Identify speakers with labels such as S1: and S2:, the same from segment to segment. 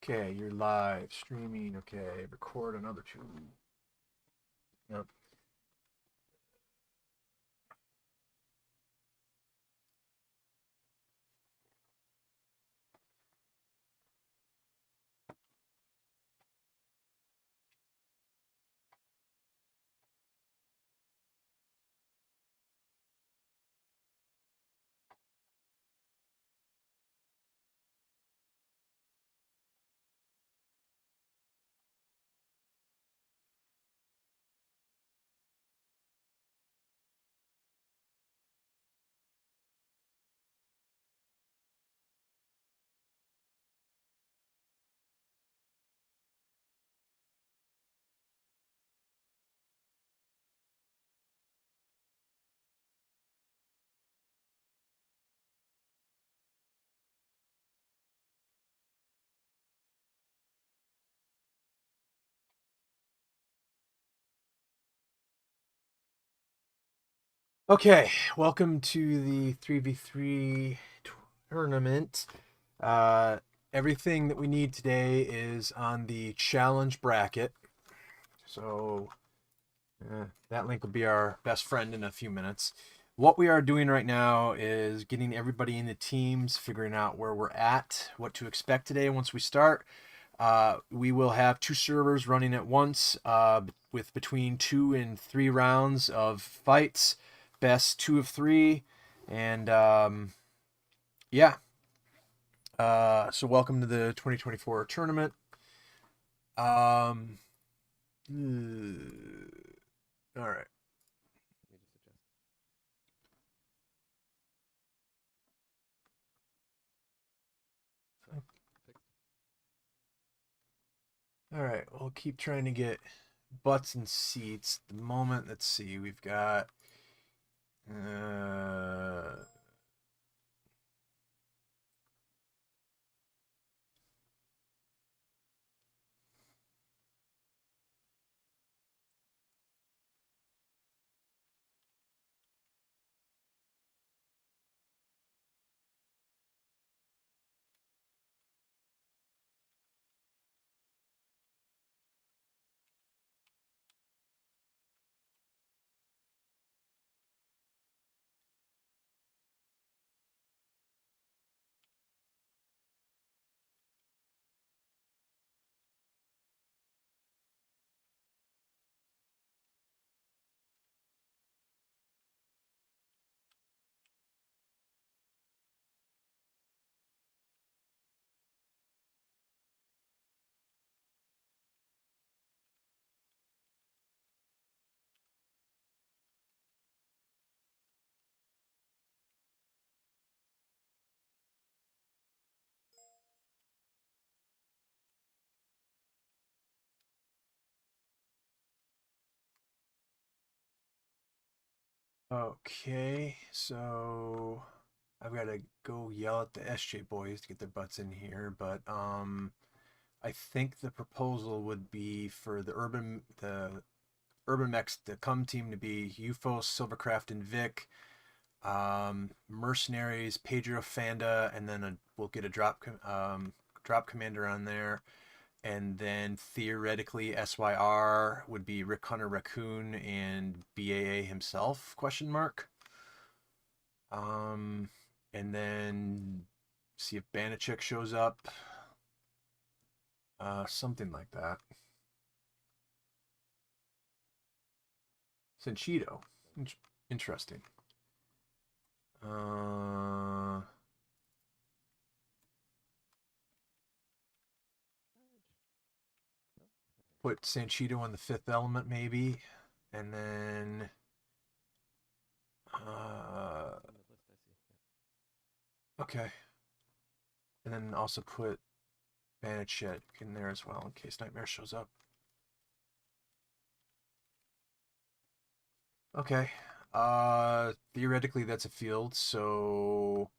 S1: Okay, you're live streaming. Okay, record another two. Yep. Okay, welcome to the 3v3 tournament. Uh, Everything that we need today is on the challenge bracket. So that link will be our best friend in a few minutes. What we are doing right now is getting everybody in the teams, figuring out where we're at, what to expect today once we start. We will have two servers running at once with between 2 and 3 rounds of fights, best 2 of 3. And yeah, so welcome to the 2024 tournament. All right. All right, we'll keep trying to get butts and seats. At the moment, let's see, we've got okay, so I've got to go yell at the SJ boys to get their butts in here, but I think the proposal would be for the Urban Mechs, the come team to be UFO, Silvercraft, and Vic, Mercenaries, Pedro, Fanda, and then we'll get a drop commander on there, and then theoretically SYR would be Rick Hunter Raccoon and BAA himself? Question mark. Um, and then see if Banachek shows up. Something like that. Senchido. Interesting. Uh, Put Sanchito on the fifth element maybe, and then okay, and then also put Banachek in there as well in case Nightmare shows up. Okay, theoretically that's a field, so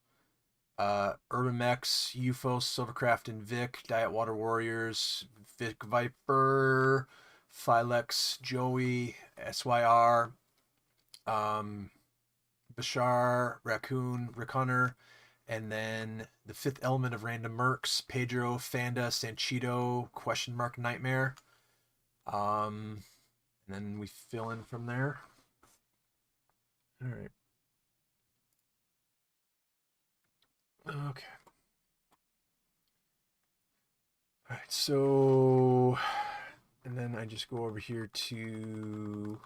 S1: Urban Mechs, UFO, Silvercraft, and Vic, Diet Water Warriors, Vic Viper, Philex, Joey, SYR, Bashar, Raccoon, Rick Hunter, And then the fifth element of random mercs, Pedro, Fanda, Sanchito, Nightmare. And then we fill in from there. All right. Okay. All right, so, and then I just go over here to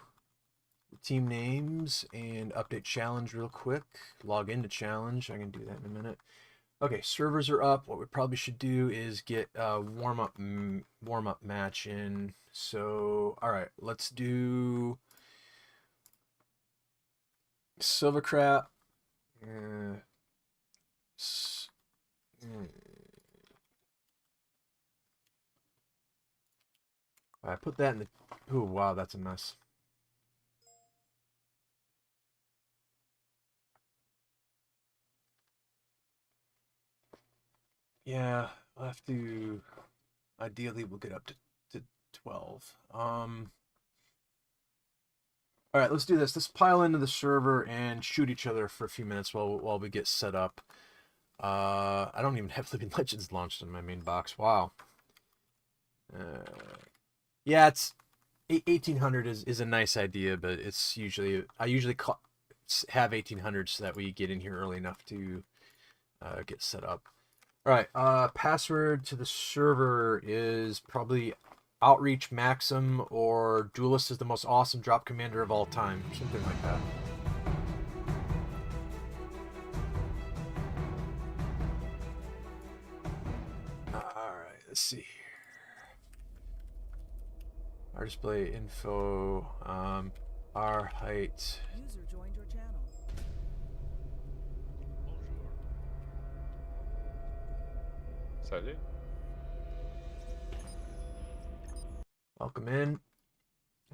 S1: team names and update challenge real quick. Log into challenge. I can do that in a minute. Okay, servers are up. What we probably should do is get a warm-up match in. So, all right, let's do Silvercrap. I put that in the... Oh, wow, that's a mess. Yeah, I'll have to... Ideally, we'll get up to 12. All right, let's do this. Let's pile into the server and shoot each other for a few minutes while we get set up. I don't even have Living Legends launched in my main box. Wow. Yeah, it's 1800 is a nice idea, but it's usually I usually have 1800 so that we get in here early enough to get set up. All right, password to the server is probably Outreach Maxim or Duelist is the most awesome drop commander of all time, something like that. All right, let's see here. Our display info, our height.
S2: User joined your channel.
S3: Salut.
S1: Welcome in.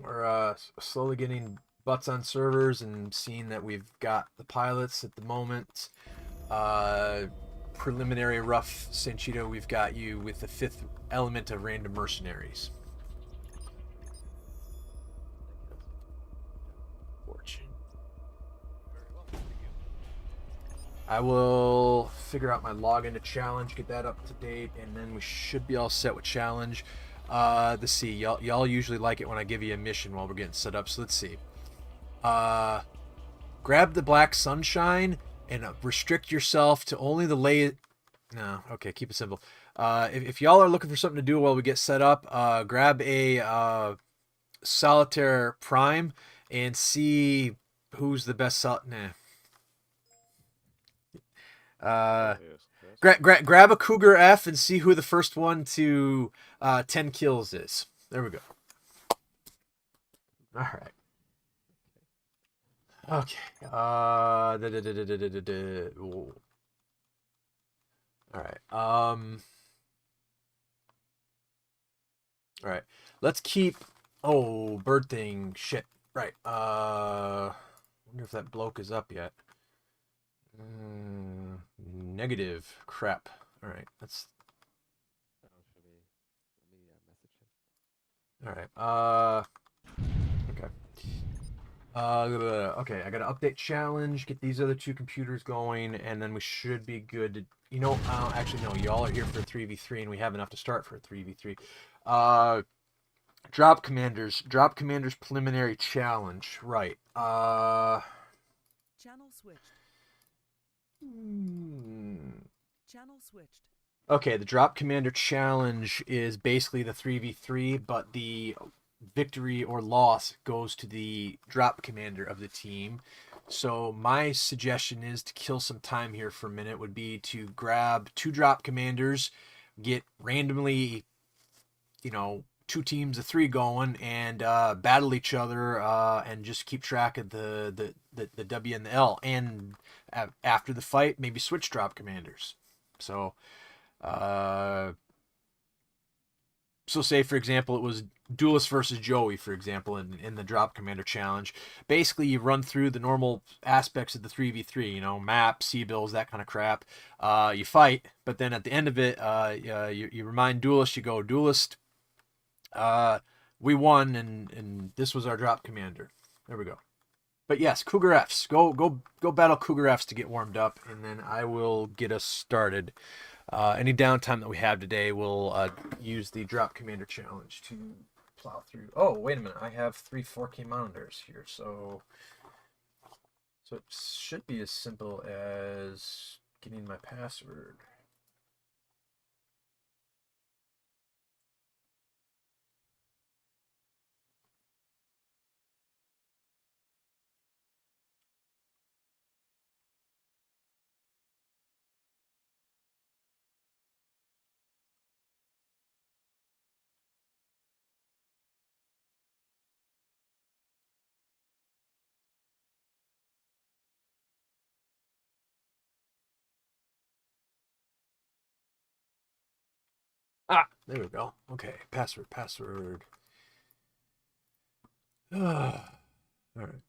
S1: We're slowly getting butts on servers and seeing that we've got the pilots at the moment. Preliminary rough, Sanchito, we've got you with the fifth element of random mercenaries. Fortune. I will figure out my login to challenge, get that up to date, and then we should be all set with challenge. Let's see, y'all usually like it when I give you a mission while we're getting set up, so let's see. Grab the black sunshine and restrict yourself to only the No, okay, keep it simple. If y'all are looking for something to do while we get set up, grab a solitaire prime and see who's the best grab a Cougar F and see who the first one to 10 kills is. There we go. All right. Okay. All right. All right. Let's keep. Oh, bird thing. Shit. Right. Wonder if that bloke is up yet. Negative. Crap. All right. Let's. All right. Okay. Okay, I gotta update challenge, get these other two computers going, and then we should be good to, you know, actually no, y'all are here for a 3v3 and we have enough to start for a 3v3. Drop commanders preliminary challenge, right.
S2: Channel switched. Channel switched.
S1: Okay, the drop commander challenge is basically the 3v3, but the victory or loss goes to the drop commander of the team. So my suggestion is to kill some time here for a minute would be to grab two drop commanders, get randomly, you know, two teams of three going and battle each other and just keep track of the W and the L. And after the fight, maybe switch drop commanders. So so say, for example, it was Duelist versus Joey, for example, in the Drop Commander Challenge. Basically, you run through the normal aspects of the 3v3, you know, map, C-bills, that kind of crap. You fight, but then at the end of it, you remind Duelist, you go, Duelist, we won, and this was our Drop Commander. There we go. But yes, Cougar Fs. Go battle Cougar Fs to get warmed up, and then I will get us started. Any downtime that we have today, we'll use the Drop Commander Challenge to plow through. Oh, wait a minute. I have 3 4K monitors here, so it should be as simple as getting my password. Ah, there we go. Okay, password. All right.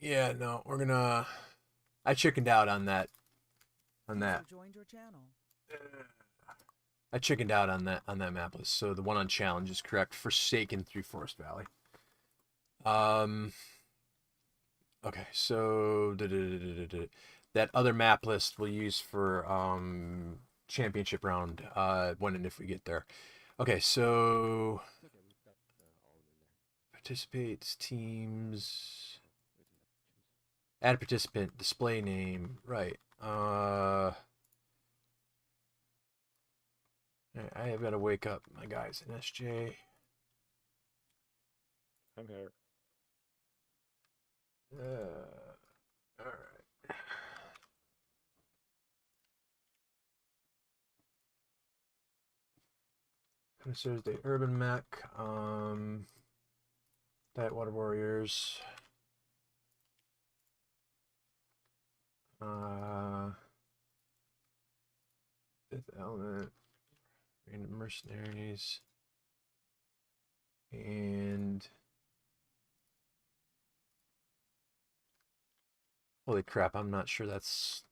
S1: Yeah, no, we're gonna. I chickened out on that. On that.
S2: User joined your channel.
S1: I chickened out on that map list. So the one on challenge is correct. Forsaken through Forest Valley. Okay, so that other map list we'll use for championship round when and if we get there. Okay, so participates, teams, add a participant, display name, right. I have got to wake up my guys in SJ.
S3: I'm here.
S1: All right. Thursday Urban Mech, Diet Water Warriors, Fifth Element, Random Mercenaries, and holy crap, I'm not sure that's.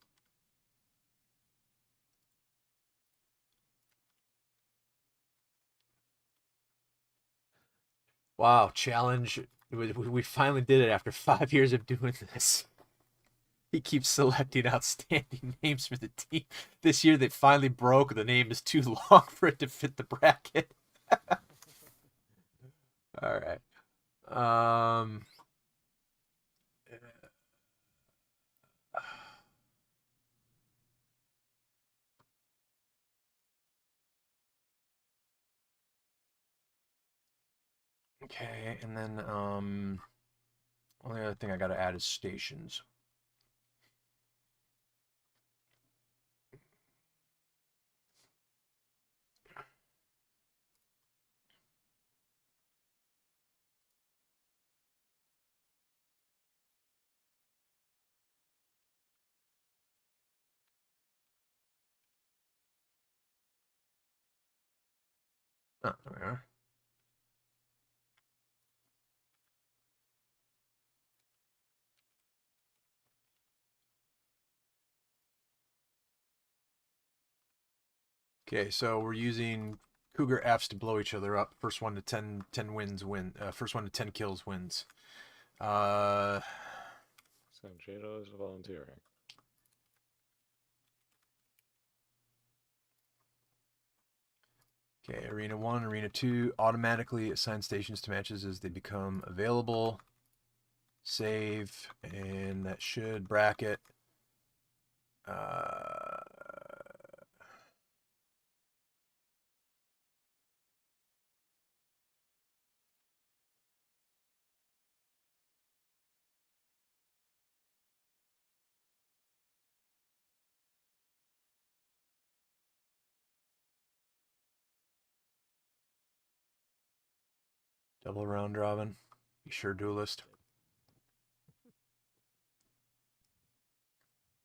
S1: Wow, challenge. We finally did it after 5 years of doing this. He keeps selecting outstanding names for the team. This year they finally broke. The name is too long for it to fit the bracket. All right. Okay, and then only other thing I gotta add is stations. Oh, there we are. Okay, so we're using Cougar Fs to blow each other up. First one to 10 wins win. First one to 10 kills wins.
S3: So Jado is volunteering.
S1: Okay, Arena 1, Arena 2 automatically assign stations to matches as they become available. Save, and that should bracket. Double round robin. Be sure, duelist.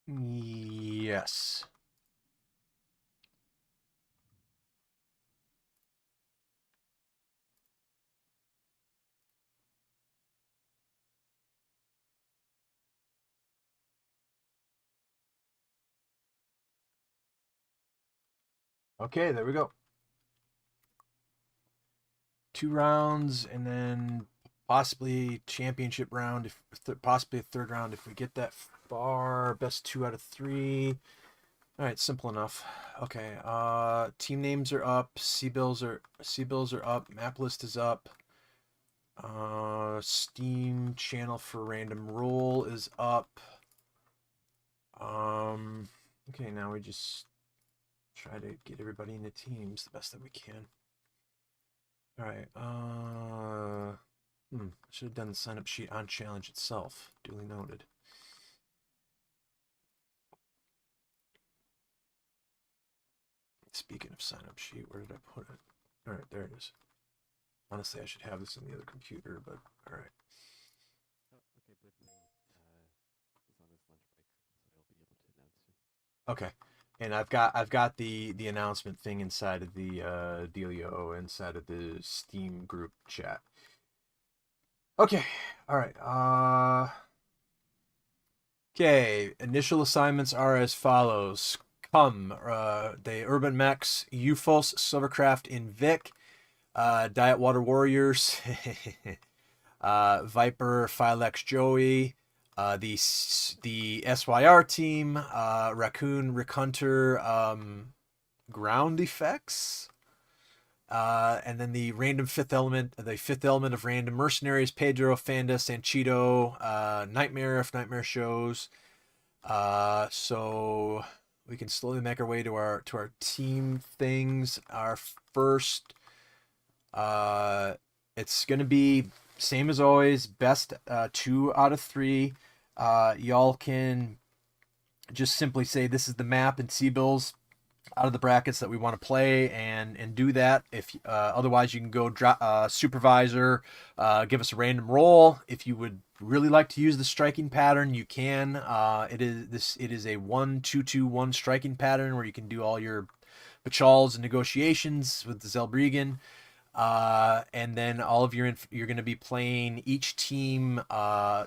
S1: Yes. Okay, there we go. 2 rounds and then possibly championship round, if possibly a third round if we get that far. Best 2 out of 3. All right, simple enough. Okay, team names are up, Cbills are up, map list is up. Steam channel for random roll is up. Okay, now we just try to get everybody into teams the best that we can. All right. Should have done the sign up sheet on challenge itself. Duly noted. Speaking of sign up sheet, where did I put it? All right, there it is. Honestly, I should have this on the other computer, but all right.
S4: Okay, Brittany is on his lunch break, so he'll be able to announce soon.
S1: Okay, and I've got the announcement thing inside of the Dealio, inside of the Steam group chat. Okay, all right. Okay, initial assignments are as follows. The Urban Mechs, Euphos, Silvercraft, Invic, Diet Water Warriors, Viper, Philex, Joey, the SYR team, Raccoon, Rick Hunter, Ground Effects, and then the fifth element of random mercenaries, Pedro, Fanda, Sanchito, Nightmare if Nightmare shows. So we can slowly make our way to our team things. Our first, it's gonna be same as always, best 2 out of 3. Y'all can just simply say this is the map and Cbill's out of the brackets that we want to play, and do that. If otherwise, you can go supervisor, give us a random roll. If you would really like to use the striking pattern, you can. It is a 1-2-2-1 striking pattern where you can do all your Bachals and negotiations with the Zelbrigan. And then all of you're going to be playing each team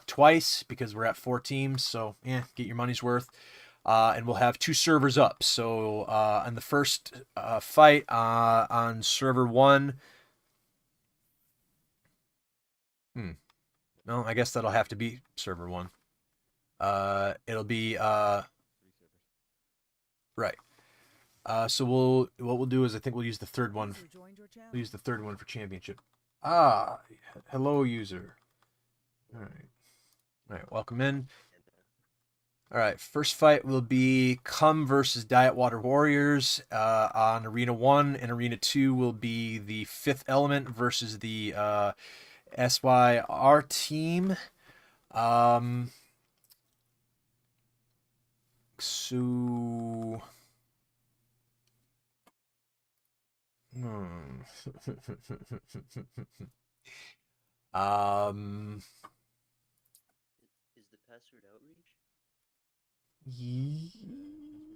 S1: twice because we're at 4 teams. So yeah, get your money's worth. And we'll have 2 servers up. So on the first fight on server 1, no, I guess that'll have to be server 1. It'll be
S4: 3 servers.
S1: right. So what we'll do is I think we'll use the third one.
S2: User joined your channel.
S1: We'll use the third one for championship. Hello user. All right, welcome in. All right, first fight will be Cum versus Diet Water Warriors on Arena 1, and Arena 2 will be the Fifth Element versus the SYR team. So...
S5: Is the password outreach?
S1: Ye-
S4: It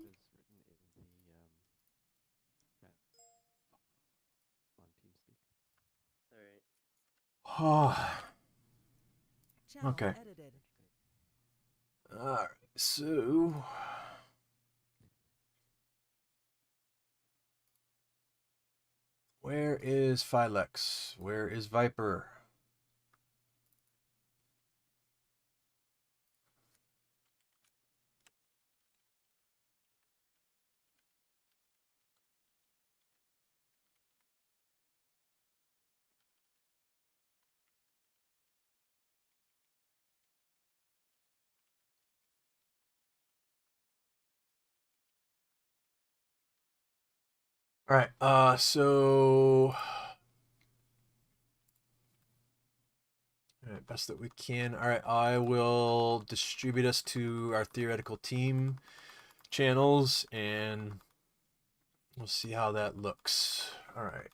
S4: is written in the chat on TeamSpeak.
S5: Alright.
S2: Channel
S1: Okay.
S2: edited.
S1: All right, so where is Philex? Where is Viper? All right, so all right, best that we can. All right, I will distribute us to our theoretical team channels, and we'll see how that looks. All right.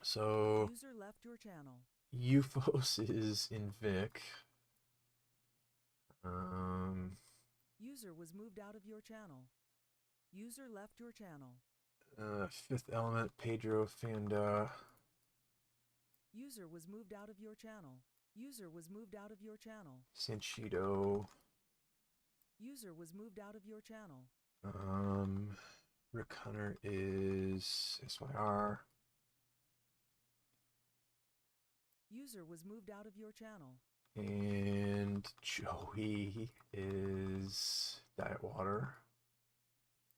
S1: So
S2: User left your channel.
S1: Euphos is in Vic.
S2: User was moved out of your channel. User left your channel.
S1: Fifth Element, Pedro Fanda.
S2: User was moved out of your channel. User was moved out of your channel.
S1: Sanchido.
S2: User was moved out of your channel.
S1: Rick Hunter is SYR.
S2: User was moved out of your channel.
S1: And Joey is Diet Water.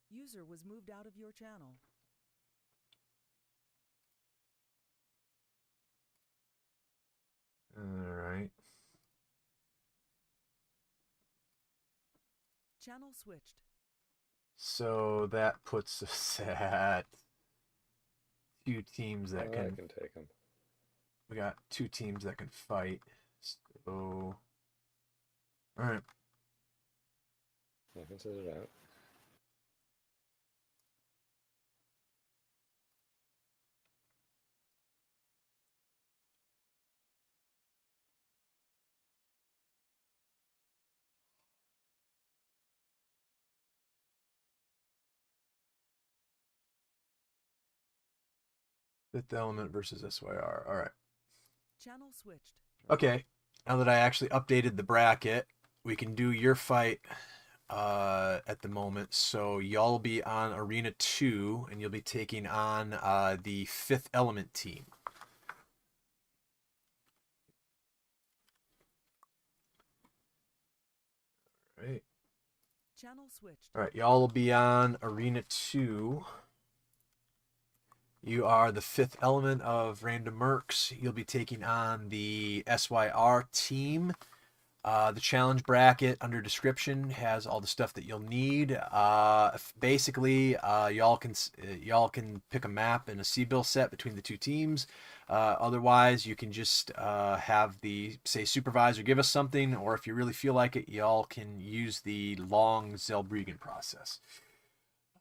S2: User was moved out of your channel.
S1: Alright.
S2: Channel switched.
S1: So that puts us at 2 teams that
S3: I
S1: can.
S3: can take him.
S1: We got 2 teams that can fight. So, alright.
S3: I can sit it out.
S1: Fifth Element versus SYR. Alright.
S2: Channel switched.
S1: Okay. Now that I actually updated the bracket, we can do your fight at the moment. So y'all will be on Arena 2, and you'll be taking on the Fifth Element team. All right.
S2: Channel switched.
S1: All right, y'all will be on Arena 2. You are the Fifth Element of Random Mercs. You'll be taking on the SYR team. The challenge bracket under description has all the stuff that you'll need. Basically, y'all can pick a map and a Cbill set between the 2 teams. Otherwise, you can just have the, say, supervisor give us something, or if you really feel like it, y'all can use the long Zellbregen process.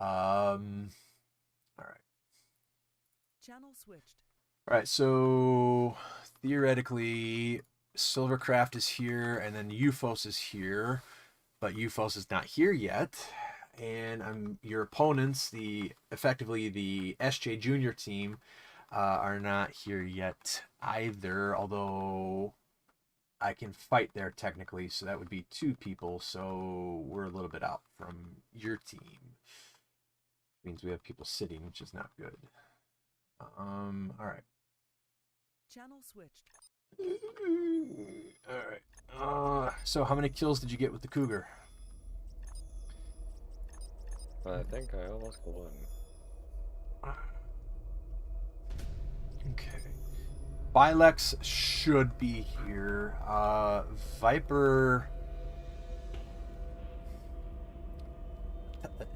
S1: All right.
S2: Channel switched.
S1: All right, so theoretically, Silvercraft is here, and then Euphos is here, but Euphos is not here yet. And your opponents, effectively the SJ Junior team, are not here yet either. Although I can fight there technically, so that would be 2 people. So we're a little bit out from your team. Means we have people sitting, which is not good. All right.
S2: Channel switched.
S1: All right. So how many kills did you get with the Cougar?
S3: I think I almost won.
S1: Okay. Bilex should be here. Viper.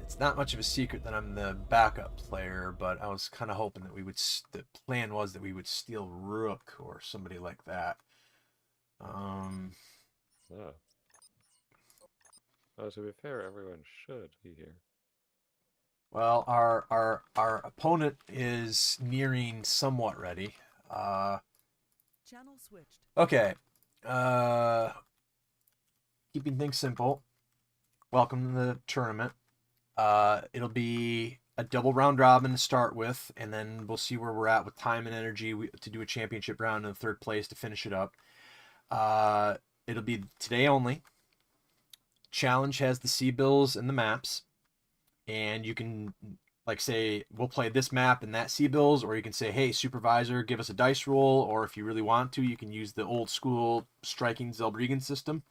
S1: It's not much of a secret that I'm the backup player, but I was kind of hoping that we would. The plan was that we would steal Rook or somebody like that.
S3: Oh, to be fair, everyone should be here.
S1: Well, our opponent is nearing somewhat ready.
S2: Channel switched.
S1: Okay. Keeping things simple. Welcome to the tournament. It'll be a double round robin to start with, and then we'll see where we're at with time and energy to do a championship round in 3rd place to finish it up. It'll be today only. Challenge has the Cbills and the maps, and you can, like, say, we'll play this map and that Cbills, or you can say, hey, supervisor, give us a dice roll, or if you really want to, you can use the old school striking Zellbregen system.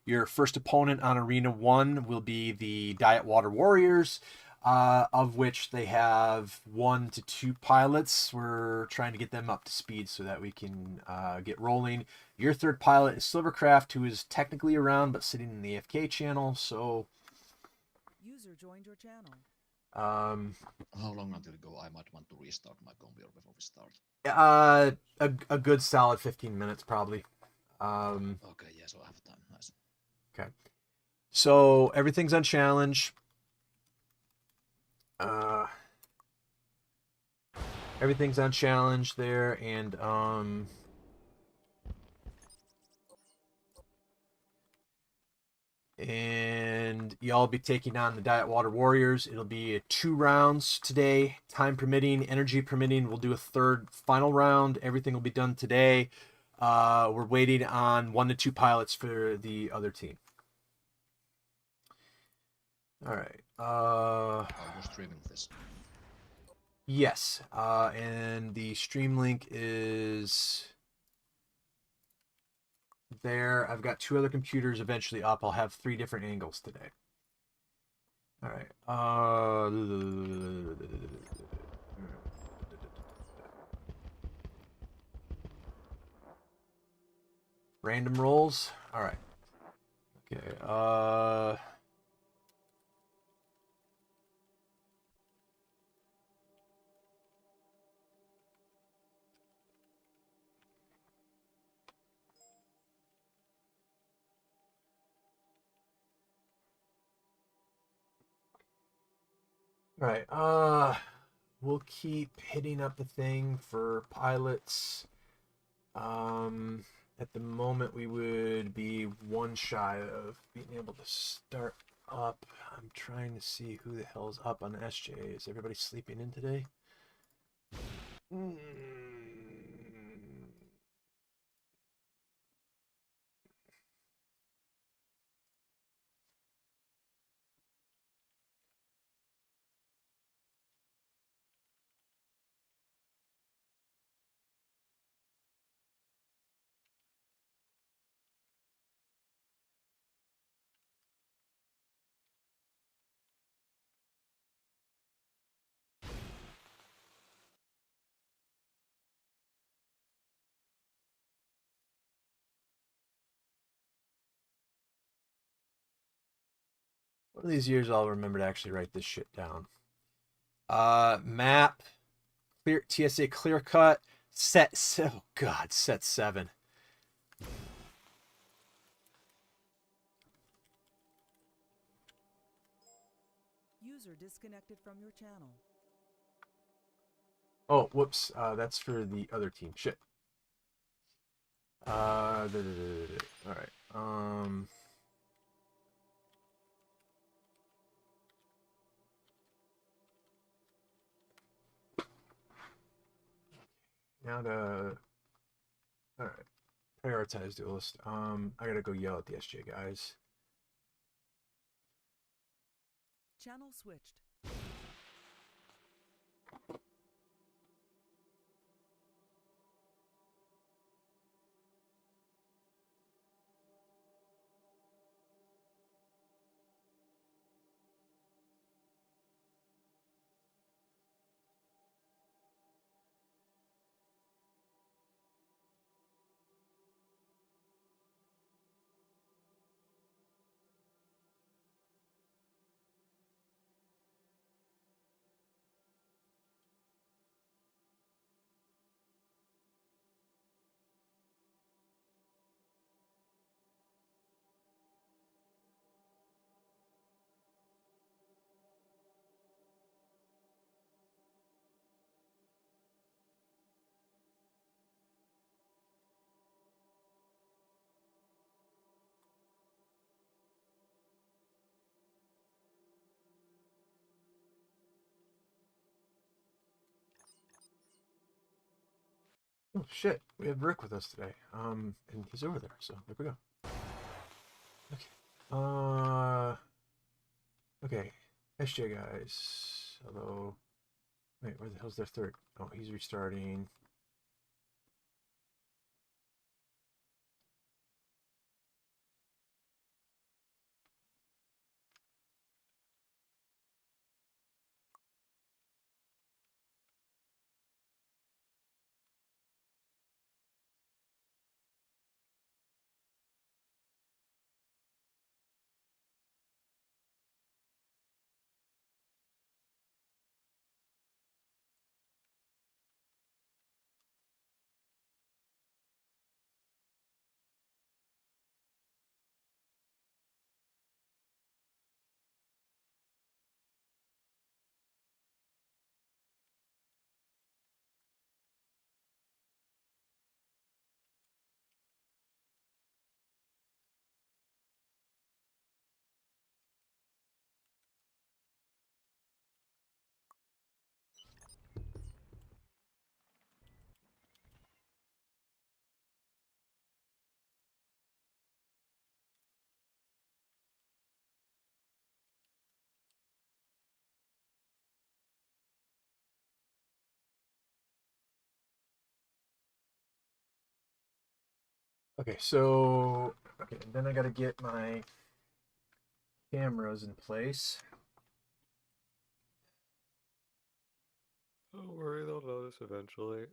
S1: Your first opponent on Arena 1 will be the Diet Water Warriors, of which they have 1 to 2 pilots. We're trying to get them up to speed so that we can get rolling. Your 3rd pilot is Silvercraft, who is technically around but sitting in the AFK channel. So,
S2: User joined your channel.
S6: How long until go? I might want to restart my computer before we start.
S1: A good solid 15 minutes probably.
S6: Okay, yeah, so I have time. Nice.
S1: Okay. So everything's on challenge. Everything's on challenge there, and y'all be taking on the Diet Water Warriors. It'll be 2 rounds today, time permitting, energy permitting. We'll do a third final round. Everything will be done today. We're waiting on 1 to 2 pilots for the other team. All right.
S6: Are you streaming this?
S1: Yes. And the stream link is there. I've got 2 other computers eventually up. I'll have 3 different angles today. All right. Random rolls. All right. Okay. All right. We'll keep hitting up the thing for pilots. At the moment, we would be 1 shy of being able to start up. I'm trying to see who the hell's up on SJ. Is everybody sleeping in today? One of these years, I'll remember to actually write this shit down. Map, clear TSA clear cut, set. Oh God, set 7.
S2: User disconnected from your channel.
S1: Oh, whoops. That's for the other team. Shit. All right. Now to. All right. Prioritize duelist. I gotta go yell at the SJ guys.
S2: Channel switched.
S1: Oh shit, we have Rick with us today. And he's over there, so there we go. Okay. Okay. SJ guys. Hello. Wait, where the hell's their third? Oh, he's restarting. Okay, so and then I gotta get my cameras in place.
S3: Don't worry, they'll notice eventually.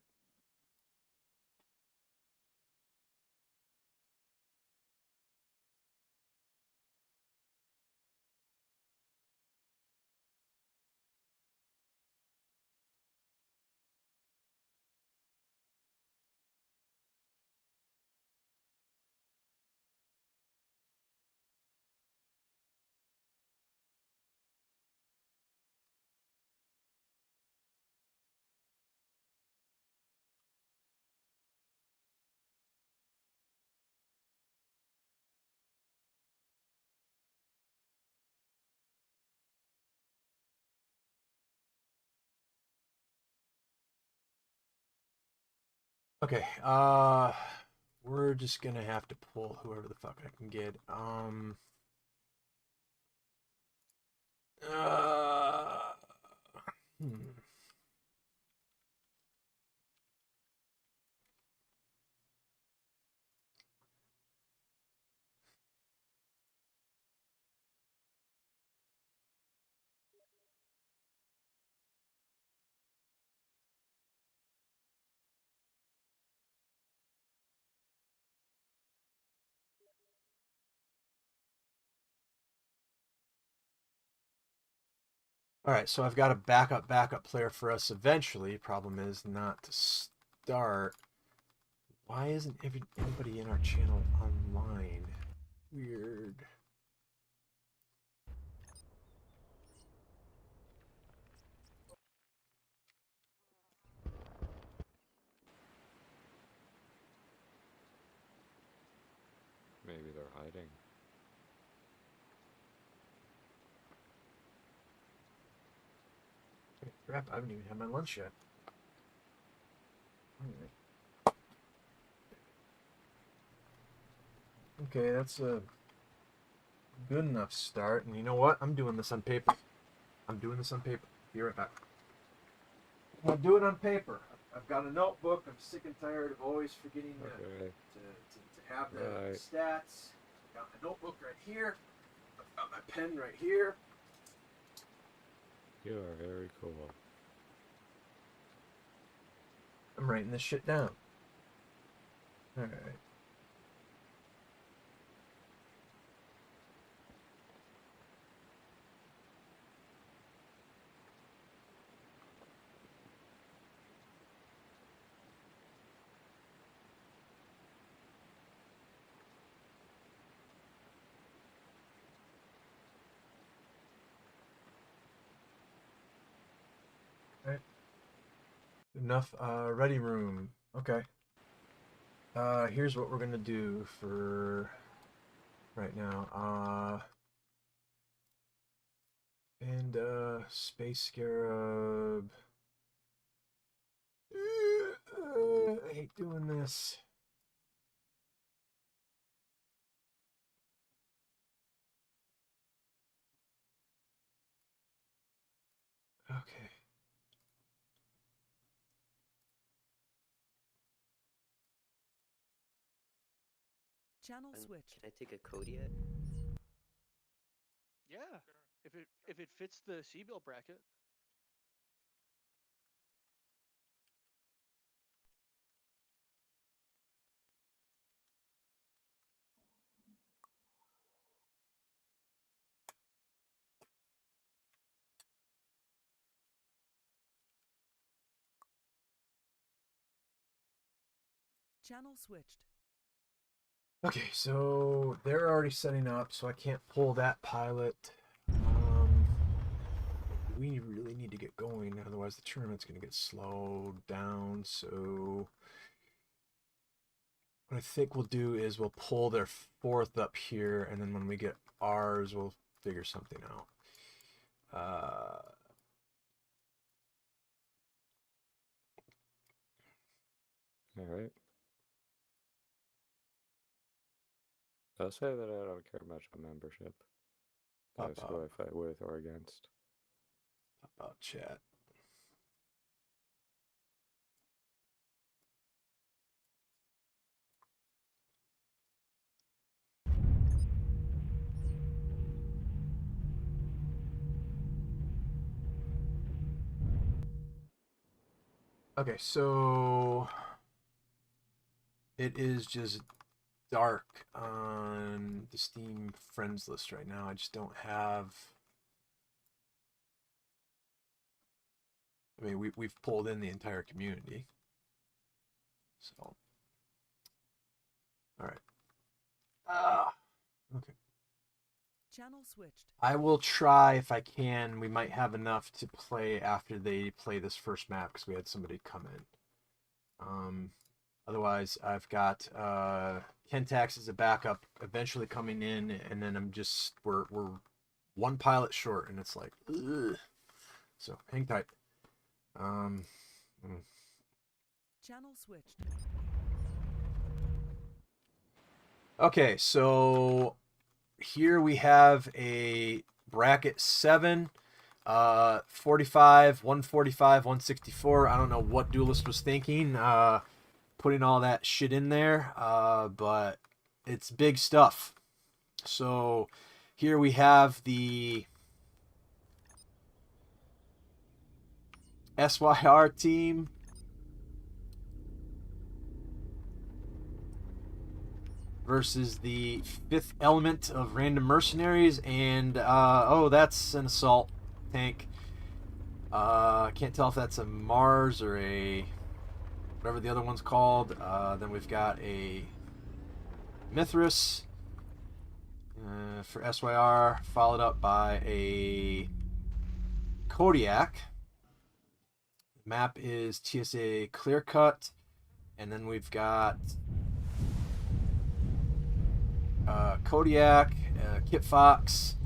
S1: Okay, we're just gonna have to pull whoever the fuck I can get. Uh, hmm. All right, so I've got a backup player for us eventually. Problem is not to start. Why isn't anybody in our channel online? Weird.
S3: Maybe they're hiding.
S1: Crap, I haven't even had my lunch yet. Alright. Okay, that's a good enough start. And you know what? I'm doing this on paper. Be right back. I'll do it on paper. I've got a notebook. I'm sick and tired of always forgetting
S3: Okay.
S1: to have the
S3: Right.
S1: stats. I've got my notebook right here. I've got my pen right here.
S3: You are very cool.
S1: I'm writing this shit down. Alright. Enough ready room. Okay. Here's what we're gonna do for right now. And Space Scarab. I hate doing this. Okay.
S2: Channel
S5: And
S2: switched.
S5: can I take a code yet?
S7: Yeah, if it fits the Cbill bracket.
S2: Channel switched.
S1: Okay, so they're already setting up, so I can't pull that pilot. We really need to get going, otherwise the tournament's going to get slowed down. So what I think we'll do is we'll pull their fourth up here, and then when we get ours, we'll figure something out.
S3: Alright. I'll say that I don't care much about membership.
S1: Pop
S3: That's who
S1: out.
S3: I fight with or against.
S1: Pop out chat. Okay, so it is just dark on the Steam friends list right now. I just don't have. I mean, we've pulled in the entire community. So, all right. Okay.
S2: Channel switched.
S1: I will try if I can. We might have enough to play after they play this first map because we had somebody come in. Otherwise, I've got Kentax as a backup eventually coming in, and then we're one pilot short, and it's like, ugh. So hang tight.
S2: Channel switched.
S1: Okay, so here we have a bracket 7, 45, 145, 164. I don't know what Duelist was thinking, putting all that shit in there, but it's big stuff. So here we have the SYR team versus the Fifth Element of Random Mercenaries, and oh, that's an assault tank. Can't tell if that's a Mars or a whatever the other one's called. Then we've got a Mithras for SYR, followed up by a Kodiak. The map is TSA Clear Cut, and then we've got Kodiak, Kit Fox,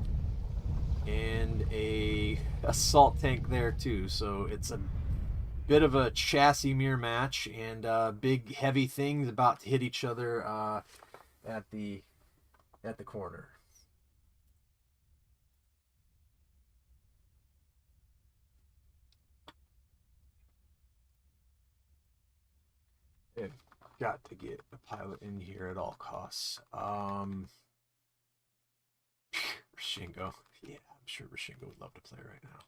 S1: and a assault tank there too. So it's a bit of a chassis mirror match, and big heavy things about to hit each other at the corner. They've got to get a pilot in here at all costs. Rashingo. Yeah, I'm sure Rashingo would love to play right now.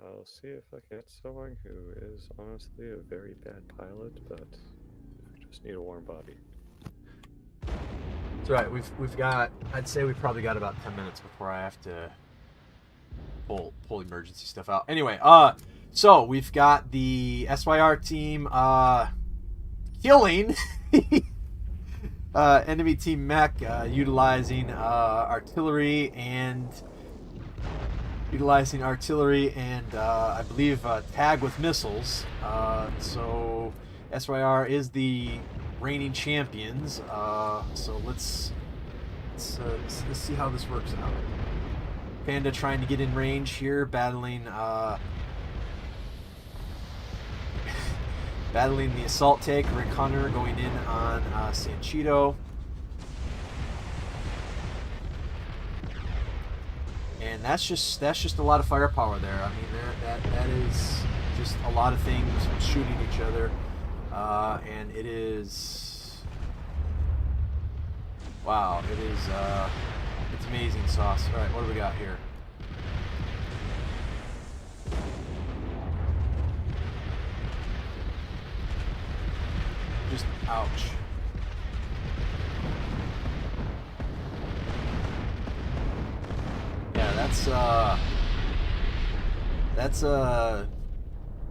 S3: I'll see if I get someone who is honestly a very bad pilot, but I just need a warm body.
S1: That's right. We've got. I'd say we probably got about 10 minutes before I have to pull emergency stuff out. Anyway, so we've got the SYR team killing enemy team mech, utilizing artillery and I believe tag with missiles. So SYR is the reigning champions. So let's see how this works out. Panda trying to get in range here, battling the assault tank. Rick Hunter going in on Sanchito. And that's just a lot of firepower there. I mean, that is just a lot of things shooting each other, and it is wow. It is it's amazing sauce. All right, what do we got here? Just ouch. Yeah, that's a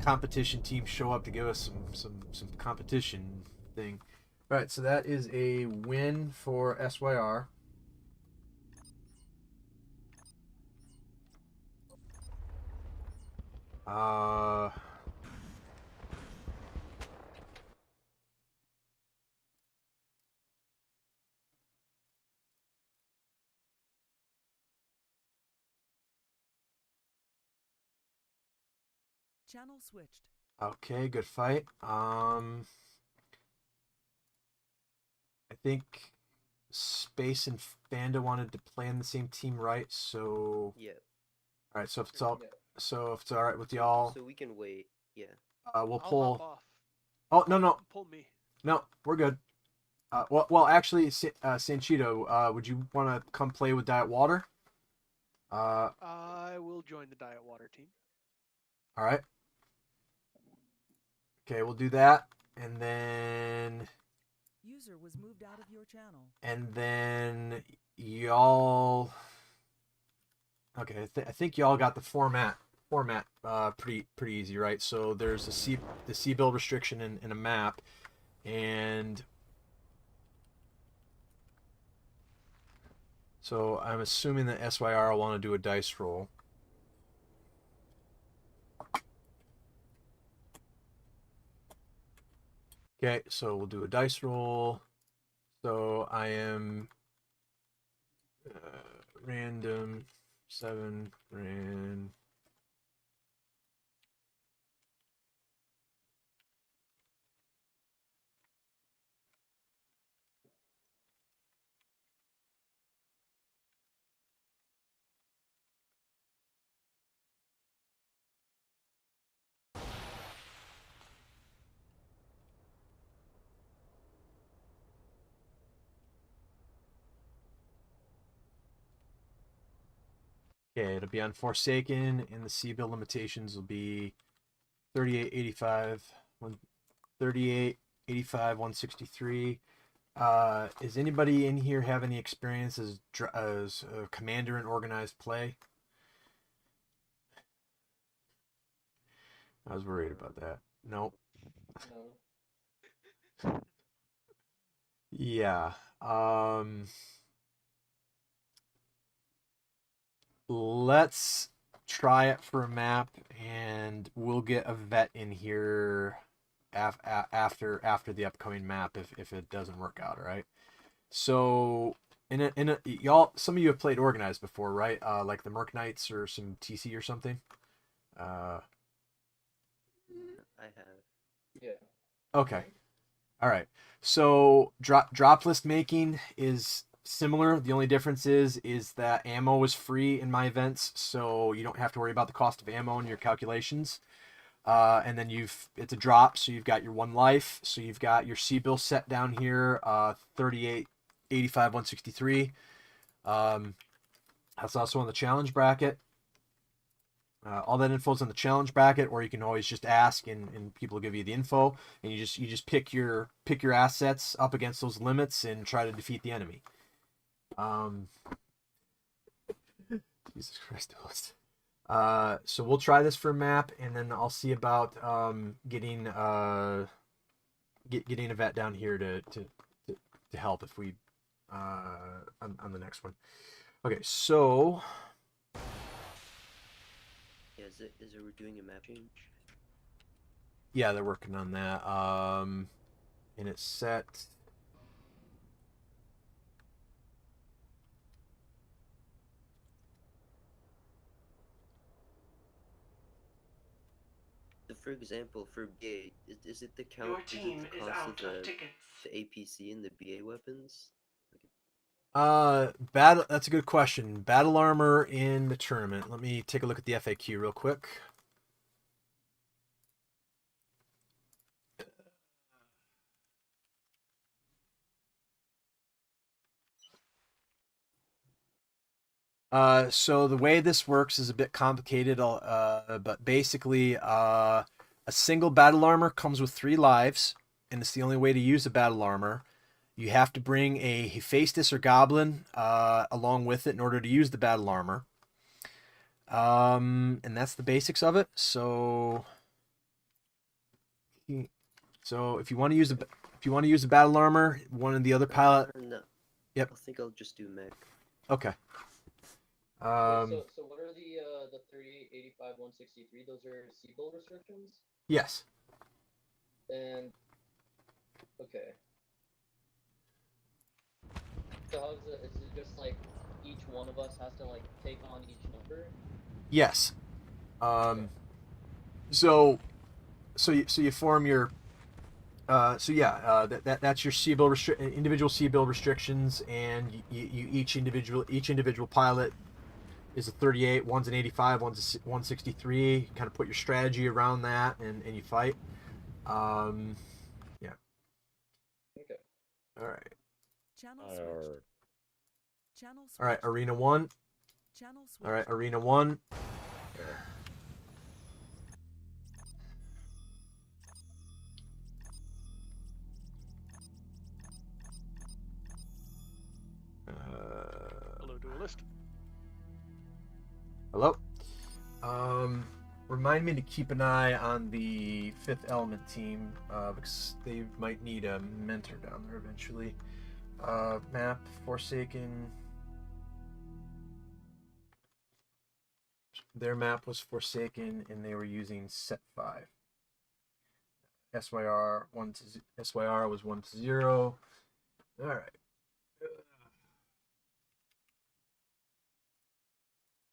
S1: competition team show up to give us some competition thing. All right, so that is a win for SYR.
S2: Channel switched.
S1: Okay, good fight. I think Space and Fanda wanted to play on the same team, right? So
S5: Yeah.
S1: all right, so if it's all right with y'all,
S5: So we can wait. Yeah.
S1: we'll
S7: I'll
S1: pull.
S7: hop off.
S1: Oh no,
S7: Pull me.
S1: no, we're good. Well, actually, Sanchito, would you want to come play with Diet Water?
S7: I will join the Diet Water team.
S1: All right. Okay, we'll do that, and then
S2: User was moved out of your channel.
S1: y'all. Okay, I think y'all got the format pretty easy, right? So there's the Cbill restriction in a map, and so I'm assuming that SYR will want to do a dice roll. Okay, so we'll do a dice roll. So I am random 7 rand. Okay, it'll be on Forsaken, and the Cbill limitations will be 3885, 3885, 163. Is anybody in here have any experience as a commander in organized play? I was worried about that. Nope.
S8: No.
S1: Yeah. Let's try it for a map, and we'll get a vet in here after the upcoming map if it doesn't work out. All right. So y'all, some of you have played organized before, right? Like the Merc Knights or some TC or something.
S5: I have.
S8: Yeah.
S1: Okay. All right. So drop list making is similar. The only difference is that ammo is free in my events, so you don't have to worry about the cost of ammo in your calculations. And then it's a drop, so you've got your 1 life. So you've got your Cbill set down here, 38, 85, 163. That's also on the challenge bracket. All that info is on the challenge bracket, or you can always just ask, and people will give you the info, and you just pick your assets up against those limits and try to defeat the enemy. Jesus Christ, host. So we'll try this for a map, and then I'll see about getting a vet down here to help if we on the next one. Okay, so
S5: Yeah, is it we're doing a map change?
S1: yeah, they're working on that. And it's set.
S5: So for example, for BA, is it the count?
S9: Your
S5: Is
S9: team
S5: it the
S9: is
S5: cost
S9: out
S5: of
S9: of
S5: the
S9: tickets.
S5: APC and the BA weapons?
S1: Battle. That's a good question. Battle armor in the tournament. Let me take a look at the FAQ real quick. So the way this works is a bit complicated, but basically, a single battle armor comes with 3 lives, and it's the only way to use a battle armor. You have to bring a Hephaestus or Goblin along with it in order to use the battle armor. And that's the basics of it. So if you want to use the battle armor, one of the other pilot.
S5: No.
S1: Yep.
S5: I think I'll just do mech.
S1: Okay.
S8: Wait, so what are the 38, 85, 163? Those are Cbill restrictions?
S1: Yes.
S8: And okay. So how is it? Is it just like each one of us has to like take on each number?
S1: Yes. So you form your. That's your Cbill individual Cbill restrictions, and you each individual pilot is a 38, one's an 85, one's a 163. Kind of put your strategy around that, and you fight. Yeah.
S8: Okay.
S1: All right.
S2: Channel switched. Channel switched.
S1: All right. Arena 1.
S2: Channel switched.
S1: All right. Arena 1. Hello. Remind me to keep an eye on the Fifth Element team because they might need a mentor down there eventually. Map Forsaken. Their map was Forsaken, and they were using Set 5. SYR SYR was 1-0. All right.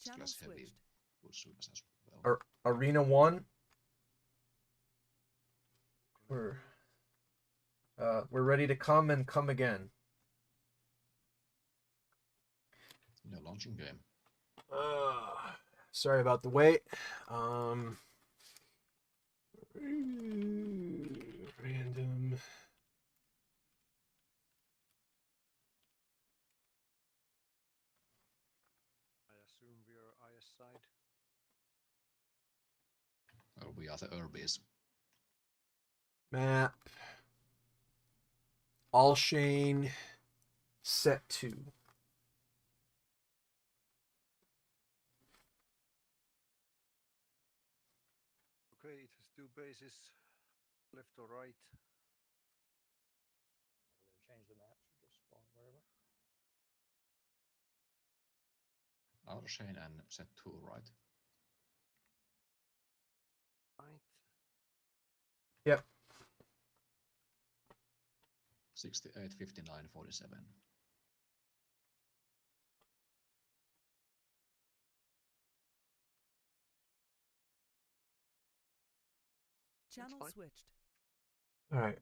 S2: Channel
S6: Class heavy
S2: switched.
S6: would suit us as well.
S1: Arena 1. We're ready to come and come again.
S6: Yeah, launching game.
S1: Sorry about the wait. Random.
S9: I assume we are IS side.
S6: Well, we are the Urbies.
S1: Map. All Shane. Set 2.
S9: Okay, it has two bases, left or right. We didn't change the map, so just spawn wherever.
S6: Our Shane and set 2, right?
S9: Right.
S1: Yep.
S6: 68, 59, 47.
S2: Channel
S7: fine.
S2: switched.
S1: All right.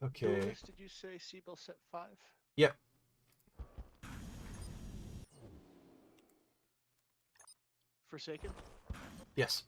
S1: Okay.
S7: Duelist, did you say Cbill set 5?
S1: Yep.
S7: Forsaken?
S1: Yes.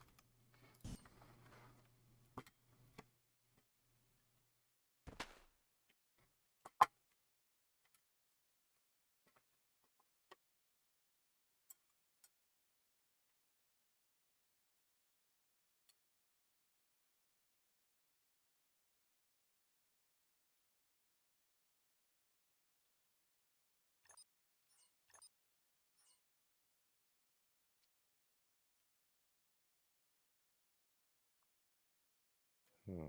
S3: Hmm.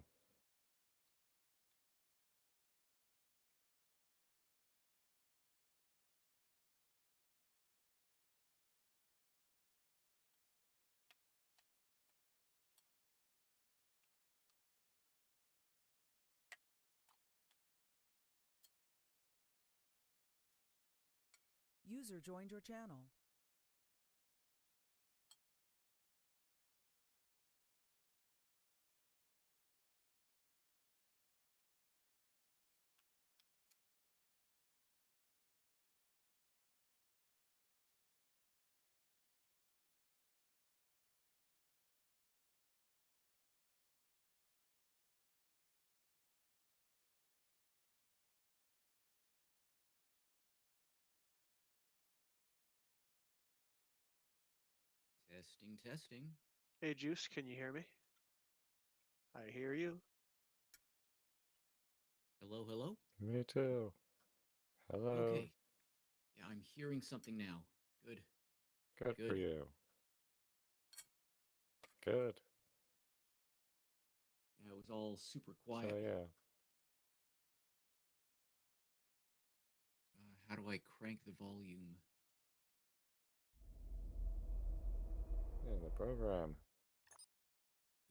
S2: User joined your channel.
S10: Testing, testing.
S7: Hey, Juice, can you hear me? I hear you.
S10: Hello, hello?
S3: Me too. Hello.
S10: Okay. Yeah, I'm hearing something now. Good.
S3: Good for
S10: Good.
S3: you. Good.
S10: Yeah, it was all super quiet.
S3: So yeah.
S10: How do I crank the volume?
S3: In the program.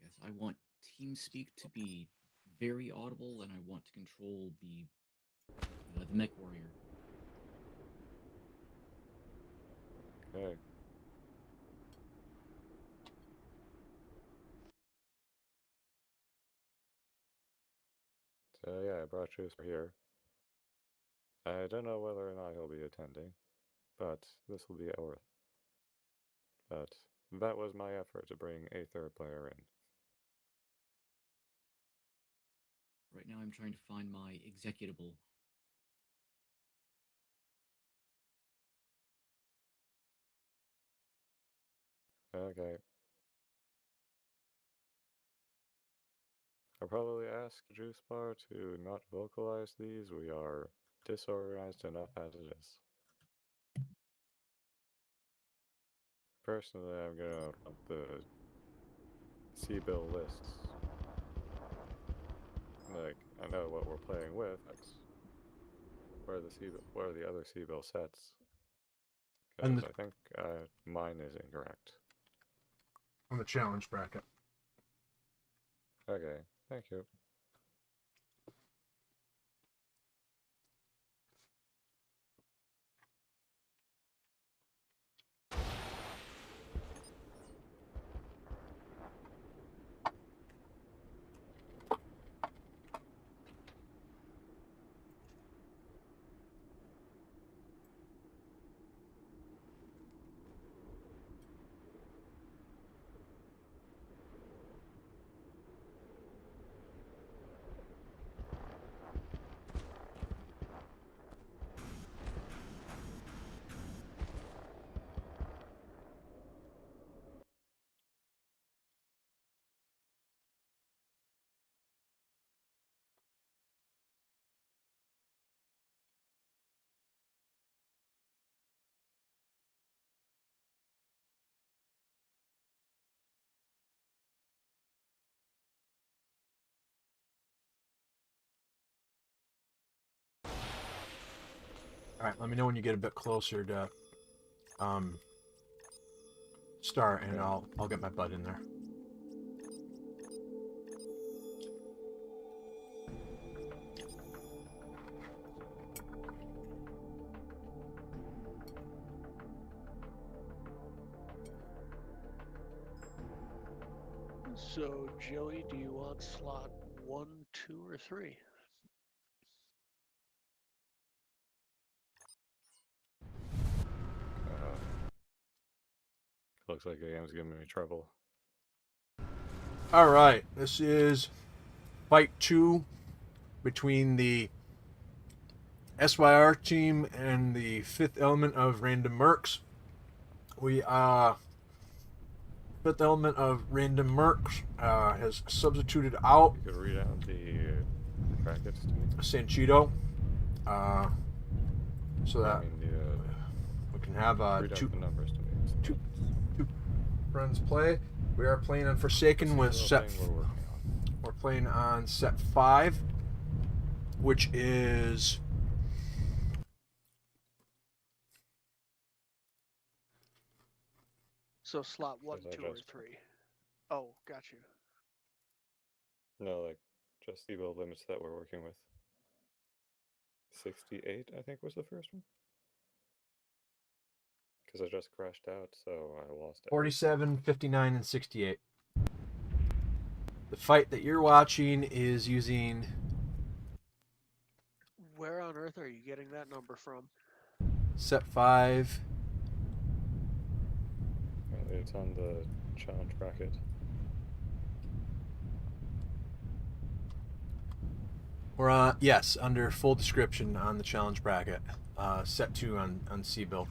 S10: Yes, I want TeamSpeak to be very audible, and I want to control the Mechwarrior.
S3: Okay. So yeah, I brought Juice here. I don't know whether or not he'll be attending, but this will be our. But that was my effort to bring a third player in.
S10: Right now I'm trying to find my executable.
S3: Okay. I'll probably ask Juice Bar to not vocalize these. We are disorganized enough as it is. Personally, I'm gonna up the Cbill lists. Like, I know what we're playing with. That's where are the other Cbill sets?
S1: And
S3: Because I think mine is incorrect.
S1: on the challenge bracket.
S3: Okay, thank you.
S1: All right, let me know when you get a bit closer to start, and I'll get my butt in there.
S7: So, Joey, do you want slot 1, 2, or 3?
S3: Looks like the game's giving me trouble.
S1: All right, this is fight 2 between the SYR team and the fifth element of Random Mercs. We fifth element of Random Mercs has substituted out
S3: You could read out the brackets to me.
S1: Sanchito, so that we can have
S3: read out
S1: two
S3: the numbers to me.
S1: two friends play. We are playing on Forsaken with set. We're playing on set 5, which is
S7: So slot 1, 2, or 3. Oh, got you.
S3: No, like just the build limits that we're working with. 68, I think, was the first one. Because I just crashed out, so I lost it.
S1: 47, 59, and 68. The fight that you're watching is using...
S7: Where on earth are you getting that number from?
S1: Set 5.
S3: Apparently it's on the challenge bracket.
S1: We're on, yes, under full description on the challenge bracket. Set 2 on Cbill.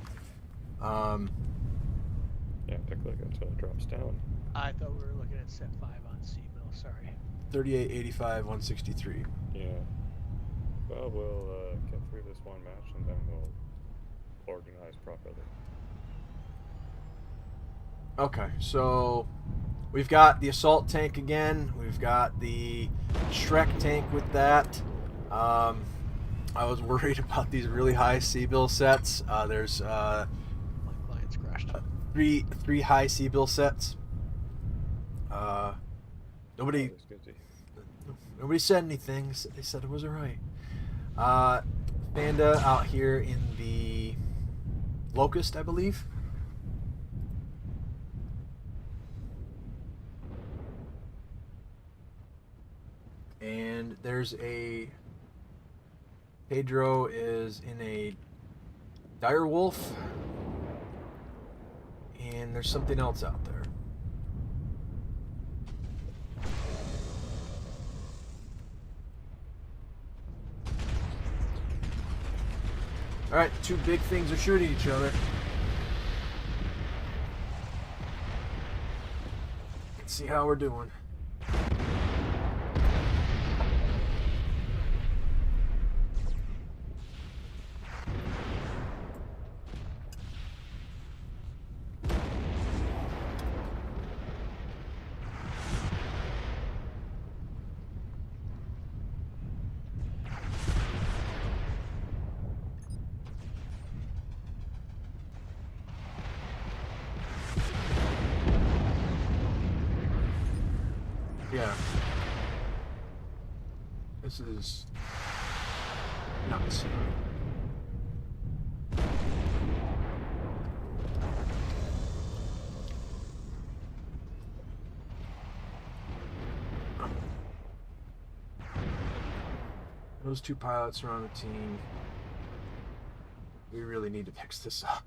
S3: Yeah, to click it so it drops down.
S7: I thought we were looking at set 5 on Cbill, sorry.
S1: 38, 85, 163.
S3: Yeah. Well, we'll get through this one match and then we'll organize properly.
S1: Okay, so we've got the assault tank again. We've got the Shrek tank with that. I was worried about these really high Cbill sets. There's
S7: My client's crashed.
S1: three high Cbill sets. Nobody said anything. They said it was alright. Panda out here in the Locust, I believe. And there's a... Pedro is in a dire wolf. And there's something else out there. Alright, two big things are shooting each other. Let's see how we're doing. This is nuts. Those two pilots are on the team. We really need to fix this up.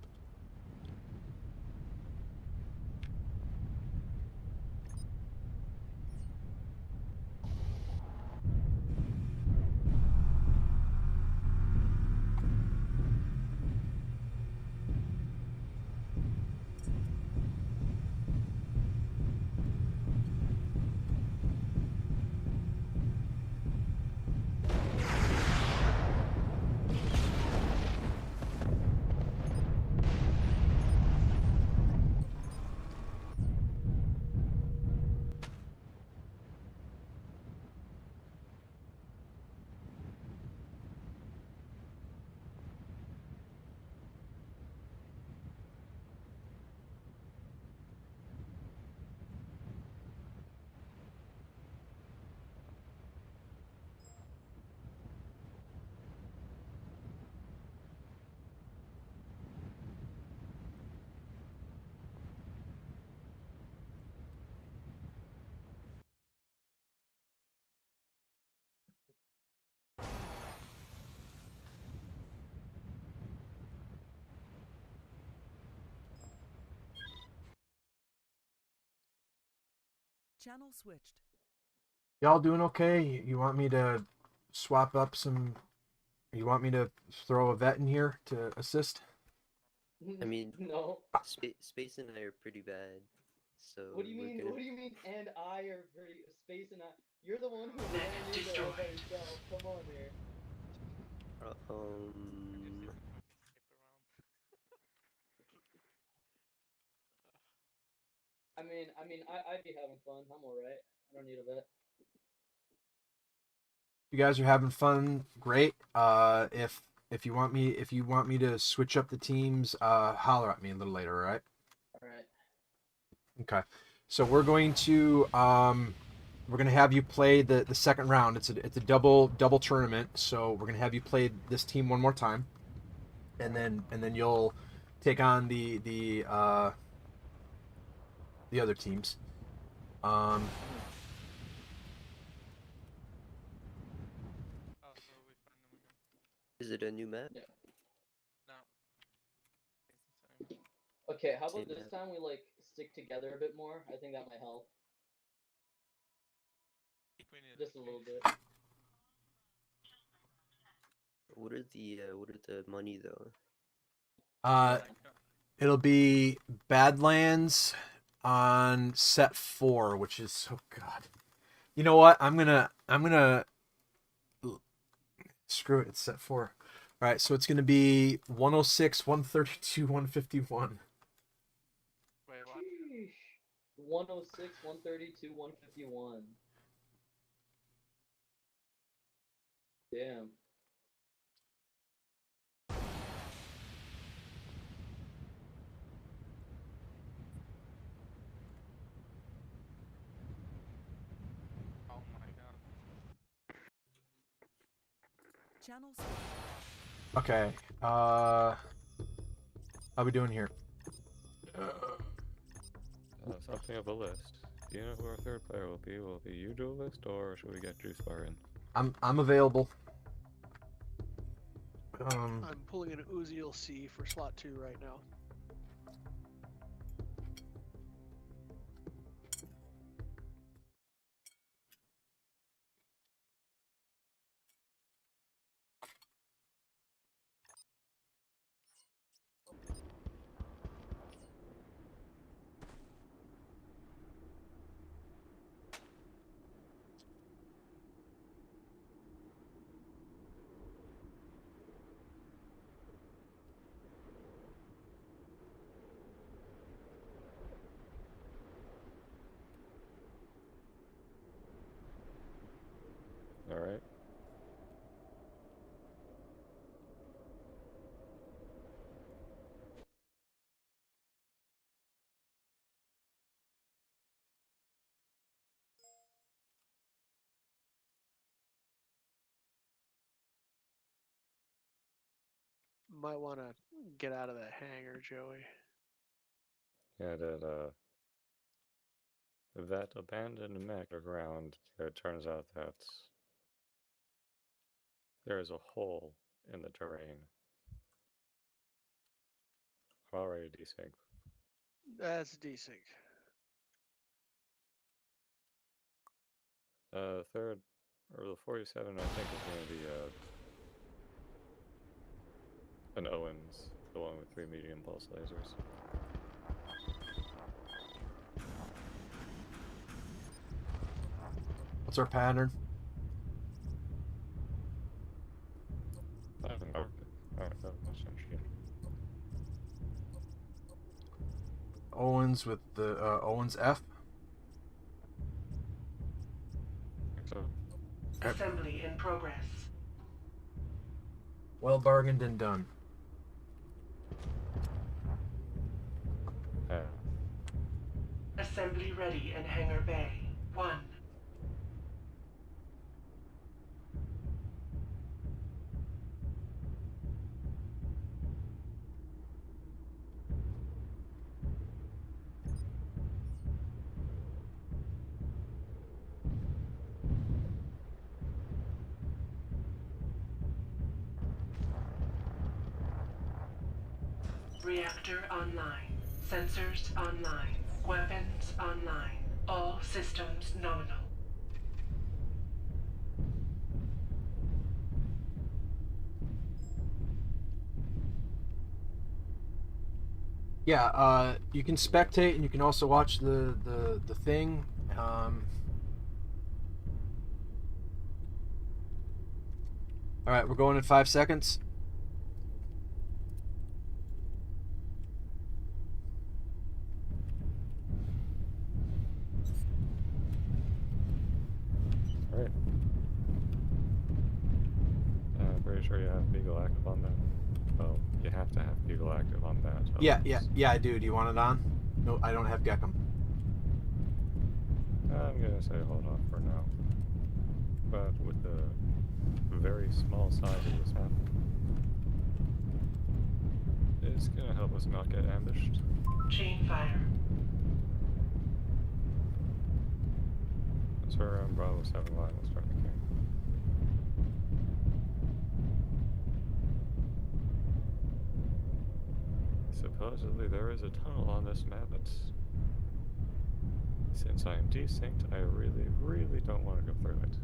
S2: Channel switched.
S1: Y'all doing okay? You want me to swap up some? You want me to throw a vet in here to assist?
S5: I mean,
S8: no.
S5: Space and I are pretty bad. So
S8: What do you
S5: we're
S8: mean?
S5: gonna...
S8: What do you mean? And I are pretty Space and I. You're the one who ran in there by yourself. Come on here. I'd be having fun. I'm alright. I don't need a vet.
S1: You guys are having fun. Great. If you want me to switch up the teams, holler at me a little later. All right.
S8: Alright.
S1: Okay. So we're going to have you play the second round. It's a double tournament. So we're gonna have you play this team one more time, and then you'll take on the other teams.
S5: Is it a new map?
S8: Yeah. Okay, how about
S5: Same
S8: this
S5: map.
S8: time we like stick together a bit more? I think that might help. Just a little bit.
S5: What are the money though?
S1: It'll be Badlands on set 4, which is, oh god. You know what? I'm gonna screw it. It's set 4. All right, so it's gonna be 106, 132, 151.
S8: Wait, what? 106, 132, 151. Damn.
S7: Oh my god.
S2: Channel switched.
S1: Okay. How we doing here?
S3: Something of a list. Do you know who our third player will be? Will it be you, Duelist, or should we get Juice Bar in?
S1: I'm available.
S11: I'm pulling an Uziel C for slot 2 right now. Might want to get out of that hangar, Joey.
S3: Yeah, that abandoned mech ground, it turns out that there is a hole in the terrain. Already desync.
S11: That's desync.
S3: Third, or the 47, I think, is going to be an Owens, the one with 3 medium pulse lasers.
S1: What's our pattern?
S3: I haven't marked it. Alright, that was interesting.
S1: Owens with the Owens F.
S3: So,
S12: Assembly in progress.
S1: Well bargained and done.
S12: Assembly ready in hangar bay. 1. Reactor online. Sensors online. Weapons online. All systems nominal.
S1: Yeah, you can spectate and you can also watch the thing. All right, we're going in 5 seconds.
S3: alright. I'm pretty sure you have Beagle active on that. Well, you have to have Beagle active on that.
S1: Yeah, I do. Do you want it on? No, I don't have Geckham.
S3: I'm gonna say hold off for now. But with the very small size of this map, it's gonna help us not get ambushed.
S12: Chain fire.
S3: So we're on Bravo 7 line, we'll start the game. Supposedly there is a tunnel on this map, but since I am desynced, I really don't want to go through it.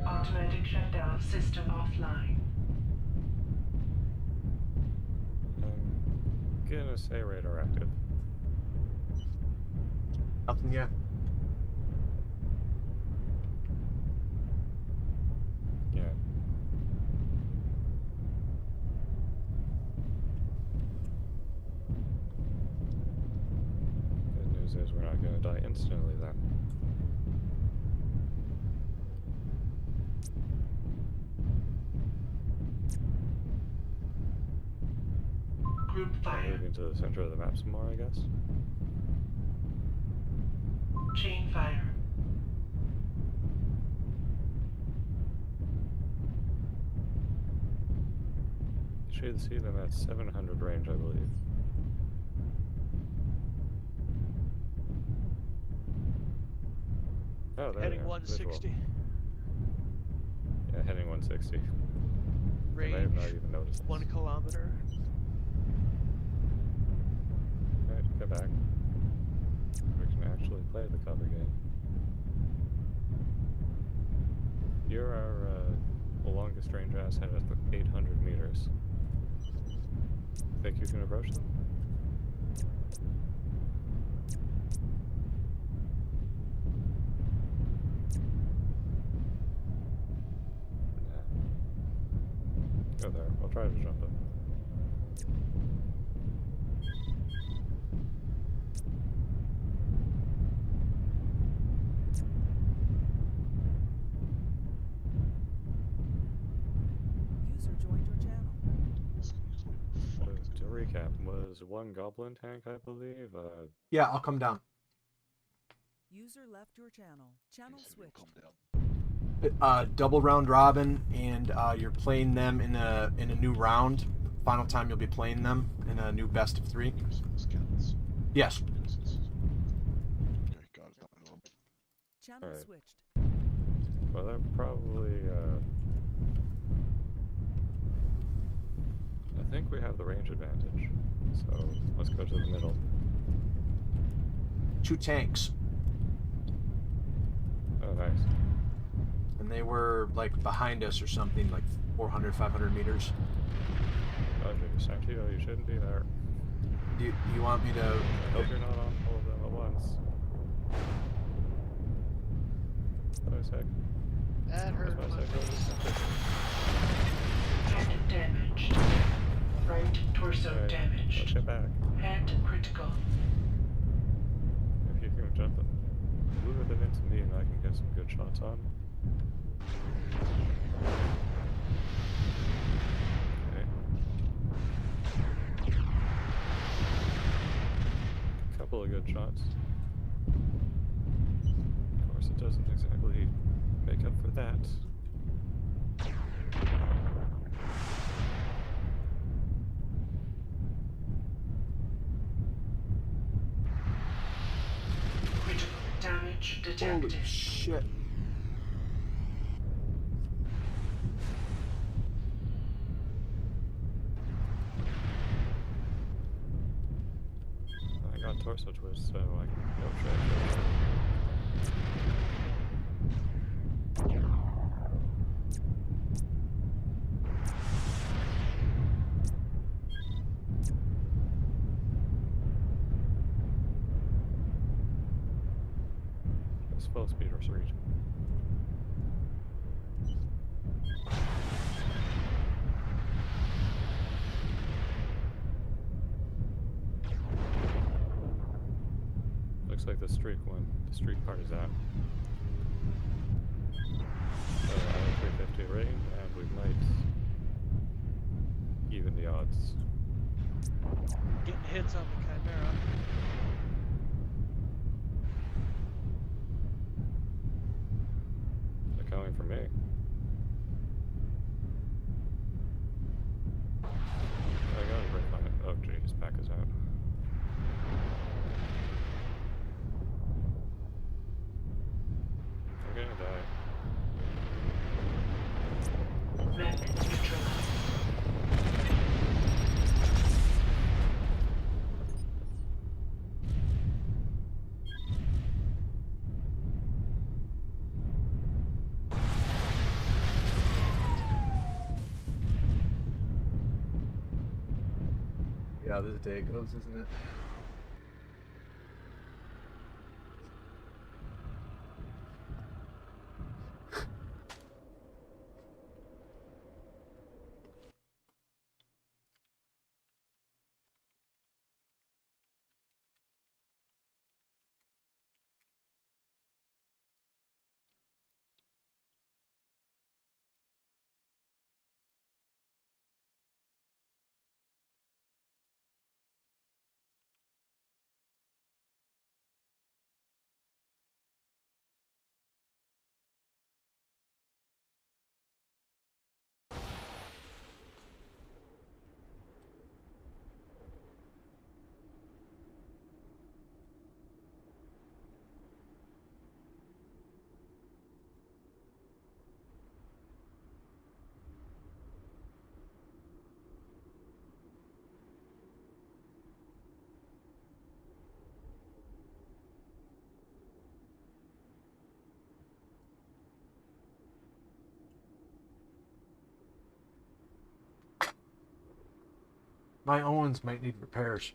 S12: Automatic shutdown system offline.
S3: I'm gonna say radar active.
S1: Nothing yet.
S3: Yeah. Good news is we're not gonna die instantly then.
S12: Group fire.
S3: Moving to the center of the map some more, I guess.
S12: Chain fire.
S3: You should see them at 700 range, I believe. Oh, there
S11: Heading
S3: they are.
S11: 160.
S3: Visual. Yeah, heading 160. They may have not even noticed.
S11: 1 kilometer.
S3: Alright, get back. We can actually play the cover game. You're our longest range asset at 800 meters. Think you can approach them? Go there. I'll try to jump it.
S2: User joined your channel.
S3: To recap, was one goblin tank, I believe.
S1: Yeah, I'll come down.
S2: User left your channel. Channel switched.
S1: Double round robin, and you're playing them in a new round. Final time you'll be playing them in a new best of 3. Yes.
S2: Channel
S3: Alright.
S2: switched.
S3: Well, they're probably. I think we have the range advantage. So let's go to the middle.
S1: 2 tanks.
S3: Oh, nice.
S1: And they were like behind us or something, like 400, 500 meters.
S3: Oh, geez, Santito, you shouldn't be there.
S1: Do you want me to...
S3: I hope you're not on all of them at once. What a sec.
S11: That hurt my face.
S12: Head damaged. Right torso
S3: Alright,
S12: damaged.
S3: let's get back.
S12: Head critical.
S3: If you can jump it, lure them into me and I can get some good shots on. Okay. Couple of good shots. Of course, it doesn't exactly make up for that.
S12: Critical damage detected.
S1: Holy shit.
S3: I got torso twist, so I can go try. This full speed reach. Looks like the streak one. The streak part is out. So I have 350 range, and we might even the odds.
S11: Getting hits on the Chimera.
S3: They're coming for me. I gotta break on it. Oh jeez, pack is out. I'm gonna die.
S12: Mech neutralized.
S1: Yeah, this day goes, isn't it? My Owens might need repairs.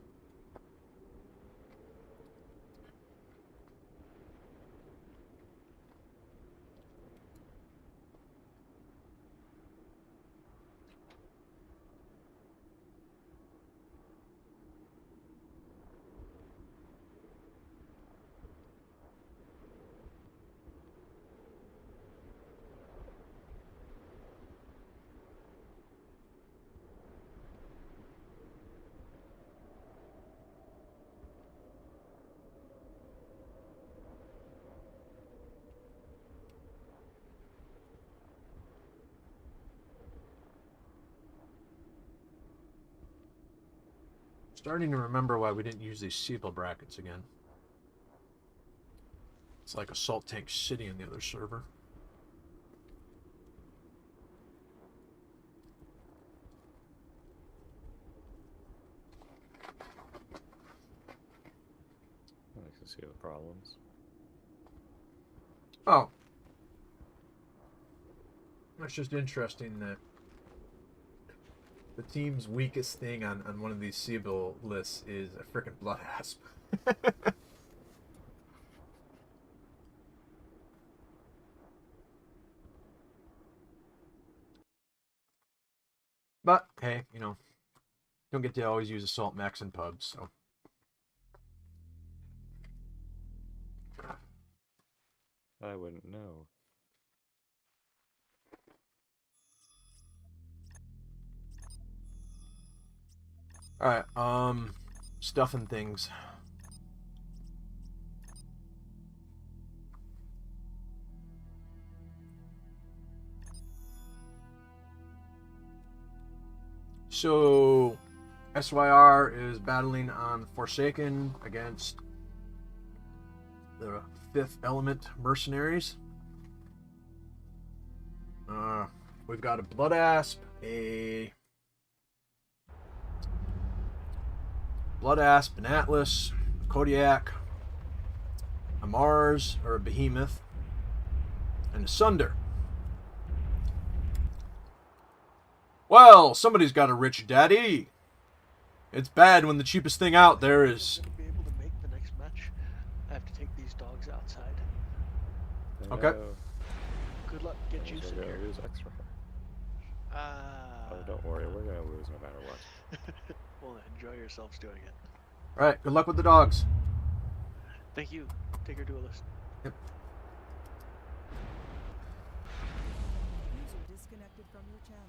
S1: Starting to remember why we didn't use these Cbill brackets again. It's like Assault Tank City on the other server.
S3: I can see the problems.
S1: Oh. It's just interesting that the team's weakest thing on one of these Cbill lists is a frickin' blood asp. But, hey, you know, don't get to always use assault mechs in pubs, so.
S3: I wouldn't know.
S1: Alright, stuffing things. So, SYR is battling on Forsaken against the 5th Element Mercenaries. We've got a Blood Asp, an Atlas, a Kodiak, a Mars, or a Behemoth, and a Sunder. Well, somebody's got a rich daddy. It's bad when the cheapest thing out there is...
S11: I'm going to be able to make the next match. I have to take these dogs outside.
S1: Okay.
S11: Good luck. Get juice in here.
S3: Lose extra. Oh, don't worry. We're going to lose no matter what.
S11: Well, enjoy yourselves doing it.
S1: Alright, good luck with the dogs.
S11: Thank you. Take her to a list.
S1: Yep.
S2: User disconnected from your channel.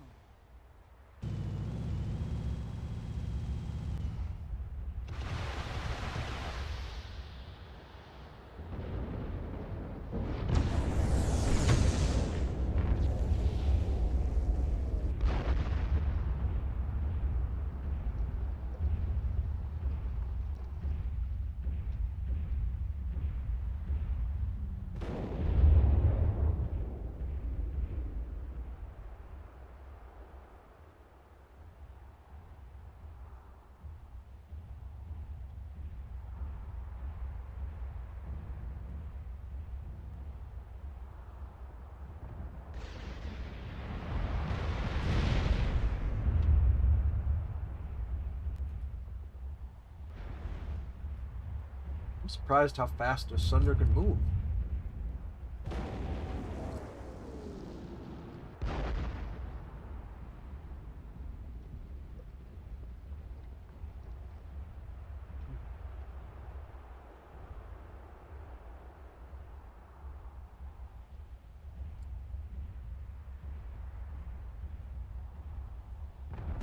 S1: I'm surprised how fast a Sunder can move.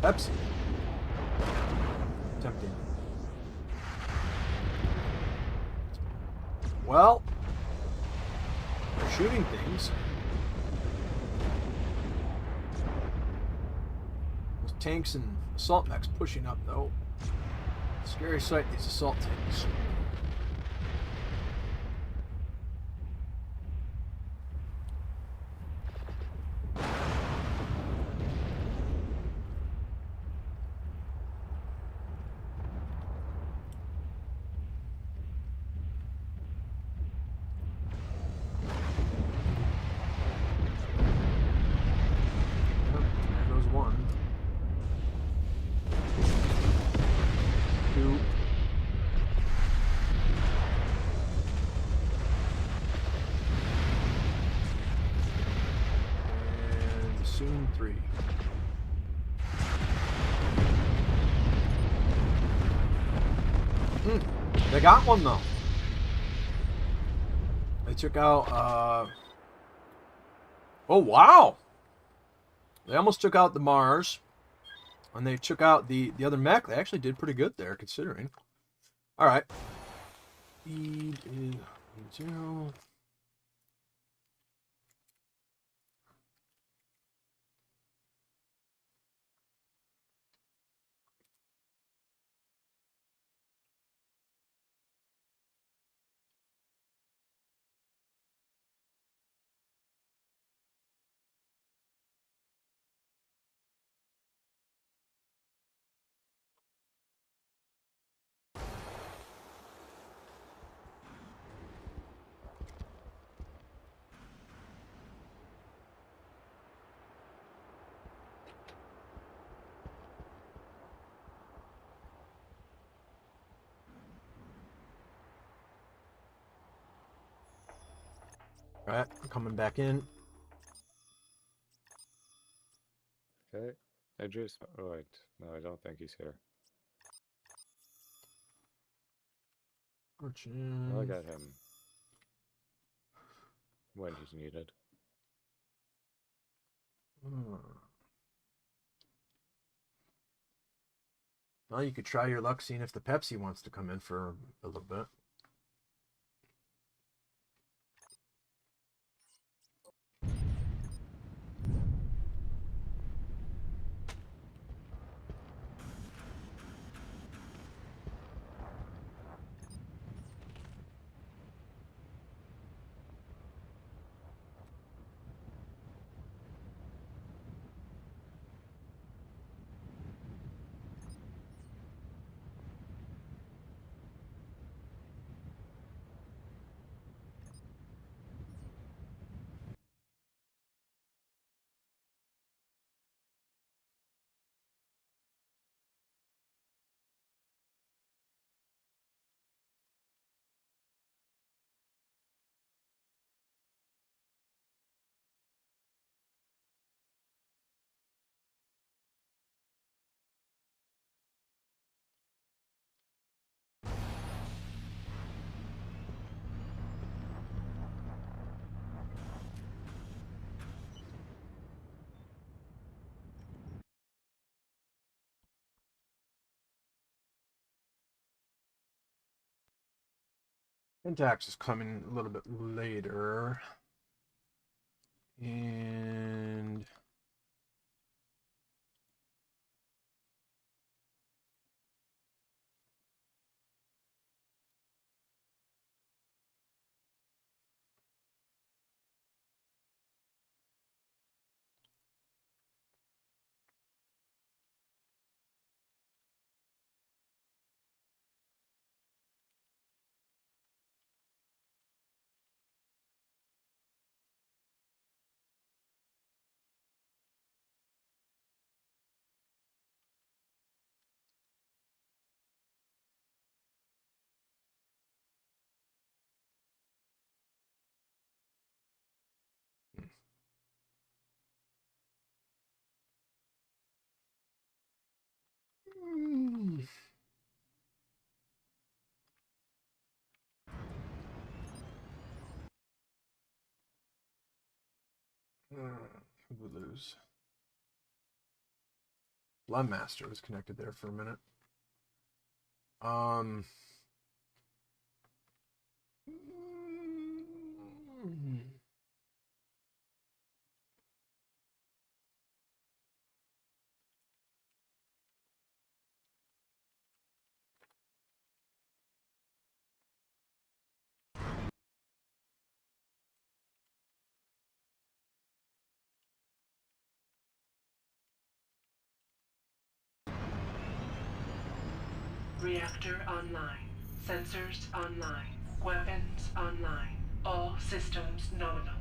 S1: Pepsi. Tempting. Well, they're shooting things. Those tanks and assault mechs pushing up, though. Scary sight, these assault tanks. Soon 3. They got one though. They took out oh wow! They almost took out the Mars. And they took out the other mech. They actually did pretty good there, considering. Alright. Speed is 0. Alright, coming back in.
S3: Okay. I just. Oh, wait. No, I don't think he's here.
S1: Fortune.
S3: I'll get him when he's needed.
S1: Well, you could try your luck seeing if the Pepsi wants to come in for a little bit. Intax is coming a little bit later. And who would lose? Bloodmaster was connected there for a minute.
S12: Reactor online. Sensors online. Weapons online. All systems nominal.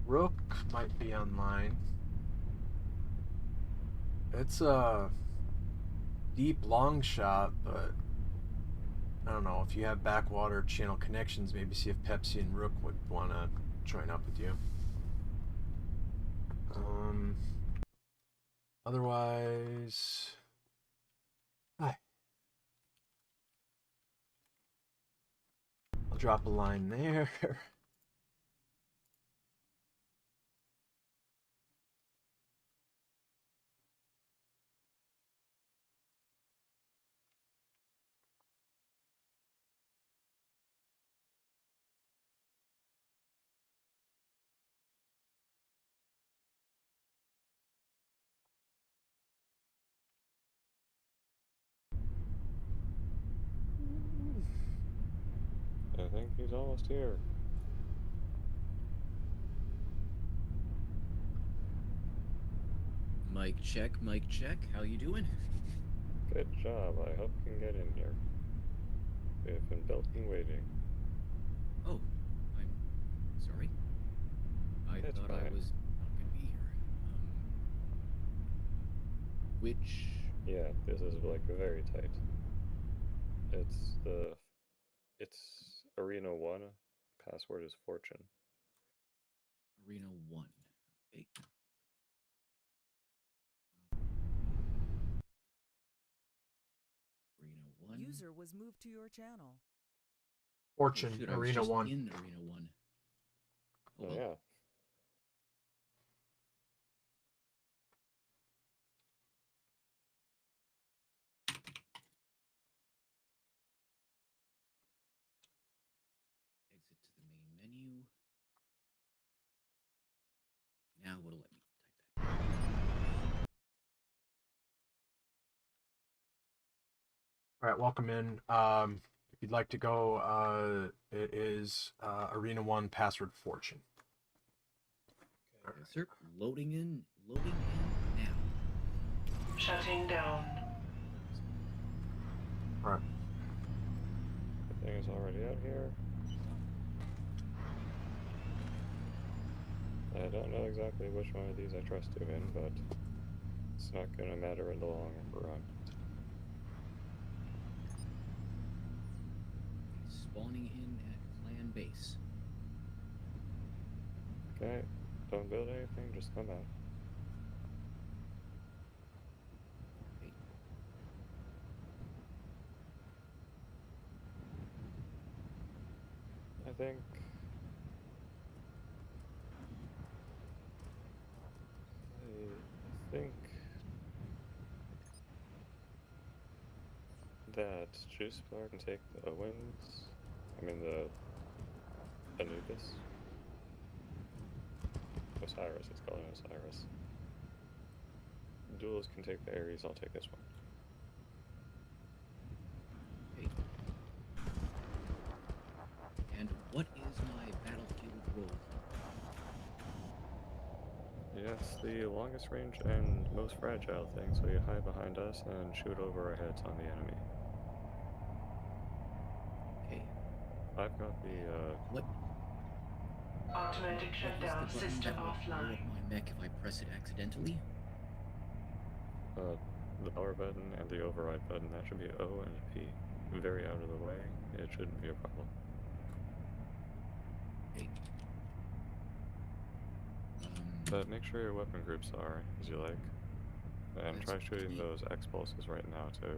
S1: Rook might be online. It's a deep long shot, but I don't know. If you have backwater channel connections, maybe see if Pepsi and Rook would want to join up with you. Otherwise, hi. I'll drop a line there.
S3: almost here.
S10: Mic check, mic check. How you doing?
S3: Good job. I hope you can get in here. We have been built and waiting.
S10: Oh, I'm sorry. I
S3: It's
S10: thought I
S3: fine.
S10: was not gonna be here. Which?
S3: Yeah, this is like very tight. It's Arena 1. Password is Fortune.
S10: Arena 1. Okay. Arena 1.
S2: User was moved to your channel.
S1: Fortune,
S10: Oh, shoot, I was
S1: Arena
S10: just
S1: 1.
S10: in Arena 1.
S3: Oh,
S10: well.
S3: yeah.
S10: Exit to the main menu. Now what'll let me type that?
S1: All right, welcome in. If you'd like to go, it is Arena 1, password Fortune.
S10: Yes, sir. Loading in now.
S12: Shutting down.
S1: All right.
S3: The thing is already out here. I don't know exactly which one of these I trust you in, but it's not going to matter in the long run.
S10: Spawning in at clan base.
S3: Okay, don't build anything, just come out.
S10: Okay.
S3: I think that Juice Bar can take the Owens. I mean the Anubis. Osiris, it's called an Osiris. Duels can take the Ares, I'll take this one.
S10: Okay. And what is my battlefield role?
S3: Yes, the longest range and most fragile thing, so you hide behind us and shoot over our heads on the enemy.
S10: Okay.
S3: I've got the,
S10: What?
S12: Automatic
S10: What is
S12: shutdown
S10: the button
S12: system
S10: that will blow
S12: offline.
S10: up my mech if I press it accidentally?
S3: the power button and the override button. That should be O and P. Very out of the way. It shouldn't be a problem.
S10: Okay.
S3: But make sure your weapon groups are as you like. And try shooting those X pulses right now to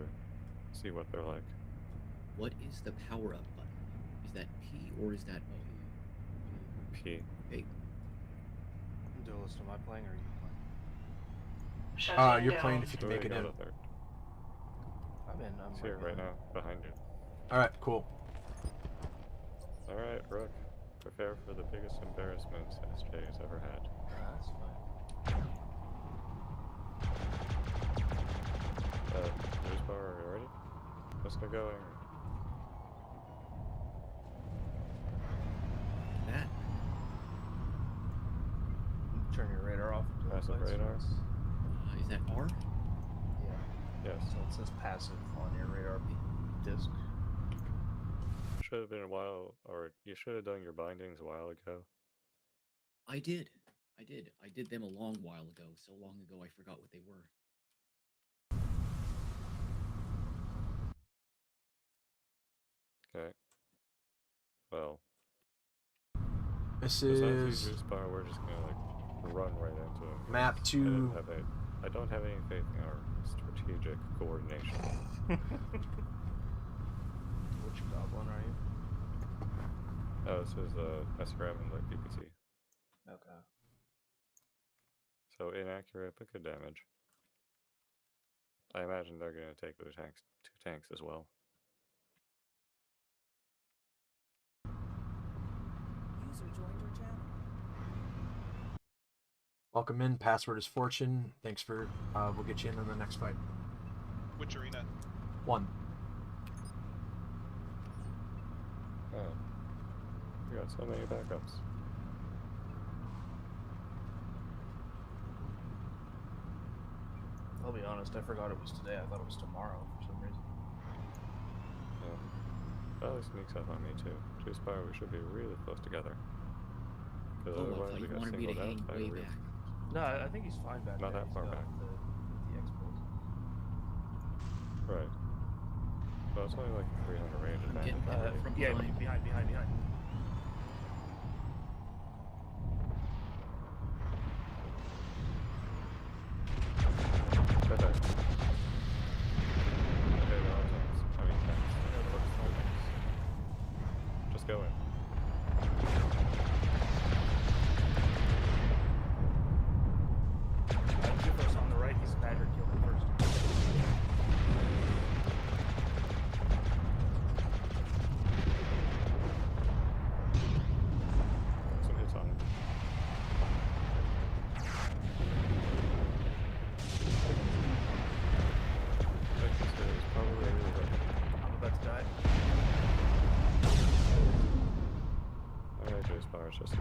S3: see what they're like.
S10: What is the power up button? Is that P or is that O?
S3: P.
S10: Okay.
S9: Duelist, am I playing or are you playing?
S1: You're playing if you can make it in.
S9: I'm in. I'm
S3: It's here right now, behind you.
S1: Alright, cool.
S3: Alright, Rook. Prepare for the biggest embarrassment SJ has ever had.
S9: That's fine.
S3: News bar, are you ready? Let's get going.
S10: That.
S9: Turn your radar off.
S3: Passive radar.
S10: Is that R?
S9: Yeah.
S3: Yes.
S9: So it says passive on your radar disc.
S3: Should have been a while, or you should have done your bindings a while ago.
S10: I did. I did them a long while ago. So long ago I forgot what they were.
S3: Okay. Well.
S1: This
S3: besides
S1: is
S3: the juice bar, we're just gonna like run right into it.
S1: map 2.
S3: I don't have any faith in our strategic coordination.
S9: Which goblin are you?
S3: Oh, this is SRM and like PPT.
S9: Okay.
S3: So inaccurate, but good damage. I imagine they're gonna take two tanks as well.
S2: User joined your channel.
S1: Welcome in. Password is Fortune. Thanks for. We'll get you in on the next fight.
S13: Which arena?
S1: 1.
S3: Oh. We got so many backups.
S13: I'll be honest, I forgot it was today. I thought it was tomorrow for some reason.
S3: Yeah. Probably sneaks up on me too. Spire, we should be really close together. Because
S10: Oh, I
S3: otherwise
S10: thought
S3: we
S10: you
S3: got
S10: wanted me to
S3: singled out
S10: hang
S3: by
S10: way
S3: real.
S10: back.
S13: No, I think he's fine back
S3: Not
S13: there.
S3: that
S13: He's
S3: far
S13: got
S3: back.
S13: The expos.
S3: Right. Well, it's only like 300 range
S10: I'm
S3: advantage.
S10: getting
S3: not
S10: hit
S3: really.
S10: from
S13: Yeah,
S10: behind.
S13: behind.
S3: Okay, they're all tanks. I mean tanks. Just go in.
S13: Jufos on the right. He's Badger killed him first.
S3: Some hits on him. Vector's here is probably really good.
S13: I'm about to die.
S3: Alright, Spire, it's just you.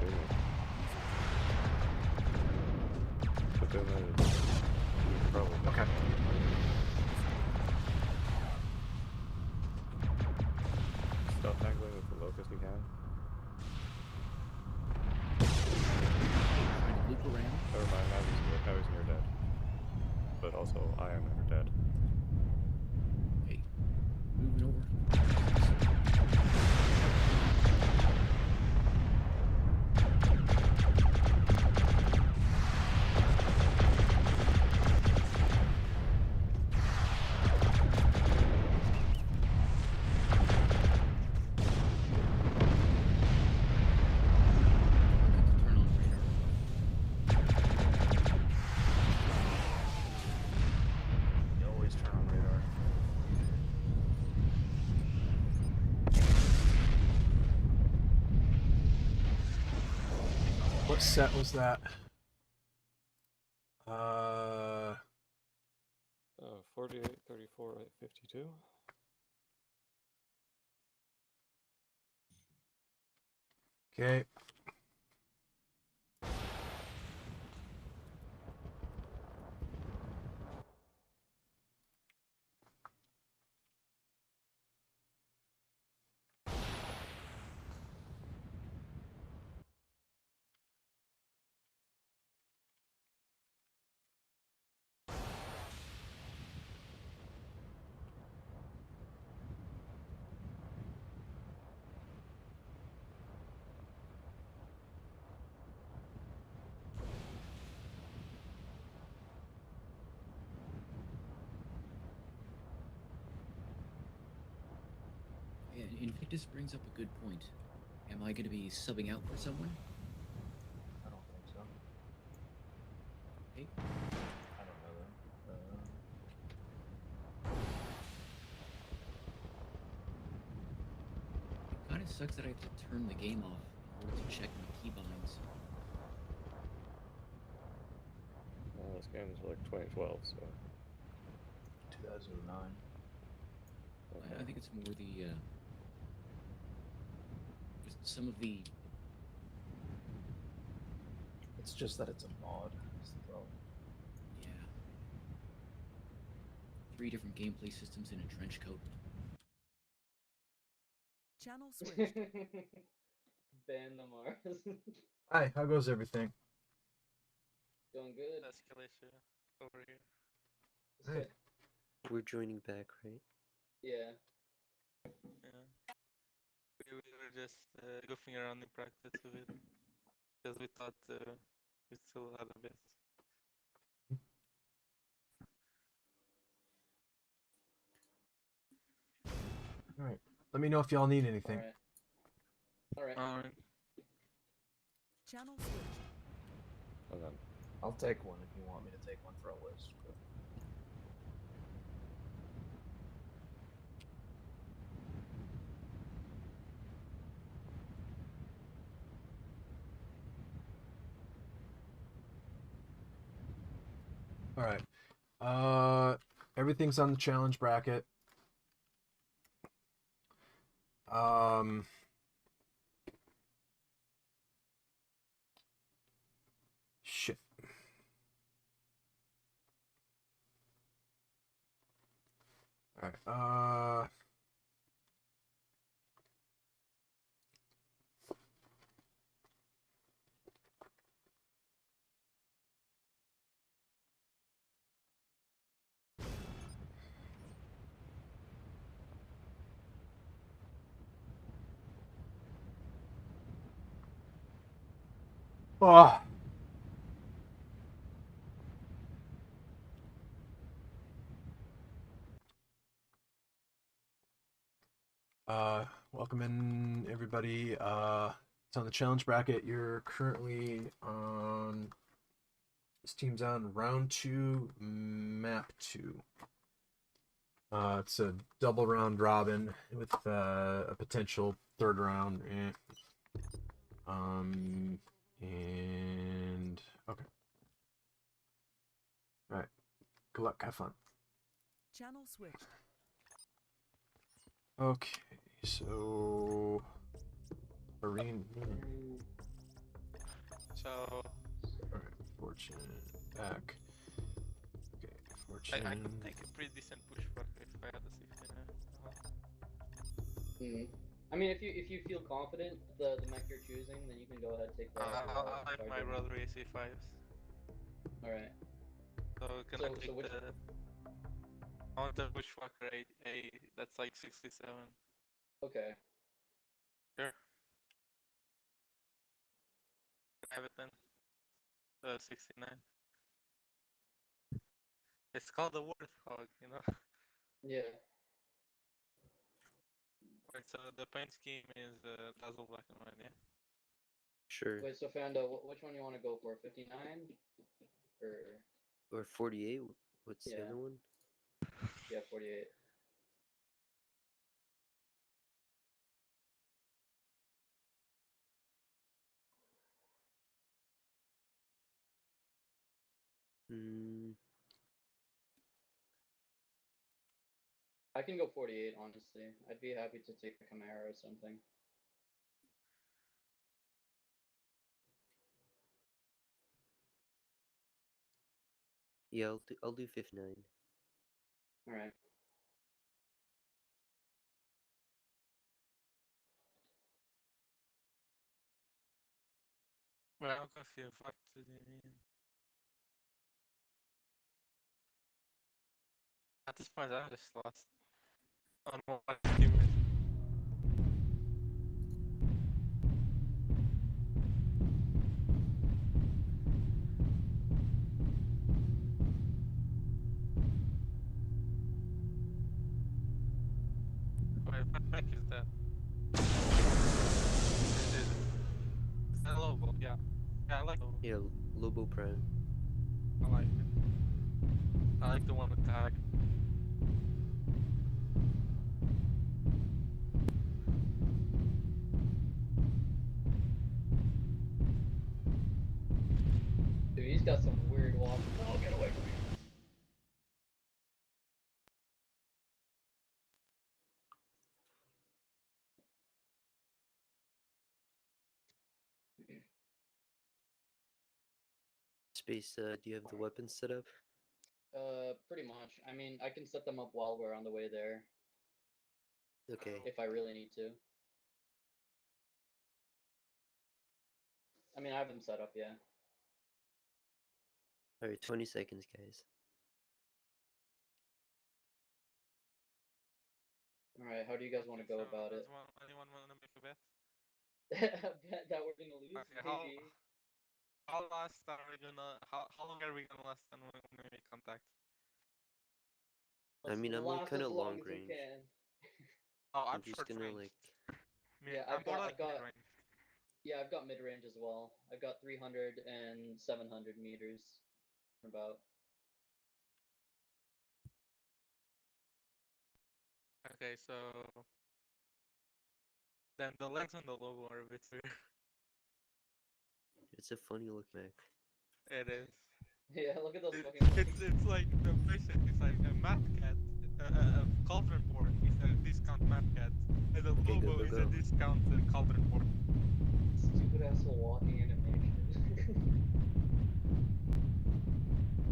S3: But then probably.
S1: Okay.
S3: Stop tangling with the locust you can.
S10: Trying to loop around.
S3: Never mind, now he's near dead. But also, I am never dead.
S10: Hey, moving over. Turn on radar.
S13: You always turn on radar.
S1: What set was that?
S3: 48, 34, 52.
S1: Okay.
S10: Yeah, Invictus brings up a good point. Am I going to be subbing out for someone?
S13: I don't think so.
S10: Hey,
S13: I don't know though.
S10: it kind of sucks that I have to turn the game off in order to check my keybinds.
S3: Well, this game's like 2012, so.
S13: 2009.
S10: I think it's more the just some of the.
S13: It's just that it's a mod. That's the problem.
S10: Yeah. 3 different gameplay systems in a trench coat.
S2: Channel switched.
S8: Ban the Mars.
S1: Hi, how goes everything?
S8: Going good.
S11: Escalation over here.
S1: Hey.
S5: We're joining back, right?
S8: Yeah.
S11: Yeah. We were just goofing around in practice with it because we thought we still had a bit.
S1: All right. Let me know if y'all need anything.
S8: Alright.
S11: Alright.
S2: Channel switched.
S3: And then,
S13: I'll take one if you want me to take one for a list. But...
S1: All right. Everything's on the challenge bracket. All right. Oh. Welcome in everybody. It's on the challenge bracket. You're currently on. This team's on round 2, map 2. It's a double round robin with a potential third round. And okay. All right. Good luck. Have fun.
S2: Channel switched.
S1: Okay. So. Marine.
S11: So.
S1: All right. Fortune back. Okay. Fortune.
S11: I could take a pretty decent push back if I had a 69.
S8: I mean, if you feel confident the mech you're choosing, then you can go ahead and take that.
S11: I like my rotary AC5s.
S8: All right.
S11: So can I take the? I want the bushwhacker A. That's like 67.
S8: Okay.
S11: Sure. Have it then. 69. It's called the warthog, you know.
S8: Yeah.
S11: Right. So the paint scheme is dazzle black and white, yeah.
S5: Sure.
S8: Wait, so Fando, which one you want to go for? 59
S5: or 48? What's the other one?
S8: Yeah, 48. I can go 48, honestly. I'd be happy to take a Camaro or something.
S5: Yeah, I'll do 59.
S8: All right.
S11: Well, I'll go for fuck to the At this point, I just lost on one team. Wait, what mech is that? Is that Lobo? Yeah. Yeah, I like Lobo.
S5: Yeah, Lobo Prime.
S11: I like it. I like the one with tag.
S8: Dude, he's got some weird walks. Oh, get away from me.
S5: Space, do you have the weapons set up?
S8: Pretty much. I mean, I can set them up while we're on the way there.
S5: Okay.
S8: If I really need to. I mean, I have them set up, yeah.
S5: Alright, 20 seconds, guys.
S8: Alright, how do you guys want to go about it?
S11: Anyone want to make a bet?
S8: Bet that we're gonna lose?
S11: Okay,
S8: Maybe.
S11: How last are we gonna? How long are we gonna last when we make contact?
S5: I mean, I'm like kind of long range.
S11: Oh, I'm
S5: just
S11: short
S5: gonna
S11: range.
S8: Yeah, I've got yeah, I've got mid range as well. I've got 300 and 700 meters, about.
S11: Okay, so then the legs on the Lobo are a bit weird.
S5: It's a funny look mech.
S11: It is.
S8: Yeah, look at those fucking.
S11: It's like the basic. It's like a map cat, a cauldron board is a discount map cat, and the Lobo is a discount cauldron board.
S8: Stupid asshole walking animation.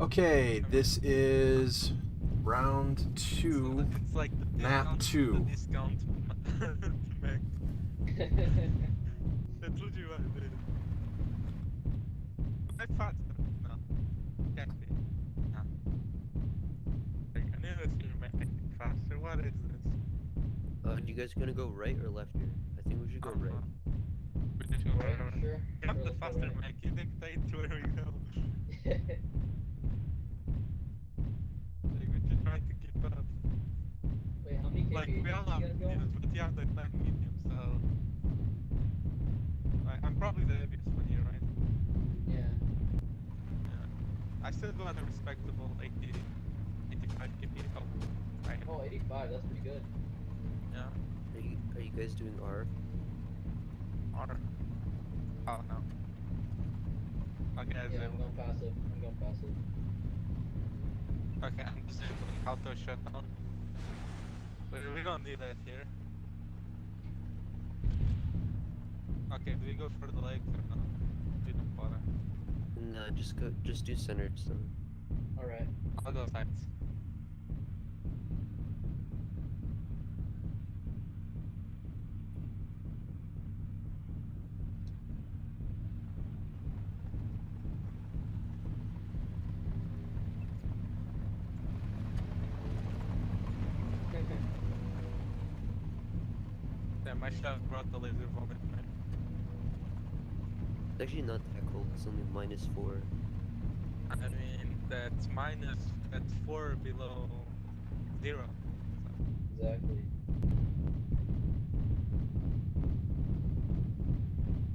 S1: Okay, this is round 2,
S11: It's like the
S1: map
S11: discount,
S1: 2.
S11: the discount mech. I told you I did. Am I faster? No. Can't be. No. Like, I knew it was your mech faster. What is this?
S5: You guys gonna go right or left here? I think we should go right.
S11: We just go
S8: Right?
S11: wherever.
S8: Sure.
S11: You have
S8: Sure,
S11: the
S8: let's go
S11: faster
S8: right.
S11: mech. You dictate where we go. Like, we're just trying to keep up.
S8: Wait, how many
S11: Like,
S8: KPH
S11: we all
S8: did
S11: have
S8: you guys go on?
S11: mediums, but you have the 9 medium, so... I'm probably the heaviest one here, right?
S8: Yeah.
S11: I still go at a respectable 80, 85 kp. Oh, right.
S8: Oh, 85, that's pretty good.
S11: Yeah.
S5: Are you guys doing R?
S11: R. Oh, no. Okay,
S8: Yeah, I'm going passive. I'm going passive.
S11: Okay, I'm disabling auto shutdown. We don't need that here. Okay, do we go for the legs or no? We don't bother.
S5: No, just do centered stone.
S8: Alright.
S11: I'll go sides. Damn, I should have brought the laser vomit, man.
S5: It's actually not that cold. It's only -4.
S11: I mean, that's 4 below 0. So.
S8: Exactly.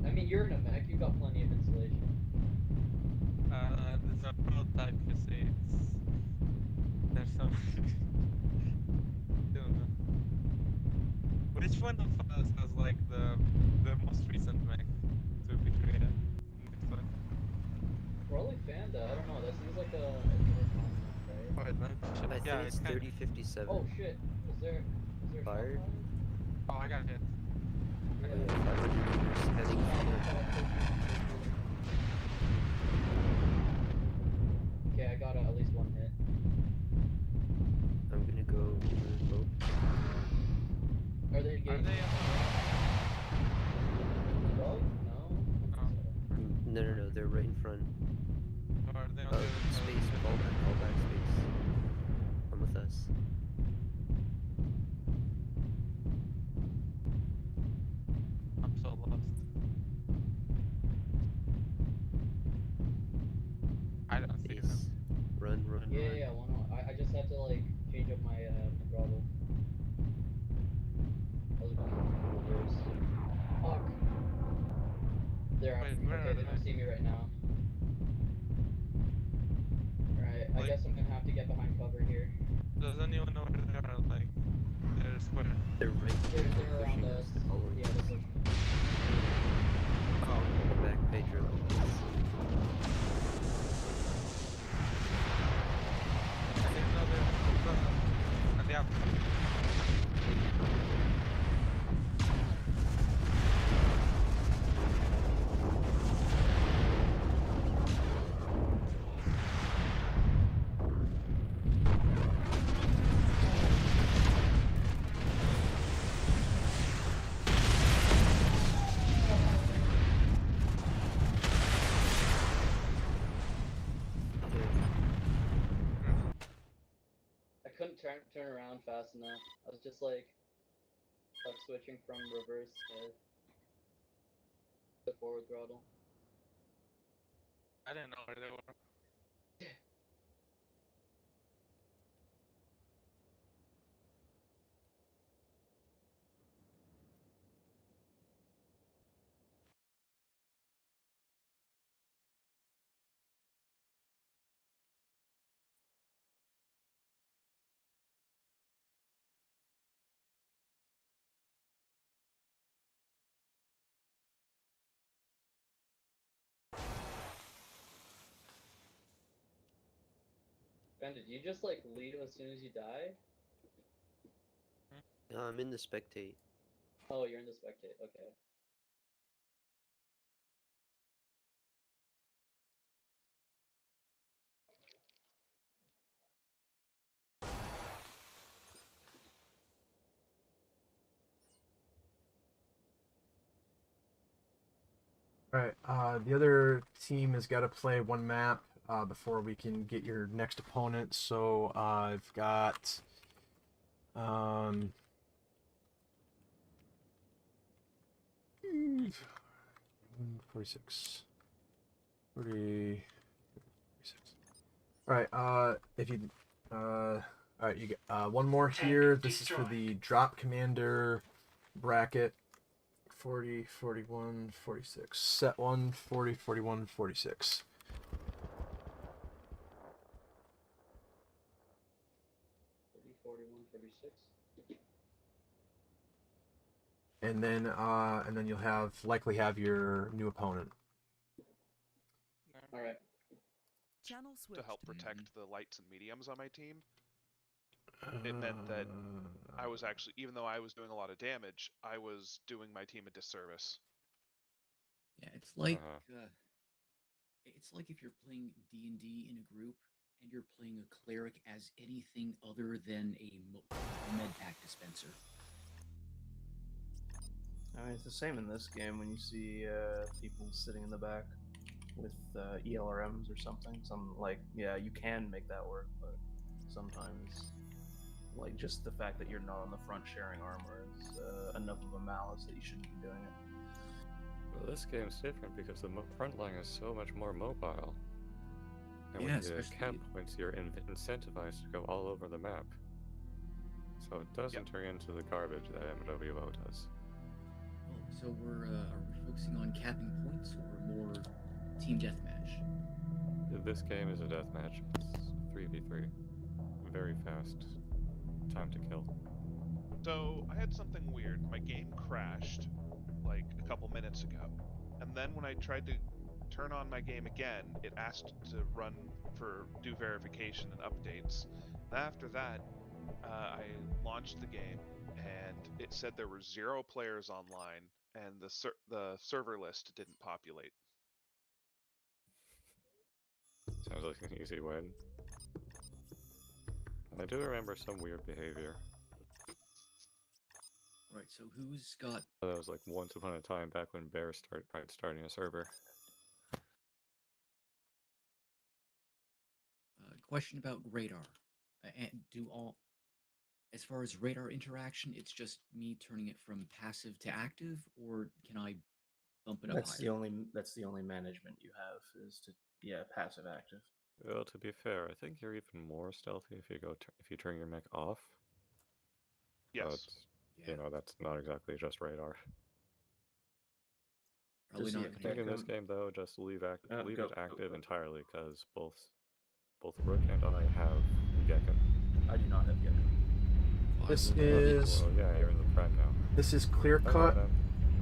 S8: I mean, you're in a mech, you've got plenty of insulation.
S11: There's a prototype, you see, there's some... don't know. Which one of us has, like, the most recent mech to be created in this one?
S8: Probably Fanda, I don't know, that seems like a newer concept, right?
S5: I think it's 3057.
S8: Oh shit, is there a
S5: Fire?
S8: shot fired?
S11: Oh, I got hit.
S5: Oh yeah, 500 meters heading forward.
S8: Okay, I got at least 1 hit.
S5: I'm gonna go boat.
S8: Are they engaged? Well, no.
S5: No, they're right in front.
S11: Or they on
S5: Space, fall back, space. Come with us.
S11: I'm so lost. I don't see them.
S5: Run.
S8: Yeah, why not? I just had to like change up my my throttle. I was going reverse. Fuck. They're after me. Okay, they don't see me right now. Alright, I guess I'm gonna have to get behind cover here.
S11: Does anyone know where they are? Like, they're square.
S5: They're right.
S8: They're around us. Yeah, they're pushing.
S11: Oh.
S5: Back, Pedro.
S11: I didn't know they were at the outside.
S8: I couldn't turn around fast enough. I was just like switching from reverse to forward throttle.
S11: I didn't know where they were.
S8: Ben, did you just like leave as soon as you die?
S5: I'm in the spectate.
S8: Oh, you're in the spectate. Okay.
S1: All right. The other team has got to play one map before we can get your next opponent. So I've got 46, 40, 46. All right. If you all right, you get one more here. This is for the drop commander bracket. 40, 41, 46. Set 1, 40, 41, 46. And then you'll likely have your new opponent.
S8: All right.
S2: Channel switch.
S14: To help protect the lights and mediums on my team, it meant that I was actually, even though I was doing a lot of damage, I was doing my team a disservice.
S10: Yeah, it's like if you're playing D&D in a group and you're playing a cleric as anything other than a med pack dispenser.
S13: I mean, it's the same in this game when you see people sitting in the back with ELRMs or something. Yeah, you can make that work, but sometimes, like, just the fact that you're not on the front sharing armor is enough of a malice that you shouldn't be doing it.
S3: Well, this game's different because the front line is so much more mobile. And
S10: Yeah,
S3: with the camp points, you're incentivized to go all over the map. So it doesn't turn into the garbage that MWO does.
S10: Oh, so are we focusing on capping points or more team deathmatch?
S3: This game is a deathmatch. It's 3v3. Very fast. Time to kill.
S14: So I had something weird. My game crashed like a couple minutes ago, and then when I tried to turn on my game again, it asked to do verification and updates. And after that, I launched the game, and it said there were 0 players online, and the server list didn't populate.
S3: Sounds like an easy win. I do remember some weird behavior.
S10: Right, so who's got...
S3: That was like once upon a time back when Bear tried starting a server.
S10: Question about radar. As far as radar interaction, it's just me turning it from passive to active, or can I bump it up
S13: That's
S10: higher?
S13: the only management you have is passive active.
S3: Well, to be fair, I think you're even more stealthy if you turn your mech off.
S14: Yes.
S3: But that's not exactly just radar.
S10: Probably not.
S3: I think in this game though, just leave it active
S13: go.
S3: entirely because both Rook and I have Gekken.
S13: I do not have Gekken.
S1: This is...
S3: Well, yeah, you're in the prep now.
S1: This is clear cut.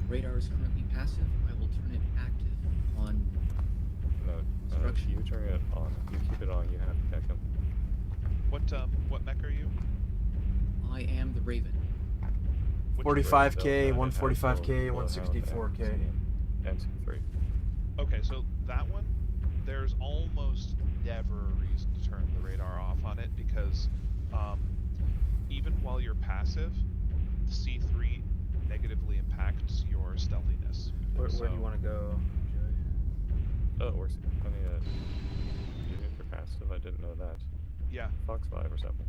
S10: Radar is currently passive. I will turn it active on...
S3: No, you turn it on. You keep it on, you have Gekken.
S14: What mech are you?
S10: I am the Raven.
S1: 45k, 145k, 164k.
S3: NC3.
S14: Okay, so that one, there's almost never a reason to turn the radar off on it because even while you're passive, the C3 negatively impacts your stealthiness.
S13: Where do you want to go, Joey?
S3: Oh, it works. I mean, even if you're passive, I didn't know that.
S14: Yeah.
S3: Fox 5 or something.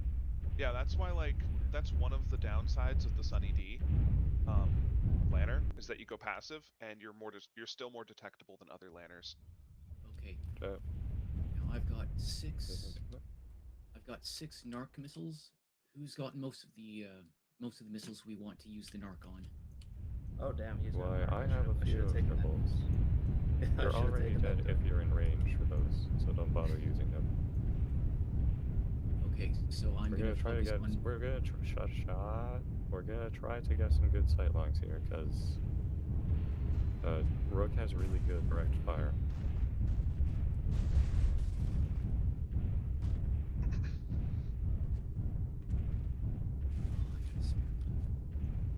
S14: Yeah, that's why, that's one of the downsides of the Sunny D lanner, is that you go passive, and you're still more detectable than other lanners.
S10: Okay. Now I've got 6 narc missiles. Who's got most of the missiles we want to use the narc on?
S13: Oh damn, he's
S3: Why, I have a few of your bolts. You're already dead if you're in range for those, so don't bother using them.
S10: Okay, so we're gonna try to get
S3: some good sight lines here because Rook has really good direct fire.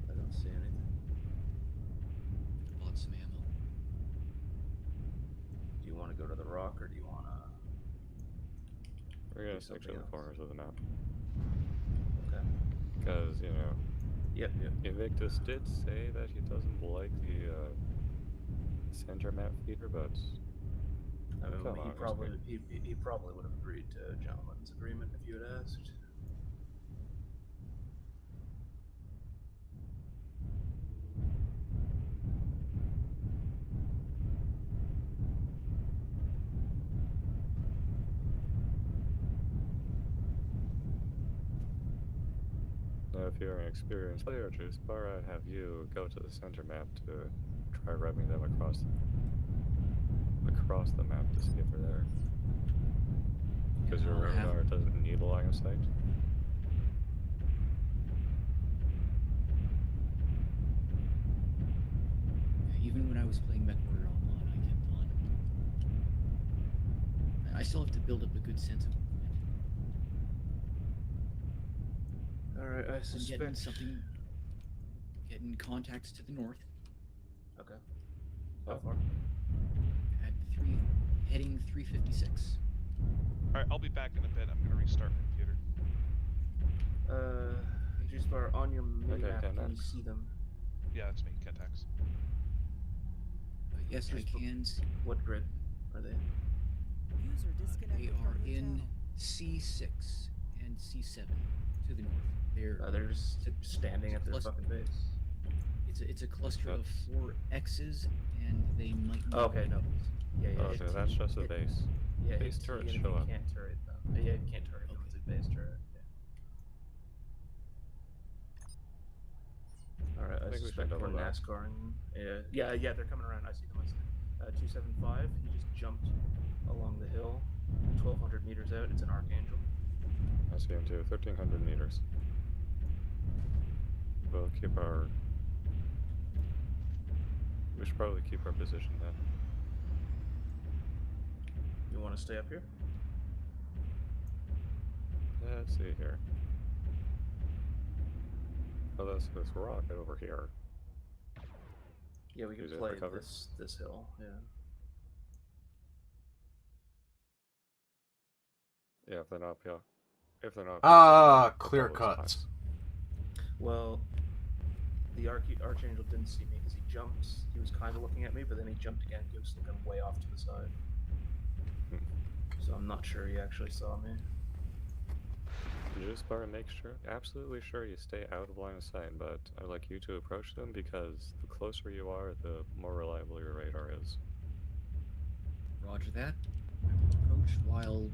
S13: I don't see anything.
S10: Bought some ammo.
S13: Do you want to go to the rock or do you want to?
S3: We're gonna stick to the corners of the map.
S13: Okay.
S3: Because,
S13: Yep.
S3: Invictus did say that he doesn't like center map feeder, but
S13: I mean,
S3: come
S13: he
S3: on, it's
S13: probably
S3: good.
S13: he probably would have agreed to gentleman's agreement if you had asked.
S3: Now, if you're an experienced player, Juicebar, I'd have you go to the center map to try revving them across the map to see if they're there. Because your radar doesn't need a line of sight.
S10: Even when I was playing Mechwarrior online, I kept on. I still have to build up a good sense of movement.
S13: Alright, I suspect
S10: getting something. Getting contacts to the north.
S13: Okay. How far?
S10: At heading 356.
S14: Alright, I'll be back in a bit. I'm gonna restart my computer.
S13: Juicebar, on your minimap,
S3: Okay,
S13: can you see them?
S14: Yeah, it's me, Kentax.
S10: Yes, I can see.
S13: What grid are they?
S2: User disconnected
S10: They are
S2: from your
S10: in
S2: channel.
S10: C6 and C7 to the north.
S13: They're just standing at their fucking base.
S10: It's a cluster of 4 X's, and they might not.
S13: Okay, no. Yeah,
S3: Oh, so that's just a base.
S13: Yeah,
S3: Base
S13: hit
S3: turrets
S13: T, and
S3: show
S13: if
S3: up.
S13: you can't turret them. Yeah, you can't turret them. It's a base turret. Yeah. Alright, I
S3: think we should
S13: suspect we're
S3: double that.
S13: NASCARing. Yeah, they're coming around. I see them. 275. He just jumped along the hill, 1,200 meters out. It's an Archangel.
S3: I see him too, 1,300 meters. We'll keep our... We should probably keep our position then.
S13: You want to stay up here?
S3: Let's see here. Oh, that's this rocket over here.
S13: Yeah, we can
S3: Use it
S13: play
S3: for cover.
S13: this hill. Yeah.
S3: Yeah, if they're not
S1: clear cuts.
S3: spots.
S13: Well, the Archangel didn't see me because he jumped. He was kind of looking at me, but then he jumped again. He was looking way off to the side. So I'm not sure he actually saw me.
S3: Just make sure, absolutely sure you stay out of line of sight, but I'd like you to approach them because the closer you are, the more reliable your radar is.
S10: Roger that. I will approach while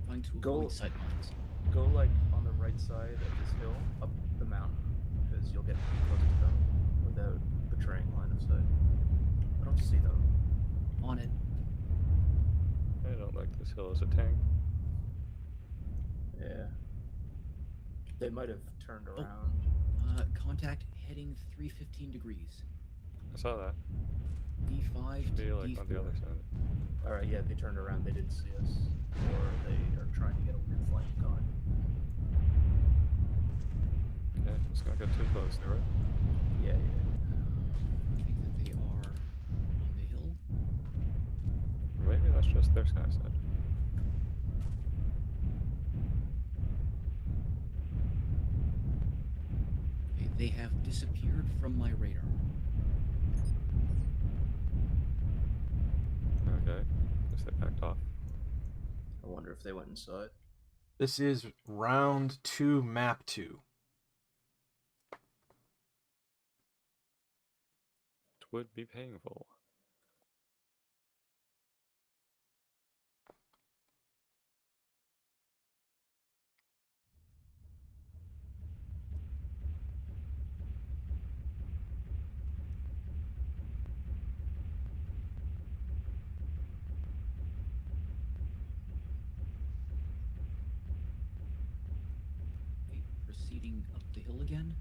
S10: trying to avoid sight lines.
S13: Go like on the right side of this hill, up the mountain, because you'll get close to them without betraying line of sight. I don't see them.
S10: On it.
S3: I don't like this hill as a tank.
S13: Yeah. They might have turned around.
S10: Contact heading 315 degrees.
S3: I saw that.
S10: D5
S3: Should
S10: to
S3: be like
S10: D4.
S3: on the other side.
S13: Alright, yeah, they turned around. They didn't see us. Or they are trying to get a weird flank going.
S3: Okay, let's not get too close there, right?
S13: Yeah.
S10: I think that they are on the hill.
S3: Maybe that's just their sky side.
S10: Okay, they have disappeared from my radar.
S3: Okay, guess they backed off.
S13: I wonder if they went inside.
S1: This is round 2, map 2.
S3: It would be painful.
S10: Okay, proceeding up the hill again.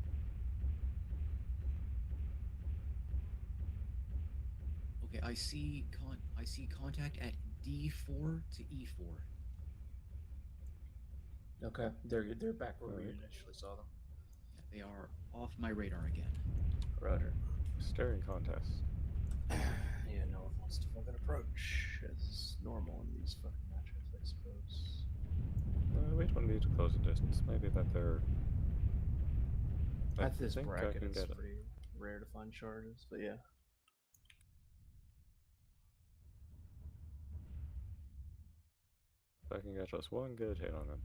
S10: Okay, I see contact at D4 to E4.
S13: Okay, they're back where we initially saw them.
S10: Yeah, they are off my radar again.
S13: Roger.
S3: Staring contest.
S13: Yeah, no one wants to fucking approach, as normal in these fucking matches, I suppose.
S3: We don't need to close the distance. Maybe that they're...
S13: At this
S3: think I
S13: bracket,
S3: can
S13: it's
S3: get it.
S13: pretty rare to find charges, but yeah.
S3: If I can get just one good hit on him.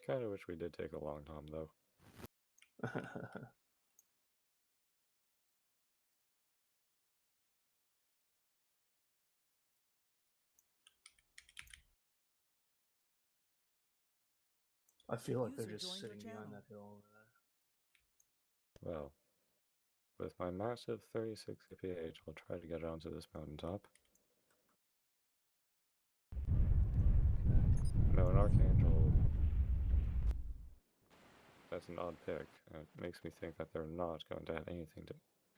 S3: Kind of wish we did take a long time, though.
S13: I feel like they're
S2: User
S13: just
S2: joined your
S13: sitting behind
S2: channel.
S13: that hill over there.
S3: Well, with my massive 36 APH, I'll try to get onto this mountaintop. No, an Archangel. That's an odd pick, and it makes me think that they're not going to have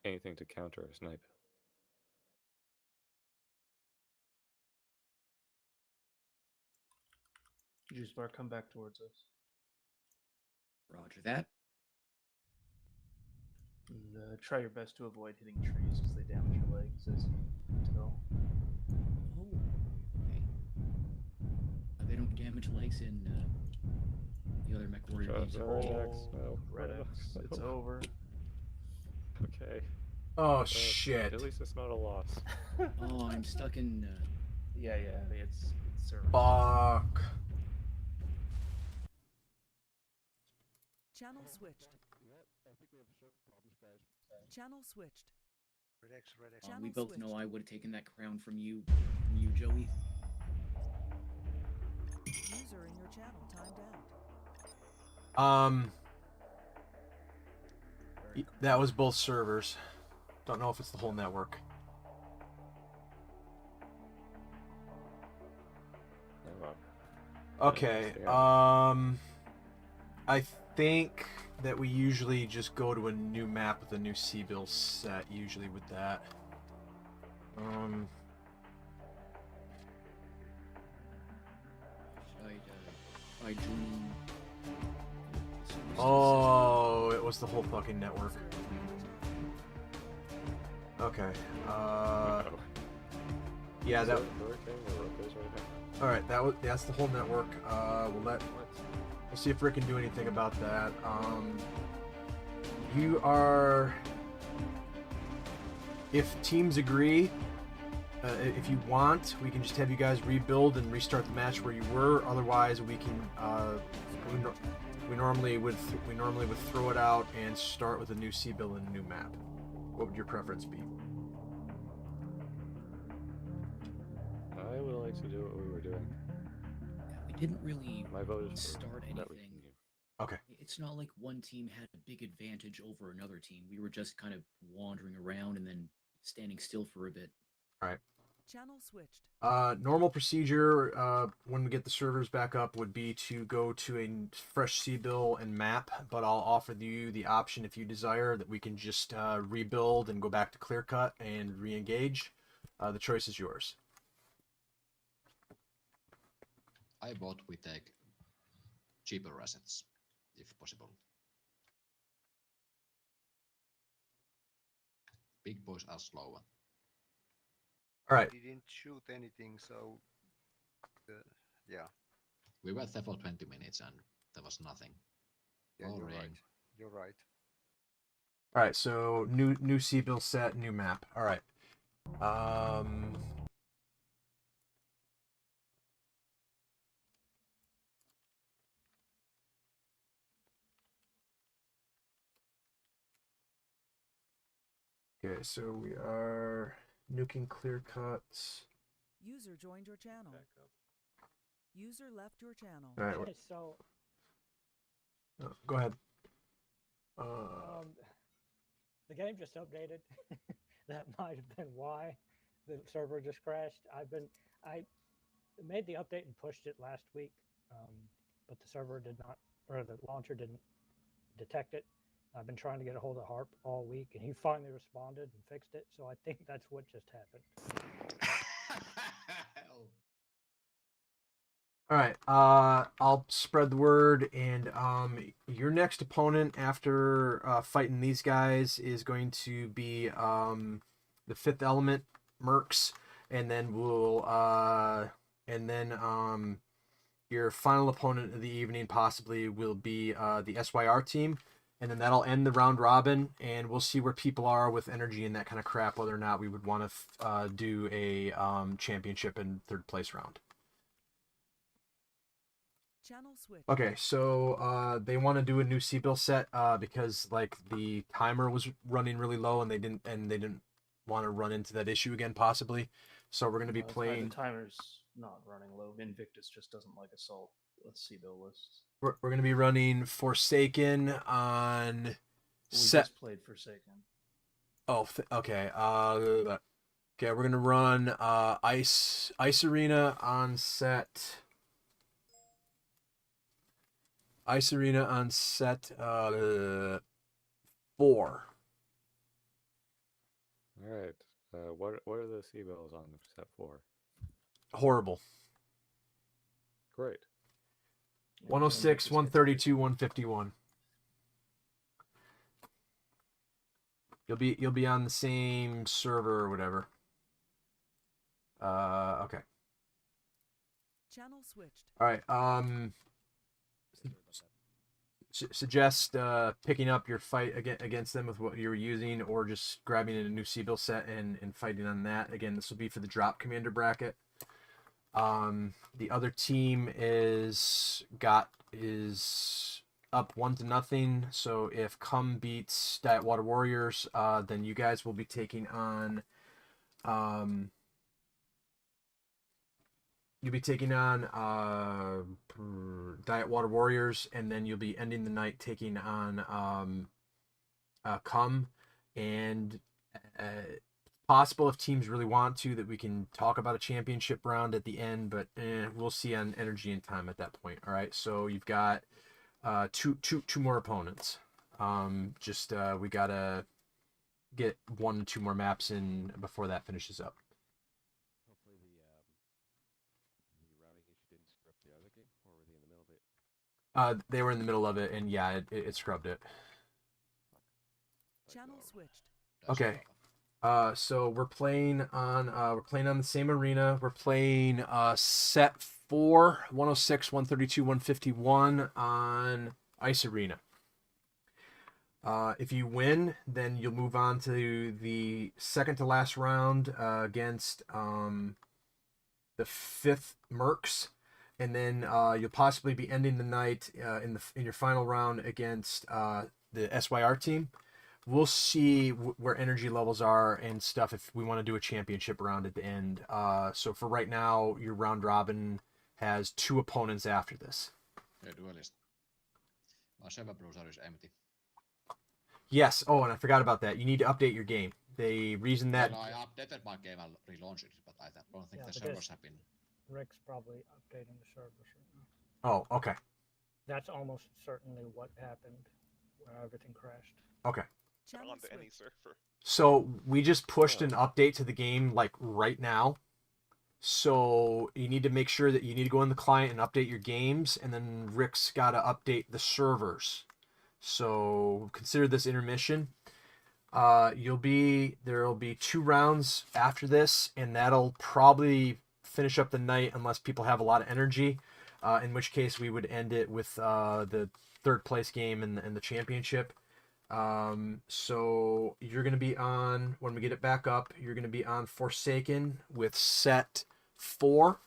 S3: anything to counter a snipe.
S13: Juice bar, come back towards us.
S10: Roger that.
S13: And try your best to avoid hitting trees because they damage your legs, as you can tell.
S10: Oh, okay. They don't damage legs in the other Mechwarrior games.
S3: No, Red X, no.
S13: Red X, it's over.
S3: Okay.
S1: Oh, shit.
S3: At least it's not a loss.
S10: Oh, I'm stuck in.
S13: Yeah, it's server.
S1: Fuck.
S2: Channel switched.
S4: I think we have server problems, guys.
S2: Channel switched.
S9: Red X, Red X.
S10: We
S2: Channel
S10: both
S2: switched.
S10: know I would have taken that crown from you, Joey.
S2: User in your channel timed out.
S1: That was both servers. Don't know if it's the whole network. Okay. I think that we usually just go to a new map with a new Cbill set. Usually with that.
S10: I join.
S1: Oh, it was the whole fucking network. Okay. Yeah, that. All right, that's the whole network. We'll see if Rick can do anything about that. You are. If teams agree, if you want, we can just have you guys rebuild and restart the match where you were. Otherwise, we can. We normally would throw it out and start with a new Cbill and a new map. What would your preference be?
S3: I would like to do what we were doing.
S10: We didn't really
S3: My vote is
S10: start anything.
S1: Okay.
S10: It's not like one team had a big advantage over another team. We were just kind of wandering around and then standing still for a bit.
S1: All right.
S2: Channel switched.
S1: Normal procedure when we get the servers back up would be to go to a fresh Cbill and map, but I'll offer you the option if you desire that we can just rebuild and go back to clear cut and re-engage. The choice is yours.
S6: I vote we take cheaper assets, if possible. Big boys are slower.
S1: All right.
S9: We didn't shoot anything, so yeah.
S6: We were there for 20 minutes and there was nothing.
S9: Yeah, you're right. You're right.
S1: All right, so new Cbill set, new map. All right. Okay, so we are nuking clear cuts.
S2: User joined your channel. User left your channel.
S1: All right.
S15: Okay, so
S1: Go ahead.
S15: the game just updated. That might have been why the server just crashed. I made the update and pushed it last week, but the server did not, or the launcher didn't detect it. I've been trying to get a hold of Harp all week, and he finally responded and fixed it. So I think that's what just happened.
S1: All right. I'll spread the word, and your next opponent after fighting these guys is going to be the Fifth Element Mercs, and then your final opponent of the evening possibly will be the SYR team. and then that'll end the round robin, and we'll see where people are with energy and that kind of crap, whether or not we would want to do a championship and third place round.
S2: Channel switch.
S1: Okay, so they want to do a new Cbill set because like the timer was running really low, and they didn't want to run into that issue again possibly. So we're going to be
S13: That's why
S1: playing.
S13: The timer's not running low. Invictus just doesn't like assault Cbill lists.
S1: We're going to be running Forsaken on
S13: We
S1: set.
S13: just played Forsaken.
S1: Oh, okay. Okay, we're gonna run Ice Arena on set. Ice Arena on set 4.
S3: All right. What are the Cbills on set 4?
S1: Horrible.
S3: Great.
S1: 106, 132, 151. You'll be on the same server or whatever. Okay.
S2: Channel switched.
S1: All right. Suggest picking up your fight against them with what you were using, or just grabbing a new Cbill set and fighting on that. Again, this will be for the drop commander bracket. The other team is up 1-0. So if Cum beats Diet Water Warriors, then you guys will be taking on Diet Water Warriors, and then you'll be ending the night taking on Cum. And possible, if teams really want to, that we can talk about a championship round at the end, but we'll see on energy and time at that point. All right, so you've got two more opponents. We gotta get 1 or 2 more maps in before that finishes up.
S4: Hopefully the routing issue didn't screw up the other game, or were they in the middle of it?
S1: They were in the middle of it, and yeah, it scrubbed it.
S2: Channel switched.
S1: Okay. So we're playing on the same arena. We're playing set 4, 106, 132, 151 on Ice Arena. If you win, then you'll move on to the second to last round against the 5th Mercs, and then you'll possibly be ending the night in your final round against the SYR team. We'll see where energy levels are and stuff if we want to do a championship round at the end. So for right now, your round robin has 2 opponents after this.
S6: Hey, duelist. My server browser is empty.
S1: Yes. Oh, and I forgot about that. You need to update your game. The reason that...
S6: Well, I updated my game and relaunched it, but I don't think the
S15: because
S6: servers have been...
S15: Rick's probably updating the servers right now.
S1: Oh, okay.
S15: That's almost certainly what happened when everything crashed.
S1: Okay.
S14: On to any server.
S1: So we just pushed an update to the game like right now. So you need to make sure that you need to go in the client and update your games, and then Rick's got to update the servers. So consider this intermission. There'll be 2 rounds after this, and that'll probably finish up the night unless people have a lot of energy. In which case we would end it with the 3rd place game and the championship. So you're going to be on, when we get it back up, you're going to be on Forsaken with set 4.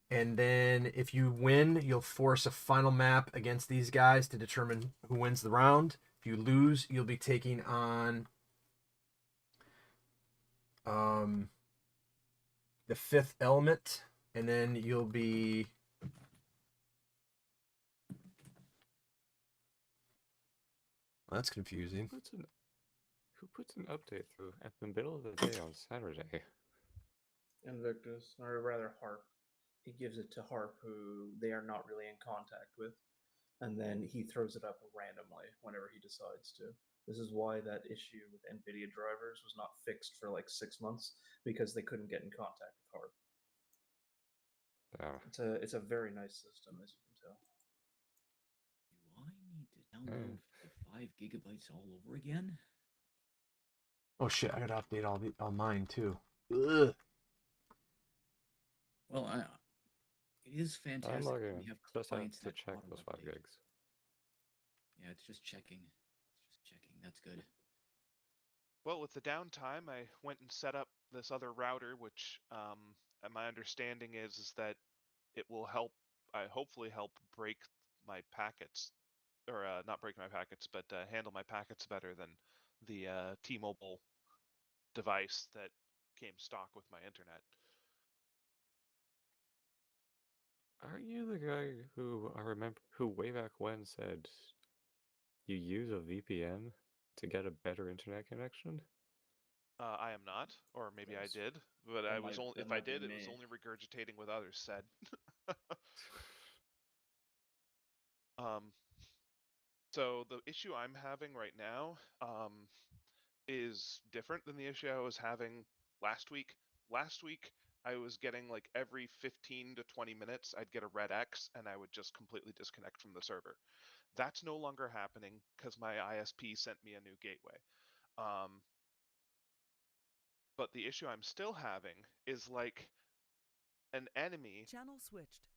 S1: And then if you win, you'll force a final map against these guys to determine who wins the round. If you lose, you'll be taking on the 5th element, and then you'll be... Well, that's confusing.
S3: Who puts an update through at the middle of the day on Saturday?
S13: Invictus, or rather Harp. He gives it to Harp, who they are not really in contact with, and then he throws it up randomly whenever he decides to. This is why that issue with NVIDIA drivers was not fixed for like 6 months, because they couldn't get in contact with Harp. It's a very nice system, as you can tell.
S10: Do I need to download the 5 gigabytes all over again?
S1: Oh shit! I gotta update all mine too. Ugh.
S10: Well, it is fantastic.
S3: I'm logging
S10: We have
S3: just
S10: clients
S3: to
S10: that
S3: check
S10: auto
S3: those 5
S10: update.
S3: gigs.
S10: Yeah, it's just checking. It's just checking. That's good.
S14: Well, with the downtime, I went and set up this other router, which my understanding is that it will help. I hopefully help break my packets, or not break my packets, but handle my packets better than the T-Mobile device that came stock with my internet.
S3: Aren't you the guy who I remember who way back when said you use a VPN to get a better internet connection?
S14: I am not, or maybe I
S10: That's-
S14: did, but
S10: that
S14: I was
S10: might-
S14: only
S10: that
S14: if I
S10: might be
S14: did, it was
S10: me.
S14: only regurgitating what others said. So the issue I'm having right now is different than the issue I was having last week. Last week, I was getting like every 15 to 20 minutes, I'd get a red X and I would just completely disconnect from the server. That's no longer happening because my ISP sent me a new gateway. But the issue I'm still having is like an enemy.
S2: Channel switched.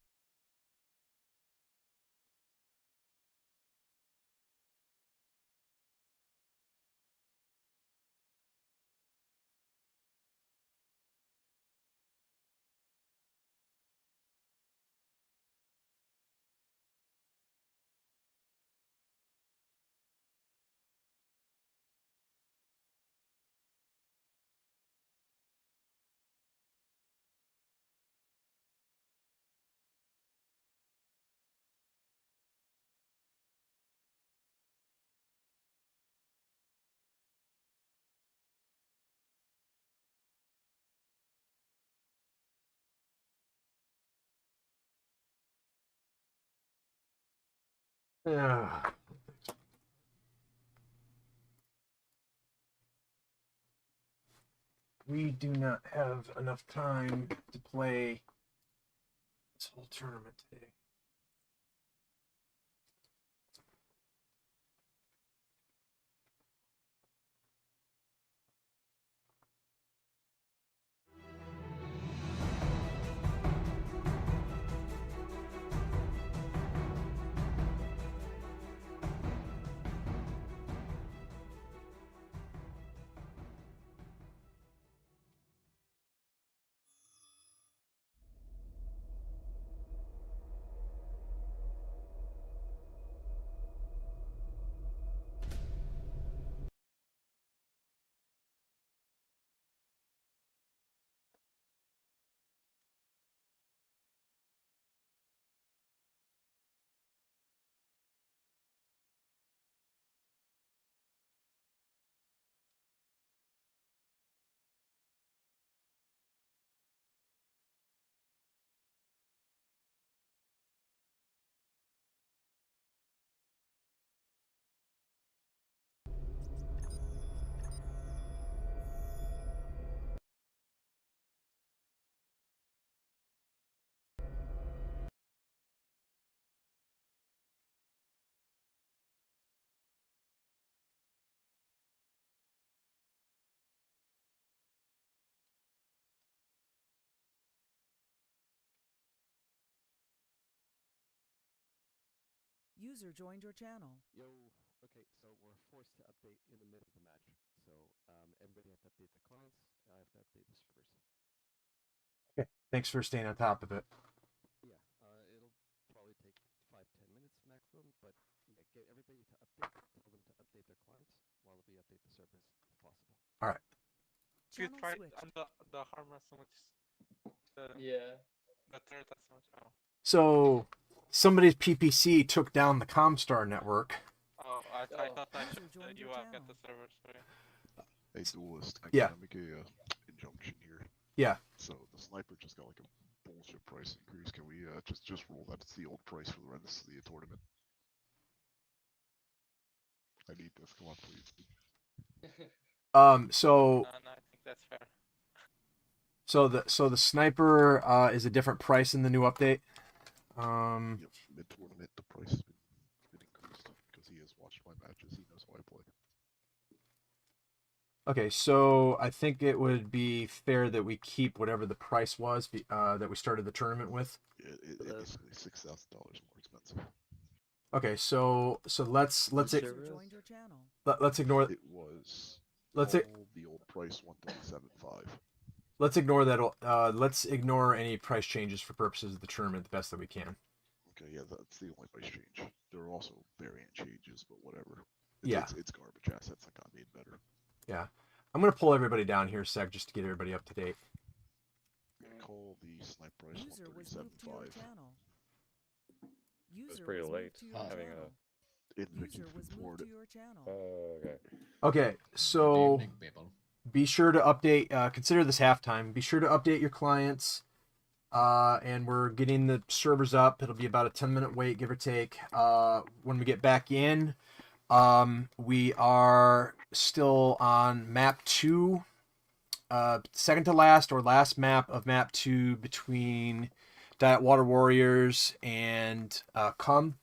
S1: Yeah. We do not have enough time to play this whole tournament today.
S2: User joined your channel.
S4: Yo, okay, so we're forced to update in the middle of the match. So everybody has to update the clients, and I have to update the servers.
S1: Okay, thanks for staying on top of it.
S4: Yeah, it'll probably take 5-10 minutes maximum, but yeah, get everybody to update, tell them to update their clients while we update the servers if possible.
S1: All right.
S11: You
S2: Channel
S11: tried
S2: switched.
S11: and the harm as much.
S8: Yeah.
S11: The turret as much. Oh.
S1: So somebody's PPC took down the Comstar network.
S11: Oh, I thought I
S2: User
S11: should
S2: joined
S11: you
S2: your
S11: up at
S2: channel.
S11: the server. Sorry.
S9: Hey, Duelist,
S1: Yeah.
S9: can I make a injunction here?
S1: Yeah.
S9: So the sniper just got like a bullshit price increase. Can we just roll that? It's the old price for the rest of the tournament. I need this. Come on, please.
S1: So
S11: No, I think that's fair.
S1: so the sniper is a different price in the new update.
S9: Yep, mid-tournament, the price has been increased because he has watched my matches. He knows how I play.
S1: Okay, so I think it would be fair that we keep whatever the price was that we started the tournament with.
S9: It's basically $6,000 more expensive.
S1: Okay, so let's
S2: User joined your channel.
S1: let's ignore
S9: It was
S1: let's
S9: all the old price 137.5.
S1: let's ignore that. Let's ignore any price changes for purposes of the tournament the best that we can.
S9: Okay, yeah, that's the only price change. There are also variant changes, but whatever.
S1: Yeah.
S9: It's garbage assets that got made better.
S1: Yeah. I'm gonna pull everybody down here a sec just to get everybody up to date.
S9: Call the snipe price
S2: User was moved to your
S9: 137.5.
S2: channel.
S3: It's
S2: User
S3: pretty
S2: was
S3: late
S2: moved to your
S3: having
S2: channel.
S9: Invictus
S2: User was moved to your channel.
S3: Okay.
S1: Okay, so
S6: evening, people.
S1: be sure to update. Consider this halftime. Be sure to update your clients. And we're getting the servers up. It'll be about a 10-minute wait, give or take. When we get back in, we are still on map 2, second to last or last map of map 2 between Diet Water Warriors and Cum.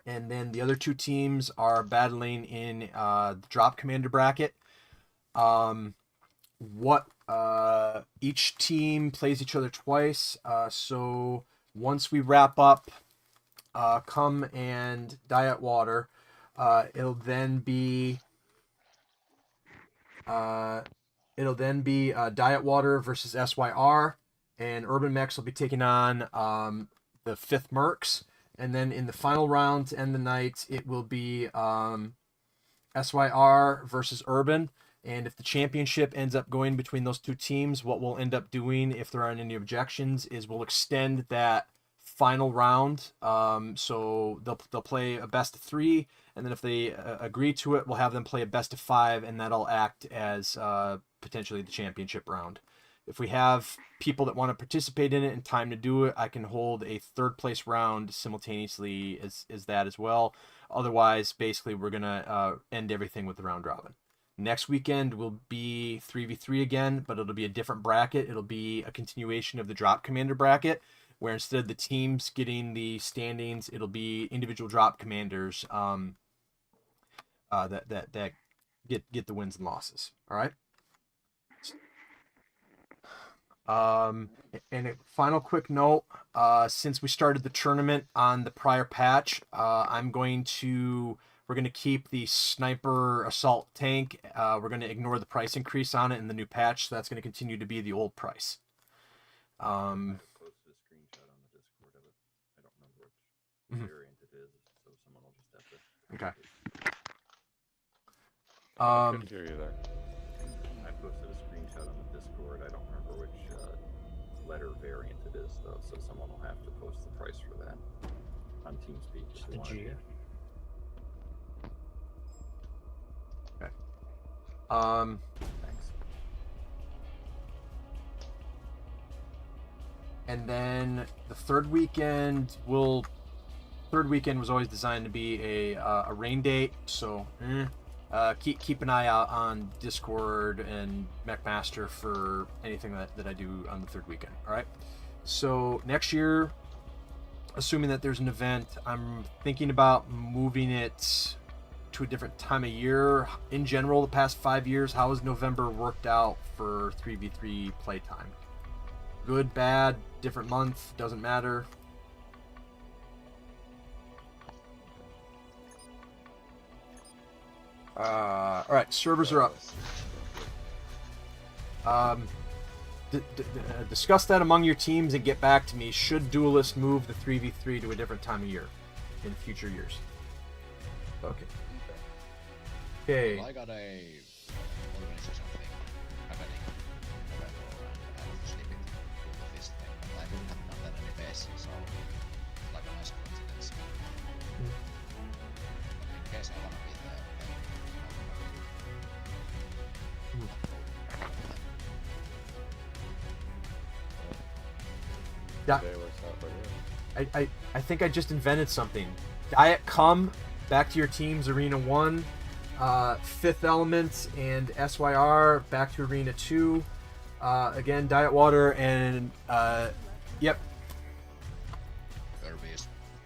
S1: And then the other 2 teams are battling in the Drop Commander bracket. Each team plays each other twice. So once we wrap up Cum and Diet Water, it'll then be Diet Water versus SYR, and Urban Mechs will be taking on the 5th Mercs. And then in the final round to end the night, it will be SYR versus Urban. And if the championship ends up going between those 2 teams, what we'll end up doing, if there aren't any objections, is we'll extend that final round. So they'll play a best of 3, and then if they agree to it, we'll have them play a best of 5, and that'll act as potentially the championship round. If we have people that want to participate in it and time to do it, I can hold a 3rd place round simultaneously as that as well. Otherwise, basically, we're going to end everything with the round robin. Next weekend will be 3v3 again, but it'll be a different bracket. It'll be a continuation of the Drop Commander bracket, where instead of the teams getting the standings, it'll be individual Drop Commanders that get the wins and losses. All right. And a final quick note, since we started the tournament on the prior patch, we're going to keep the sniper assault tank. We're going to ignore the price increase on it in the new patch, so that's going to continue to be the old price.
S16: I posted a screenshot on the Discord of it. I don't remember which variant it is, so someone will just have to...
S1: Okay.
S3: I couldn't hear you there.
S16: I posted a screenshot on the Discord. I don't remember which letter variant it is, though, so someone will have to post the price for that on TeamSpeak. If they want to.
S1: Okay.
S16: Thanks.
S1: And then the third weekend was always designed to be a rain date, so keep an eye out on Discord and MechMaster for anything that I do on the third weekend. All right. So next year, assuming that there's an event, I'm thinking about moving it to a different time of year. In general, the past 5 years, how has November worked out for 3v3 playtime? Good, bad, different month, doesn't matter. All right, servers are up. Discuss that among your teams and get back to me. Should duelists move the 3v3 to a different time of year in future years? Okay. Okay.
S6: Well, I got a organization thing happening in November, and I was sleeping with this thing, but I wouldn't have done that anyways, so it's like a nice coincidence. But in case I wanna be there,
S1: Yeah. I think I just invented something. Diet Cum, back to your teams, Arena 1. Fifth Element and SYR, back to Arena 2. Again, Diet Water and, yep.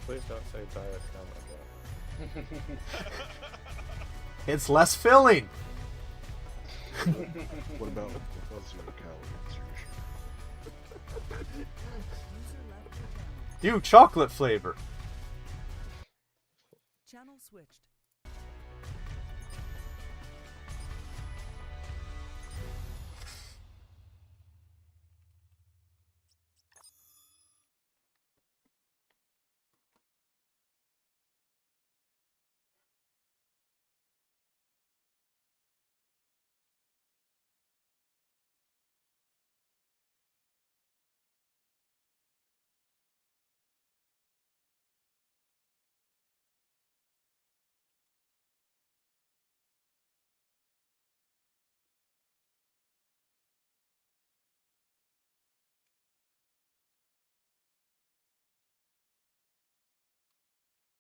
S3: Please don't say Diet Cum again.
S1: It's less filling.
S9: What about 0 calories?
S1: Dude, chocolate flavor.
S2: switched.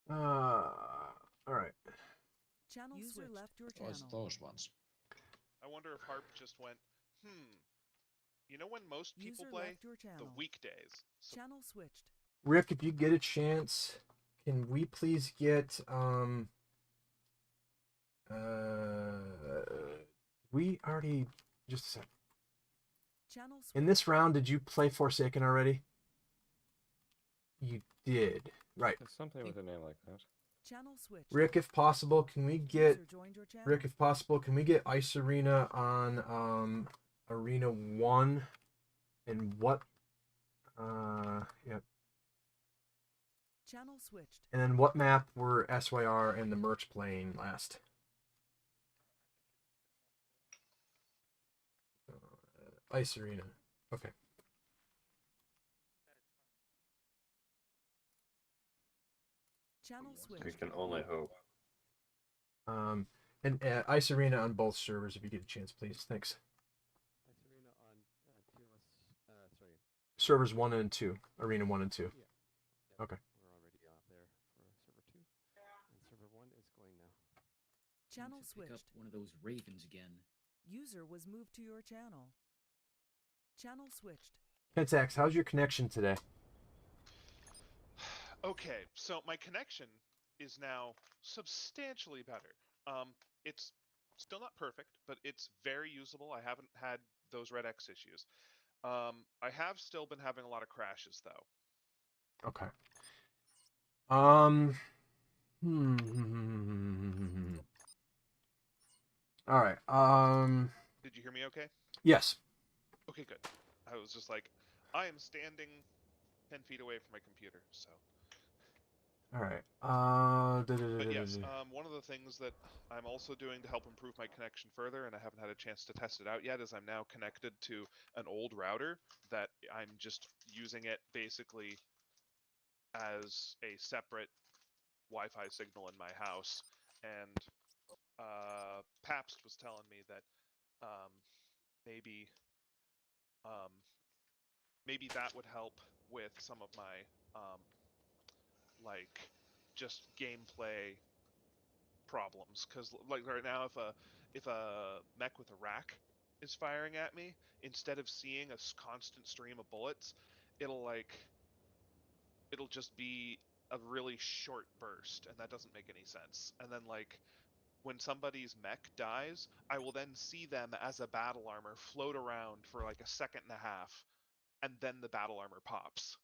S1: All right.
S2: Channel
S6: User
S2: switched.
S6: left your channel. Oh, it's those ones.
S14: I wonder if Harp just went, you know when most people
S2: User
S14: play?
S2: left your channel.
S14: The weekdays. So
S2: Channel switched.
S1: Rick, if you get a chance, can we please get we already just a sec.
S2: Channel switched.
S1: In this round, did you play Forsaken already? You did. Right.
S3: It's something with a name like that.
S2: Channel switched.
S1: Rick, if possible, can we get
S2: User joined your channel.
S1: Rick, if possible, can we get Ice Arena on Arena 1? And what yep.
S2: Channel switched.
S1: And then what map were SYR and the merch playing last? Ice Arena. Okay.
S2: Channel switched.
S17: We can only hope.
S1: And Ice Arena on both servers if you get a chance, please. Thanks.
S4: Ice Arena on TLS, sorry.
S1: Servers 1 and 2. Arena 1 and 2.
S4: Yeah.
S1: Okay.
S4: We're already out there for server 2. And server 1 is going now.
S2: Channel
S10: Need to pick
S2: switched.
S10: up one of those ravens again.
S2: User was moved to your channel. Channel switched.
S1: Pentax, how's your connection today?
S14: Okay, so my connection is now substantially better. It's still not perfect, but it's very usable. I haven't had those red X issues. I have still been having a lot of crashes though.
S1: Okay. All right.
S14: Did you hear me okay?
S1: Yes.
S14: Okay, good. I was just like, I am standing 10 feet away from my computer, so.
S1: All right.
S14: But yes, one of the things that I'm also doing to help improve my connection further, and I haven't had a chance to test it out yet, is I'm now connected to an old router that I'm just using it basically as a separate Wi-Fi signal in my house. And Pabst was telling me that maybe that would help with some of my like just gameplay problems, because like right now if a mech with a rack is firing at me, instead of seeing a constant stream of bullets, it'll just be a really short burst, and that doesn't make any sense. And then like when somebody's mech dies, I will then see them as a battle armor float around for like a second and a half, and then the battle armor pops.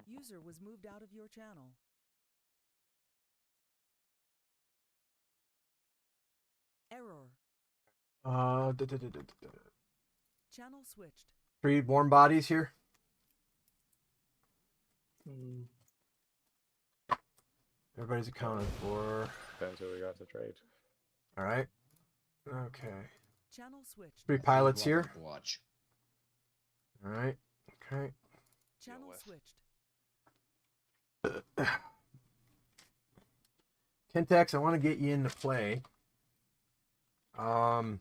S2: User was moved out of your channel. Error. Channel switched.
S1: 3 warm bodies here. Everybody's accounted for.
S3: Depends who we got to trade.
S1: All right. Okay.
S2: Channel switched.
S1: 3 pilots here.
S6: Watch.
S1: All right. Okay.
S2: Channel switched.
S1: Kentex, I want to get you into play. Trying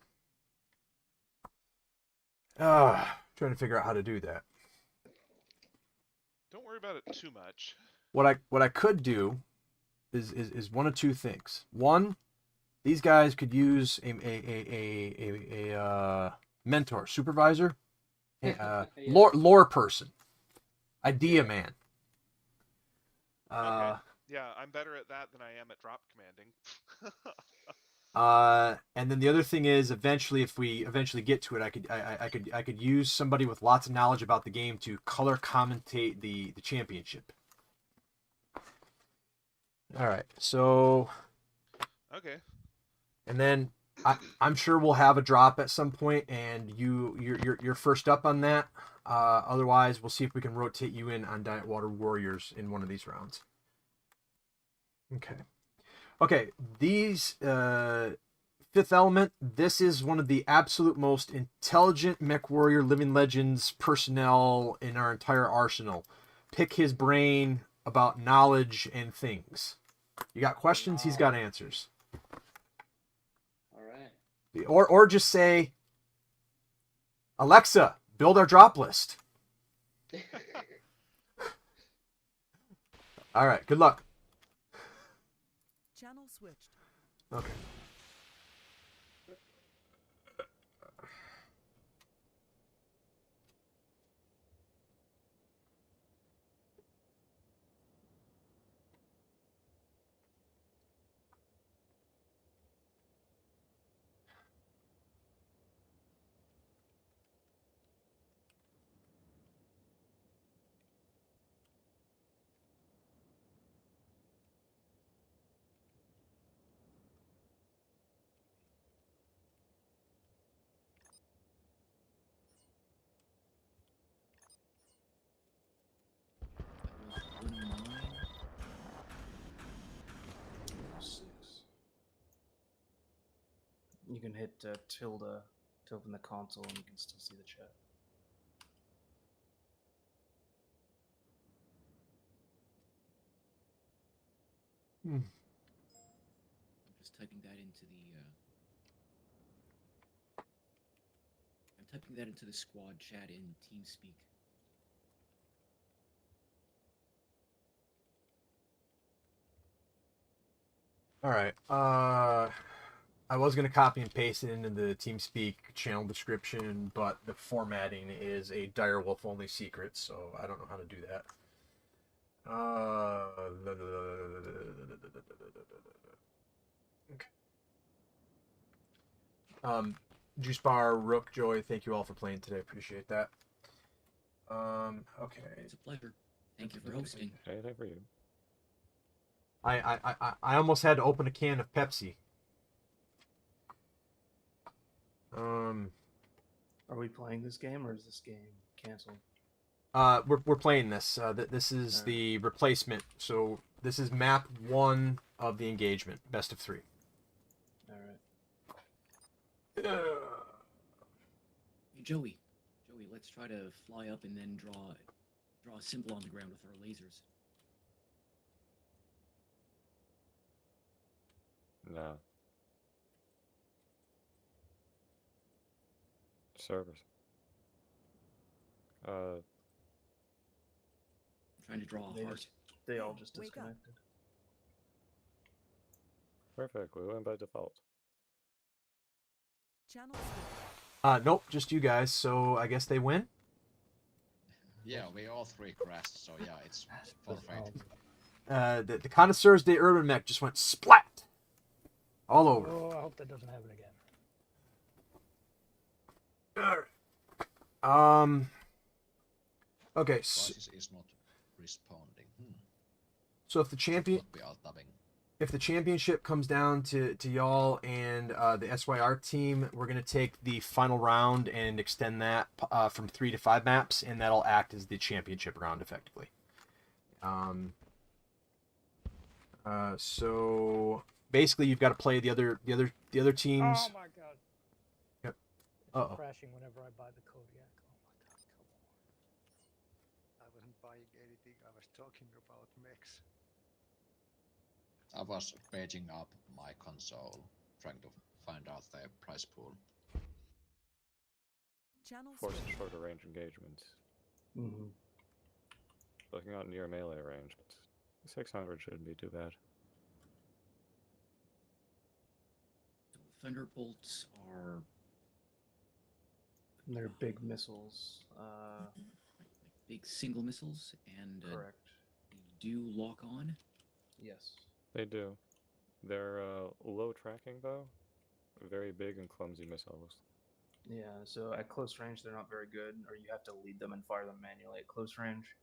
S1: to figure out how to do that.
S14: Don't worry about it too much.
S1: What I could do is one of two things. One, these guys could use a mentor, supervisor, lore person, idea man.
S14: Okay. Yeah, I'm better at that than I am at drop commanding.
S1: And then the other thing is, eventually, if we eventually get to it, I could use somebody with lots of knowledge about the game to color commentate the championship. All right, so.
S14: Okay.
S1: And then I'm sure we'll have a drop at some point, and you're first up on that. Otherwise, we'll see if we can rotate you in on Diet Water Warriors in one of these rounds. Okay. These Fifth Element. This is one of the absolute most intelligent Mechwarrior Living Legends personnel in our entire arsenal. Pick his brain about knowledge and things. You got questions? He's got answers. Or just say, Alexa, build our drop list. All right, good luck.
S2: Channel switched.
S1: Okay.
S13: You can hit tilde to open the console, and you can still see the chat.
S10: I'm just typing that into the. I'm typing that into the squad chat in TeamSpeak.
S1: All right. I was going to copy and paste it into the TeamSpeak channel description, but the formatting is a direwolf only secret, so I don't know how to do that. Okay. Juice Bar, Rook, Joy, thank you all for playing today. Appreciate that. Okay.
S10: It's a pleasure. Thank you for hosting.
S3: Anything for you.
S1: I almost had to open a can of Pepsi.
S13: Are we playing this game, or is this game canceled?
S1: We're playing this. This is the replacement. So this is map 1 of the engagement, best of 3.
S13: All right.
S10: Hey, Joey, let's try to fly up and then draw a symbol on the ground with our lasers.
S3: No. Servers.
S10: I'm trying to draw a heart.
S13: They all just disconnected.
S3: Perfect. We win by default.
S2: Channel
S1: Nope, just you guys. So I guess they win.
S6: Yeah, we all 3 crashed, so yeah, it's forfeit.
S1: The Connoisseurs de Urban Mech just went splat all over.
S15: Oh, I hope that doesn't happen again.
S1: Okay.
S6: Crisis is not responding.
S1: So if the championship comes down to y'all and the SYR team, we're gonna take the final round and extend that from 3 to 5 maps, and that'll act as the championship round effectively. So basically, you've got to play the other teams.
S15: Oh my god.
S1: Yep.
S15: It's crashing whenever I buy the Kodiak. Oh my god, come on.
S17: I wasn't buying anything, I was talking about mechs.
S6: I was paging up my console, trying to find out the price pool.
S3: Force shorter range engagements. Looking out near melee range, 600 shouldn't be too bad.
S10: Thunderbolts are...
S13: They're big missiles.
S10: Big single missiles, and
S13: correct.
S10: They do lock on.
S13: Yes.
S3: They do. They're low tracking though, very big and clumsy missiles.
S13: Yeah, so at close range they're not very good, or you have to lead them and fire them manually at close range.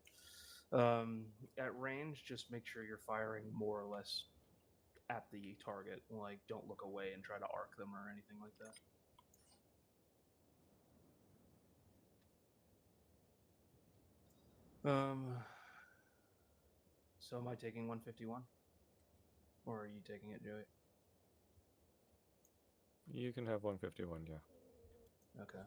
S13: At range, just make sure you're firing more or less at the target. Like, don't look away and try to arc them or anything like that. So am I taking 151? Or are you taking it, Joey?
S3: You can have 151, yeah.
S13: Okay.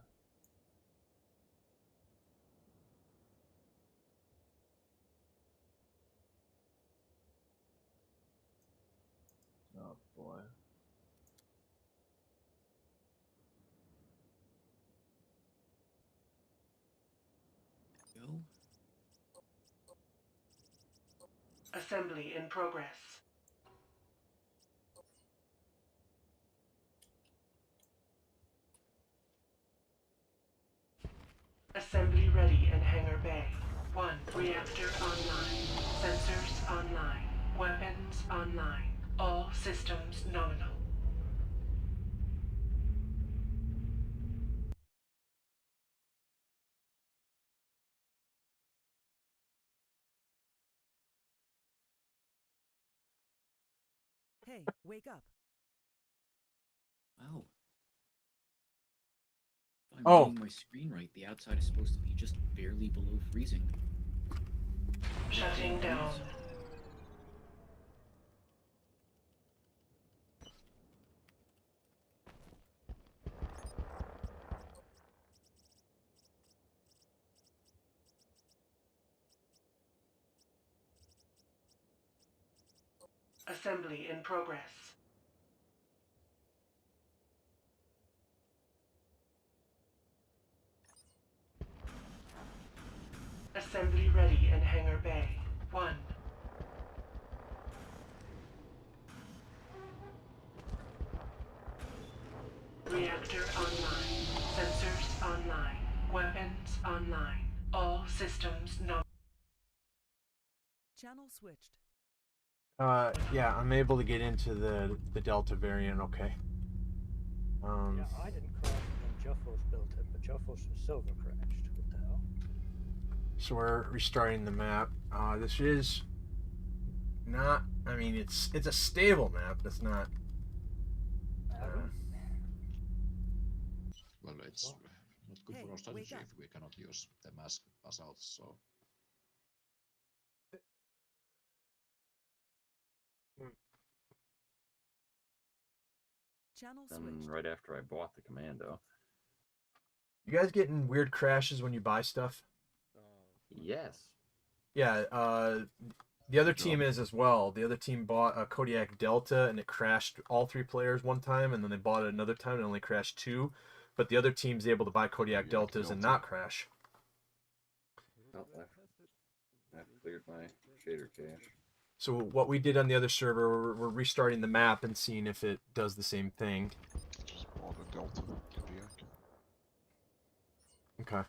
S13: Oh boy.
S10: Go.
S12: Assembly in progress. Assembly ready in hangar bay. 1. Reactor online. Sensors online. Weapons online. All systems nominal.
S2: Hey, wake up.
S10: Wow. If I'm
S1: Oh.
S10: reading my screen right, the outside is supposed to be just barely below freezing.
S12: Shutting down. Assembly in progress. Assembly ready in hangar bay. 1. Reactor online. Sensors online. Weapons online. All systems nominal.
S2: Channel switched.
S1: Yeah, I'm able to get into the Delta variant. Okay.
S15: Yeah, I didn't crash when Juffos built it, but Juffos and Silver crashed. What the hell?
S1: So we're restarting the map. This is not. I mean, it's a stable map. It's not.
S6: Well, it's not good for our strategy if we cannot use them as assaults, so...
S2: Channel
S16: Then
S2: switched.
S16: right after I bought the commando.
S1: You guys getting weird crashes when you buy stuff?
S16: Yes.
S1: Yeah. The other team is as well. The other team bought a Kodiak Delta and it crashed all 3 players one time, and then they bought it another time and it only crashed 2. But the other team's able to buy Kodiak Deltas and not crash.
S16: Oh, I've cleared my shader cache.
S1: So what we did on the other server, we're restarting the map and seeing if it does the same thing.
S9: Just bought a Delta Kodiak.
S1: Okay.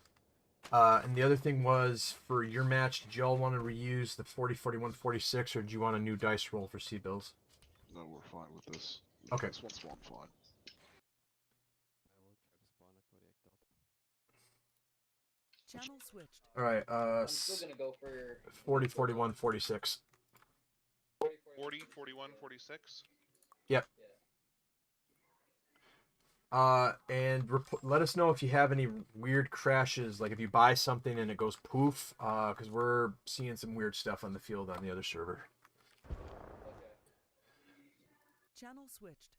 S1: And the other thing was, for your match, did y'all want to reuse the 40, 41, 46, or do you want a new dice roll for Cbills?
S9: No, we're fine with this.
S1: Okay.
S9: This one's fine.
S4: I will try to spawn a Kodiak Delta.
S2: Channel switched.
S1: All right.
S8: I'm still gonna go for
S1: 40, 41, 46.
S14: 40, 41, 46.
S1: Yep. And let us know if you have any weird crashes, like if you buy something and it goes poof, because we're seeing some weird stuff on the field on the other server.
S8: Okay.
S2: Channel switched.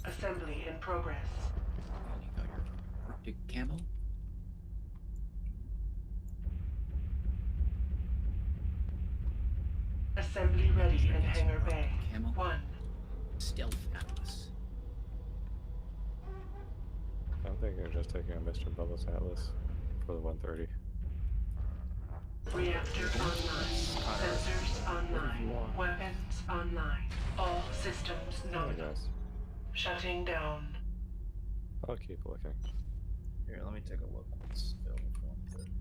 S12: Assembly in progress.
S10: And you got your Arctic camo.
S12: Assembly ready in hangar bay.
S10: Camo.
S12: 1.
S10: Stealth Atlas.
S3: I'm thinking of just taking a Mr. Bubbles Atlas for the 130.
S12: Reactor online. Sensors online. Weapons online. All systems
S3: Hey
S12: nominal.
S3: guys,
S12: Shutting down.
S3: I'll keep looking.
S13: Here, let me take a look. What's available for 130.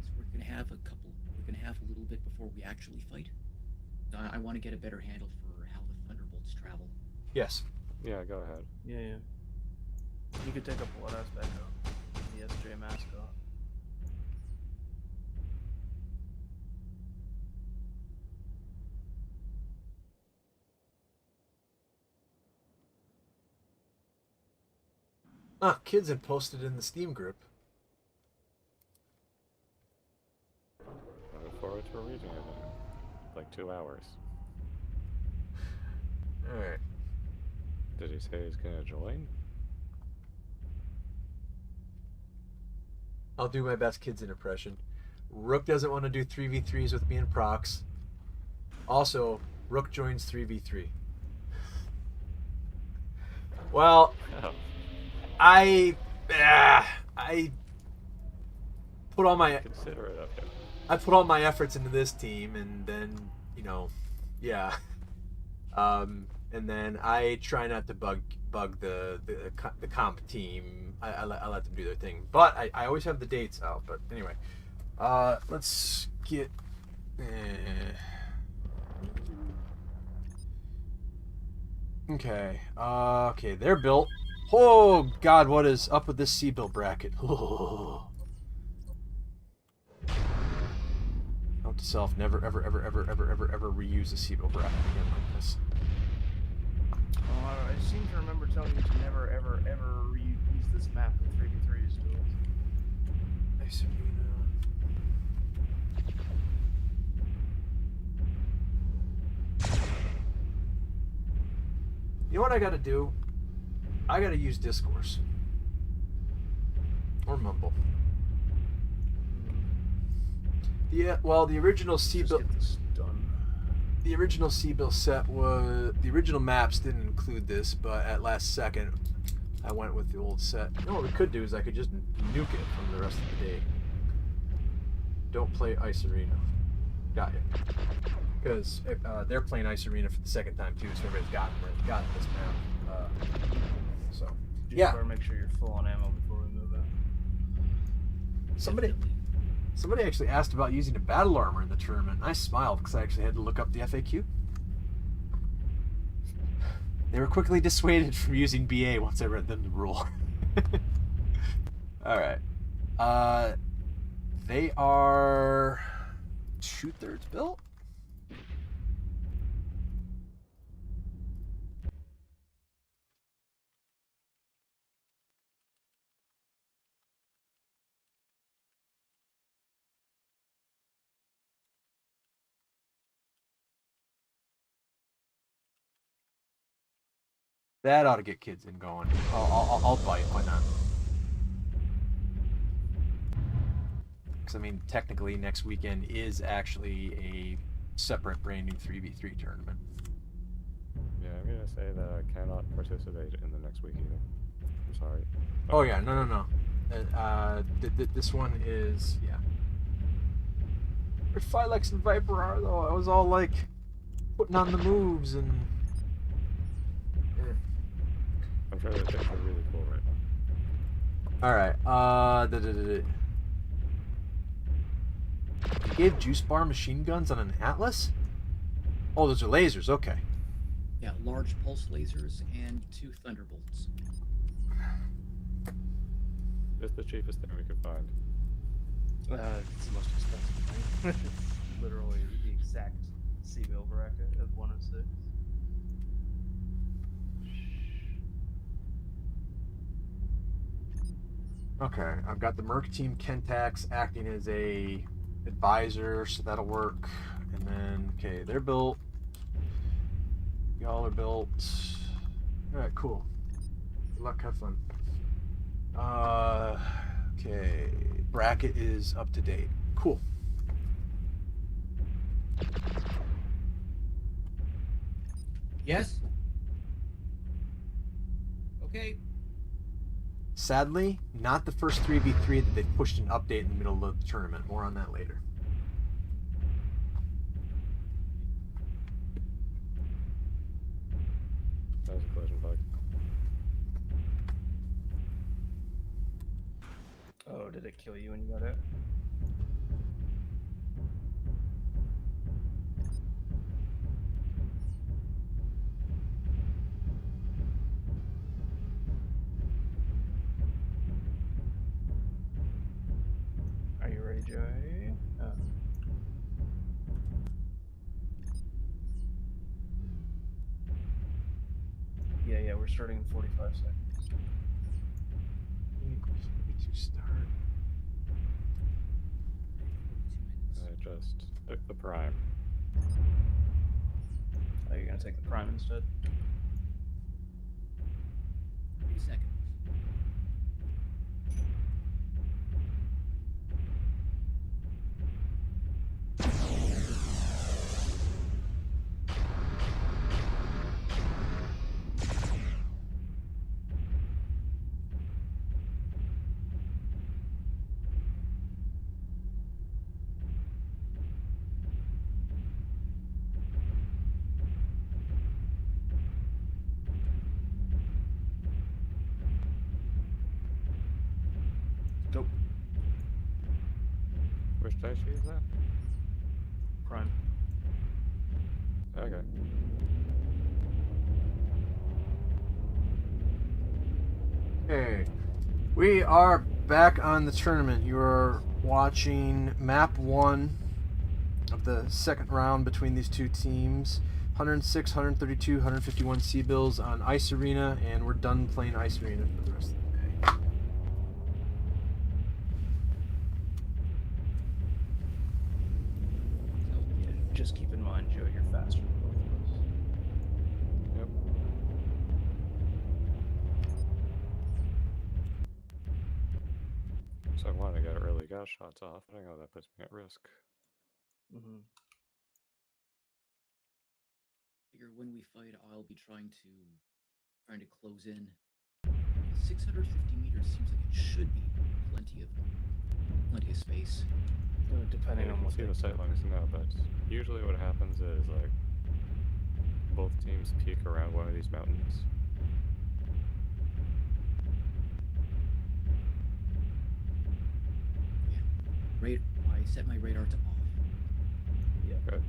S10: So we're gonna have a couple. We're gonna have a little bit before we actually fight. I want to get a better handle for how the thunderbolts travel.
S1: Yes.
S3: Yeah, go ahead.
S13: Yeah. You could take a Blood Aspect out. The SJ mascot.
S1: Ah, kids had posted in the Steam group.
S3: I look forward to reading it in like 2 hours.
S1: Alright.
S3: Did he say he's gonna join?
S1: I'll do my best kids impression. Rook doesn't want to do 3v3s with me and Prox. Also, Rook joins 3v3. Well, I put all my
S3: Considerate of him.
S1: I put all my efforts into this team, and then yeah. And then I try not to bug the comp team. I let them do their thing, but I always have the dates out. But anyway, let's get. Okay. Okay, they're built. Oh God, what is up with this Cbill bracket? Oh. Note to self: never, ever reuse a Cbill bracket again like this.
S13: Oh, I seem to remember telling you to never, ever reuse this map in 3v3s, duels.
S1: Ice Arena. You know what I gotta do? I gotta use Discourse. Or Mumble. Yeah, well, the original Cbill... The original Cbill set was... The original maps didn't include this, but at last second, I went with the old set. You know what we could do is I could just nuke it from the rest of the day. Don't play Ice Arena. Got you. Because they're playing Ice Arena for the second time too, so everybody's gotten this map. So
S13: Just better make sure you're full on ammo before we move out.
S1: Somebody actually asked about using a battle armor in the tournament. I smiled because I actually had to look up the FAQ. They were quickly dissuaded from using BA once I read them the rule. All right. They are 2/3 built. That ought to get kids in going. I'll bite. Why not? Because I mean, technically, next weekend is actually a separate, brand new 3v3 tournament.
S3: Yeah, I'm gonna say that I cannot participate in the next week either. I'm sorry.
S1: Oh yeah, no. This one is Where's Phylex and Viper are though? I was all like putting on the moves and.
S3: I'm sure that things are really cool right now.
S1: Alright, You gave Juice Bar machine guns on an Atlas? Oh, those are lasers, okay.
S10: Yeah, large pulse lasers and 2 thunderbolts.
S3: It's the cheapest thing we could find.
S13: It's the most expensive thing. It's literally the exact Cbill bracket of 106.
S1: Okay, I've got the Merc Team Kentax acting as a advisor, so that'll work. And then, okay, they're built. Y'all are built. Alright, cool. Good luck, have fun. Okay, bracket is up to date. Cool.
S10: Yes? Okay.
S1: Sadly, not the first 3v3 that they pushed an update in the middle of the tournament. More on that later.
S3: That was a collision bug.
S13: Oh, did it kill you when you got it? Are you ready, Joey? Oh. Yeah, we're starting in 45 seconds.
S1: To start.
S3: I just took the prime.
S13: Are you gonna take the prime instead?
S10: 3 seconds.
S13: Go.
S3: Which dice you use that?
S13: Prime.
S3: Okay.
S1: Okay, we are back on the tournament. You are watching map 1 of the second round between these two teams. 106, 132, 151 Cbills on Ice Arena, and we're done playing Ice Arena for the rest of the day.
S13: So, yeah, just keep in mind, Joe, you're faster than both of us.
S3: Yep. So I want to get early gas shots off. I know that puts me at risk.
S13: Mm-hmm.
S10: Figure when we fight, I'll be trying to close in. 650 meters seems like it should be plenty of space.
S13: Depending
S3: Yeah,
S13: on
S3: you
S13: what
S3: can see
S13: they
S3: the sight lines now, but usually what happens is like both teams peek around one of these mountains.
S10: Yeah. I set my radar to off.
S13: Yeah.
S3: Good.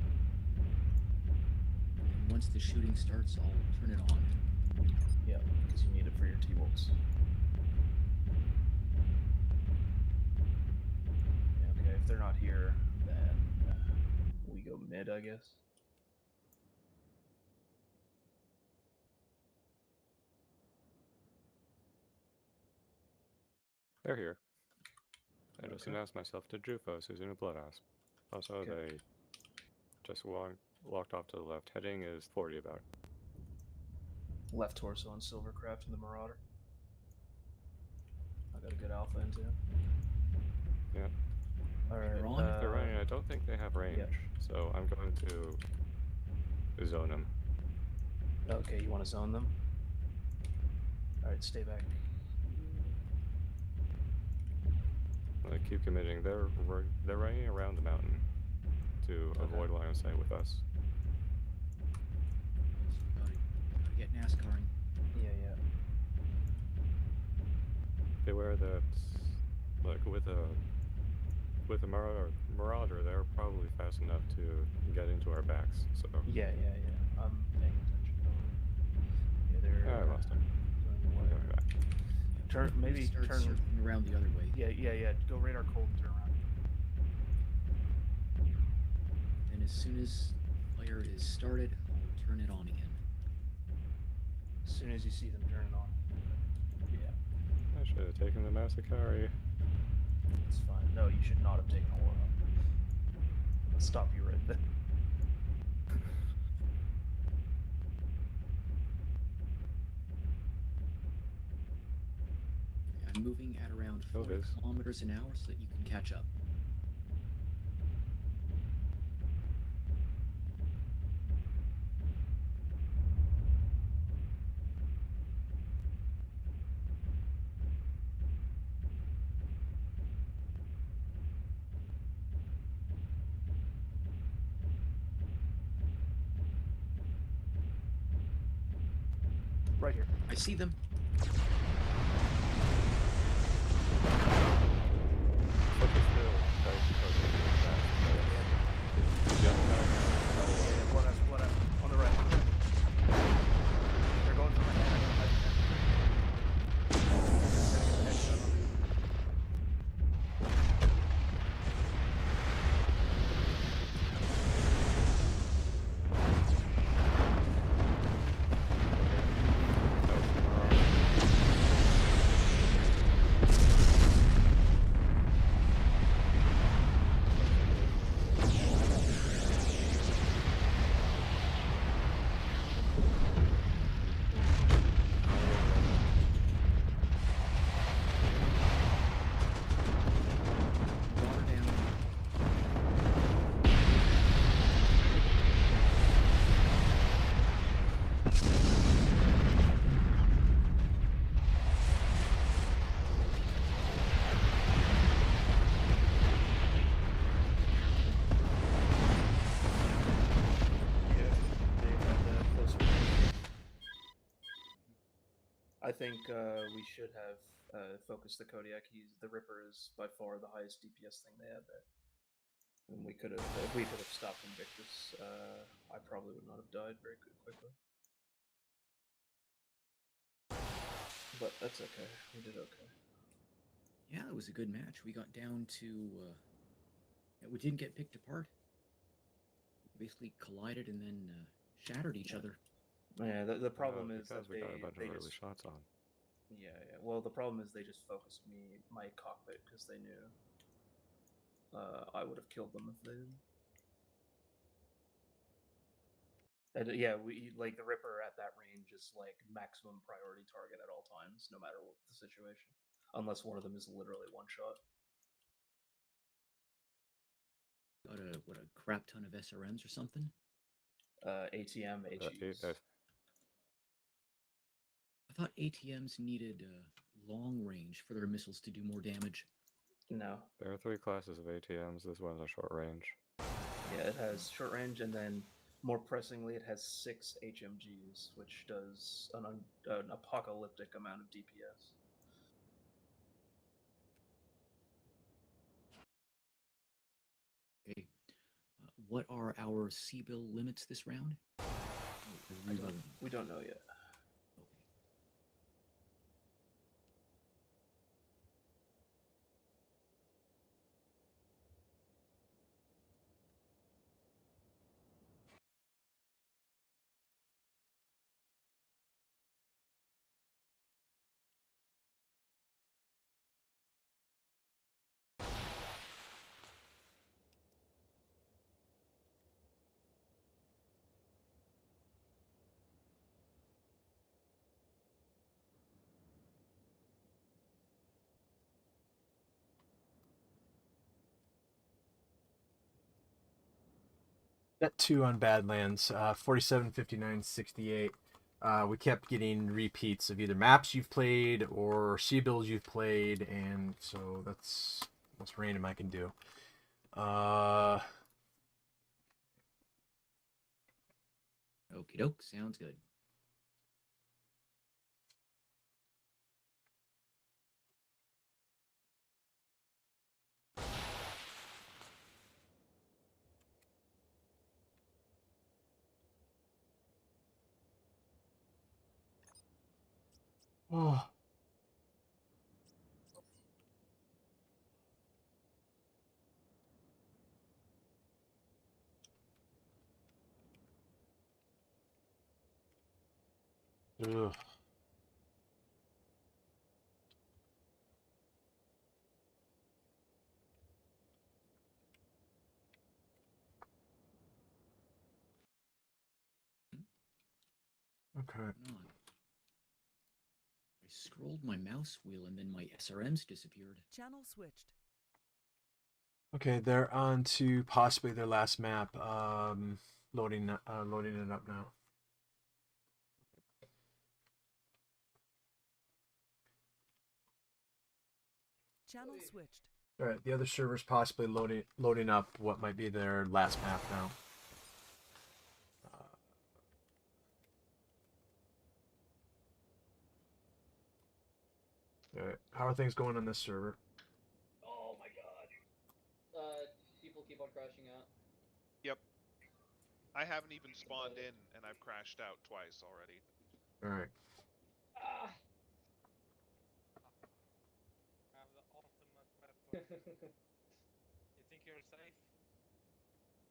S10: And once the shooting starts, I'll turn it on.
S13: Yeah, because you need it for your T-bolts. Yeah, okay, if they're not here, then we go mid, I guess.
S3: They're here. I just
S13: Okay.
S3: announced myself to Jufos, who's in a blood asp. Also,
S13: Okay.
S3: they just walked off to the left. Heading is 40 about.
S13: Left torso on Silvercraft and the Marauder. I got a good alpha into him.
S3: Yeah.
S13: Alright.
S3: If they're running, I don't think they have range, so I'm going to zone them.
S13: Okay, you want to zone them? Alright, stay back.
S3: Like, keep committing. They're running around the mountain to avoid line of sight with us.
S10: Gotta get NASCARing.
S13: Yeah.
S3: Beware that, like, with a Marauder, they're probably fast enough to get into our backs. So
S13: Yeah. I'm paying attention. Yeah, they're.
S3: I lost him. I'm coming back.
S13: Maybe
S10: start
S13: turn
S10: circling around the other way.
S13: Yeah. Go radar cold and turn around.
S10: And as soon as fire is started, I'll turn it on again.
S13: As soon as you see them turn it on. Yeah.
S3: I should have taken the Masakari.
S13: It's fine. No, you should not have taken a warlock. I'll stop you right there.
S10: I'm moving at around
S3: Oh,
S10: 40 kilometers an hour so that you can catch up.
S13: Right here.
S10: I see them.
S13: Whatever. On the right. They're going for my head. I think we should have focused the Kodiak. The Ripper is by far the highest DPS thing they had there. And we could have, if we could have stopped Invictus, I probably would not have died very quickly. But that's okay. We did okay.
S10: Yeah, it was a good match. We got down to. We didn't get picked apart. We basically collided and then shattered each other.
S13: Yeah, the problem is that
S3: we got a bunch of early shots on.
S13: Yeah. Well, the problem is they just focused my cockpit because they knew I would have killed them if they didn't. And yeah, we like the Ripper at that range is like maximum priority target at all times, no matter what the situation, unless one of them is literally one shot.
S10: Got a crap ton of SRMs or something?
S13: ATM, HEs.
S10: I thought ATMs needed long range for their missiles to do more damage.
S13: No.
S3: There are 3 classes of ATMs. This one's a short range.
S13: Yeah, it has short range, and then more pressingly, it has 6 HMGs, which does an apocalyptic amount of DPS.
S10: Okay. What are our Cbill limits this round?
S13: We don't know yet.
S1: Net 2 on Badlands, 47, 59, 68. We kept getting repeats of either maps you've played or Cbills you've played, and so that's most random I can do.
S10: Okie doke, sounds good.
S1: Oh. Ugh. Okay.
S10: I scrolled my mouse wheel and then my SRMs disappeared.
S2: Channel switched.
S1: Okay, they're on to possibly their last map. Loading it up now.
S2: Channel switched.
S1: All right, the other server's possibly loading up what might be their last map now. Alright. How are things going on this server?
S8: Oh my god. People keep on crashing out.
S14: Yep. I haven't even spawned in, and I've crashed out twice already.
S1: Alright.
S8: Ah.
S11: Have the ultimate weapon. You think you're safe?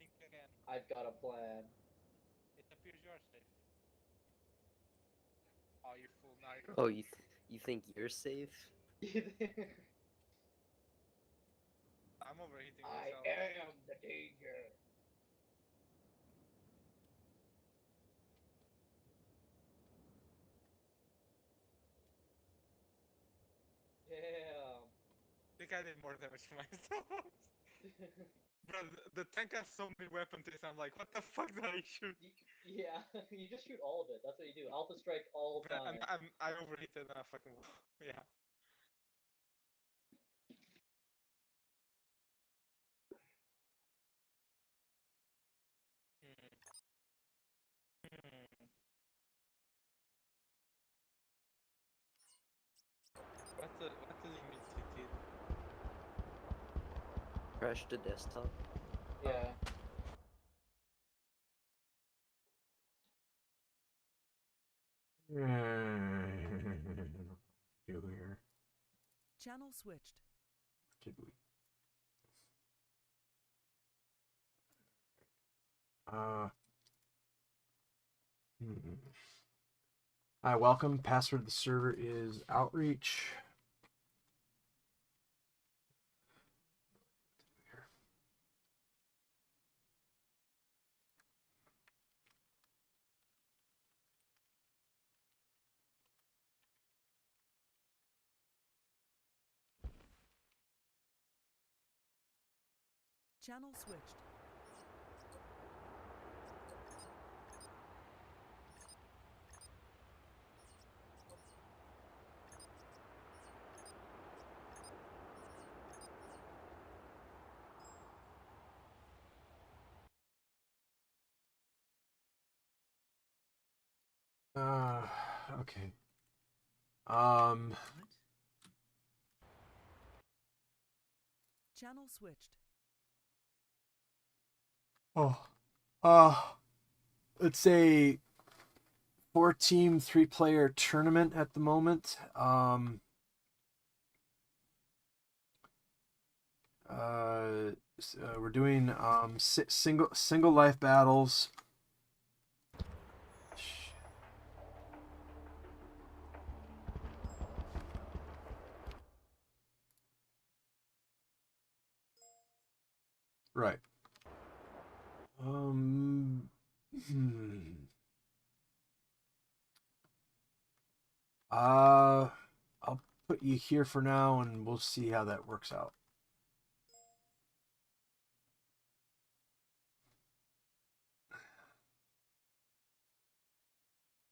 S11: Think again.
S8: I've got a plan.
S11: It appears you're safe. Oh, you fool! Now you're
S5: Oh, you think you're safe?
S11: I'm overheating
S8: I
S11: myself.
S8: am the danger. Damn.
S11: I think I did more damage to myself. Bro, the tank has so many weapons. I'm like, what the fuck did I shoot?
S8: Yeah, you just shoot all of it. That's what you do. Alpha strike all
S11: But
S8: time.
S11: I overheated and I fucking yeah. What's the limit CT?
S5: Crash the desktop.
S8: Yeah.
S1: Do here.
S2: Channel switched.
S1: Did we? Hi, welcome. Password of the server is outreach.
S2: Channel switched.
S1: Okay.
S2: Channel switched.
S1: It's a 4-team, 3-player tournament at the moment. We're doing single life battles. Right. I'll put you here for now, and we'll see how that works out.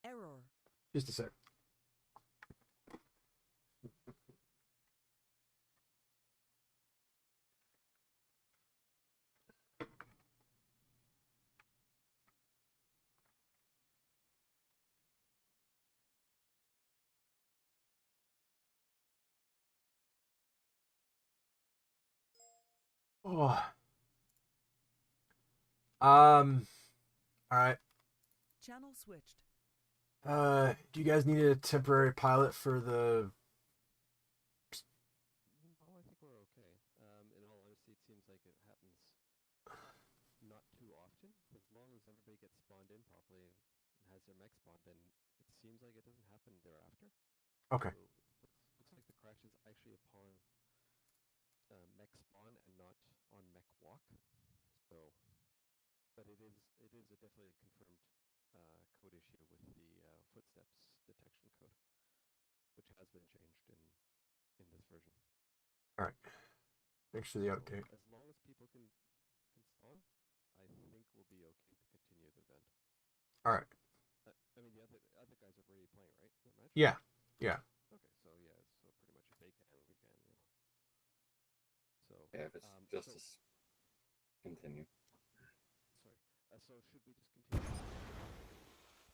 S2: Error.
S1: Just a sec. Oh. All right.
S2: Channel switched.
S1: Do you guys need a temporary pilot for the?
S4: Oh, I think we're okay. In all honesty, it seems like it happens not too often. As long as everybody gets spawned in properly and has their mech spawned, then it seems like it doesn't happen thereafter.
S1: Okay.
S4: So looks like the crash is actually upon mech spawn and not on mech walk. So, but it is a definitely confirmed code issue with the footsteps detection code, which has been changed in this version.
S1: All right. Thanks for the update.
S4: As long as people can spawn, I think we'll be okay to continue the event.
S1: All right.
S4: I mean, the other guys are already playing, right? Their match?
S1: Yeah. Yeah.
S4: Okay, so yeah, so pretty much if they can, we can, you know. So
S16: yeah, if it's just to continue.
S4: Sorry. So should we just continue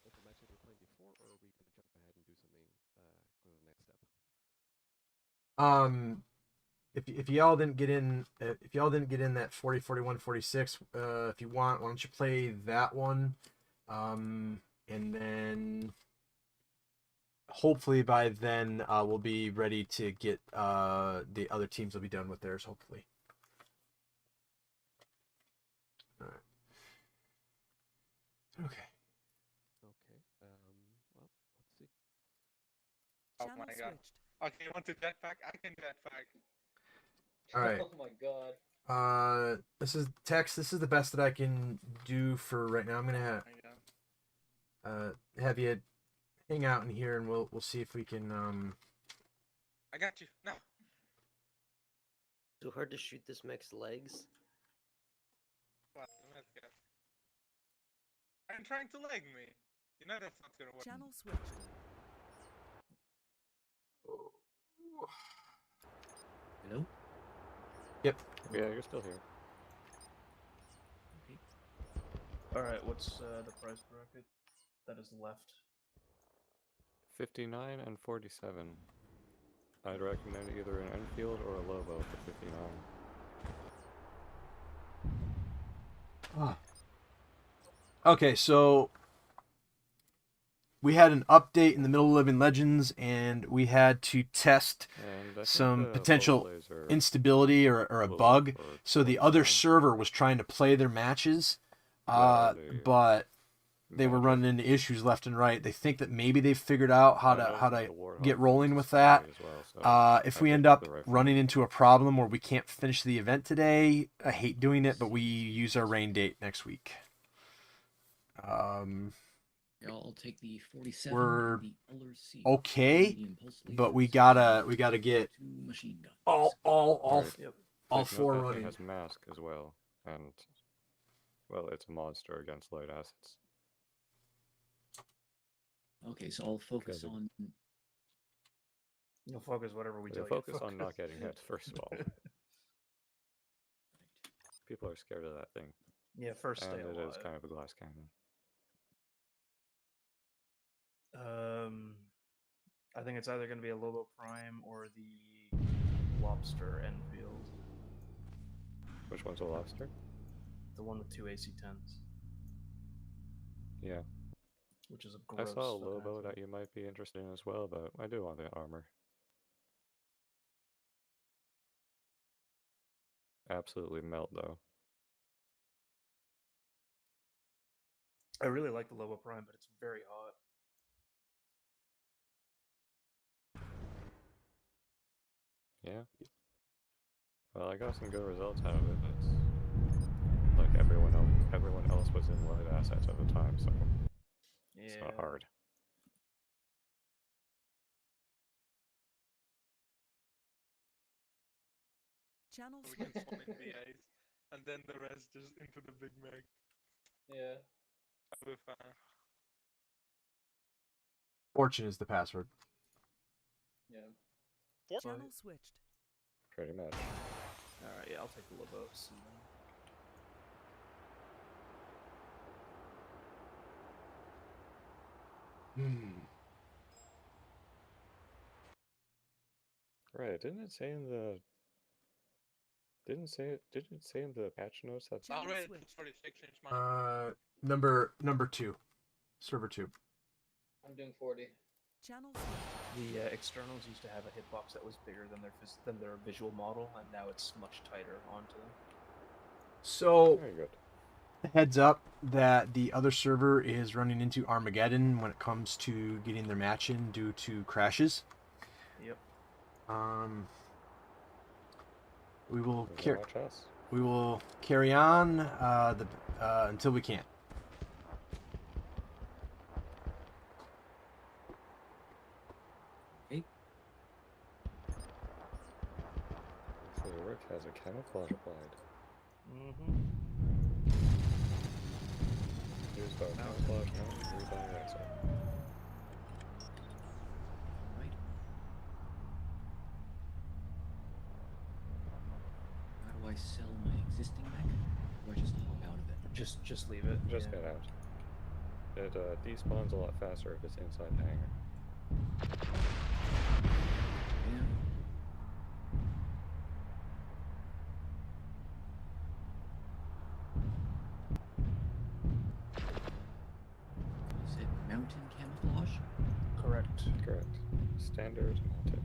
S4: with the match that we were playing before, or are we going to jump ahead and do something, go to the next step?
S1: If y'all didn't get in, that 40, 41, 46, if you want, why don't you play that one, and then hopefully by then we'll be ready to get the other teams will be done with theirs. Hopefully. All right. Okay.
S4: Okay. Well, let's see.
S11: Oh my god. Okay, you want to jetpack? I can jetpack.
S1: All right.
S8: Oh my god.
S1: This is Tex. This is the best that I can do for right now. I'm gonna have you hang out in here, and we'll see if we can.
S11: I got you. No.
S5: Too hard to shoot this mech's legs.
S11: What? Let's guess. I'm trying to leg me. You know that's not gonna work.
S2: Channel switched.
S10: Hello?
S1: Yep.
S3: Yeah, you're still here.
S10: Okay.
S13: Alright, what's the price bracket that is left?
S3: 59 and 47. I'd recommend either an Enfield or a Lobo for 59.
S1: Okay, so we had an update in the middle of Living Legends, and we had to test some potential instability or a bug. So the other server was trying to play their matches, but they were running into issues left and right. They think that maybe they've figured out how to get rolling with that. If we end up running into a problem where we can't finish the event today, I hate doing it, but we use our rain date next week.
S10: Yeah, I'll take the 47.
S1: We're
S10: and the LRC.
S1: okay,
S10: Medium pulse
S1: but we
S10: lasers,
S1: gotta get
S10: two machine guns.
S1: all
S3: Take
S1: four
S3: note that
S1: running.
S3: thing has mask as well, and well, it's a monster against light acids.
S10: Okay, so I'll focus
S3: Good.
S10: on.
S13: You'll focus whatever we tell you.
S3: Focus on not getting hit, first of all. People are scared of that thing.
S13: Yeah, first stay
S3: and it
S13: alive.
S3: is kind of a glass cannon.
S13: I think it's either going to be a Lobo Prime or the Lobster Enfield.
S3: Which one's a lobster?
S13: The one with two AC-10s.
S3: Yeah.
S13: Which is a
S3: I
S13: gross
S3: saw a
S13: fucking
S3: Lobo
S13: asset.
S3: that you might be interested in as well, but I do want the armor. Absolutely melt though.
S13: I really like the Lobo Prime, but it's very hot.
S3: Yeah. Well, I got some good results out of it. It's like everyone else was in light assets at the time, so it's not hard.
S2: Channel
S11: We
S2: switched.
S11: can spawn in the ice, and then the rest just into the Big Mac.
S8: Yeah.
S11: That'll be fine.
S1: Fortune is the password.
S8: Yeah.
S2: Channel switched.
S3: Pretty much.
S13: Alright, yeah, I'll take the Lobos.
S3: Right, didn't it say in the patch notes that
S11: Already it's 46-inch monitor.
S1: Number 2, server 2.
S8: I'm doing 40.
S2: Channel switched.
S13: The externals used to have a hitbox that was bigger than their visual model, and now it's much tighter onto them.
S1: So,
S3: very good.
S1: Heads up that the other server is running into Armageddon when it comes to getting their match in due to crashes.
S13: Yep.
S1: We will
S3: Watch us.
S1: we will carry on until we can.
S10: Okay.
S3: So the work has a camouflage applied.
S13: Mm-hmm.
S3: Here's our camouflage now. Read by right side.
S10: Right. How do I sell my existing mech? Or just hop out of it?
S13: Just leave it.
S3: Just get out. It despawns a lot faster if it's inside the hangar.
S10: Yeah. mountain camouflage?
S13: Correct.
S3: Correct. Standard mounted.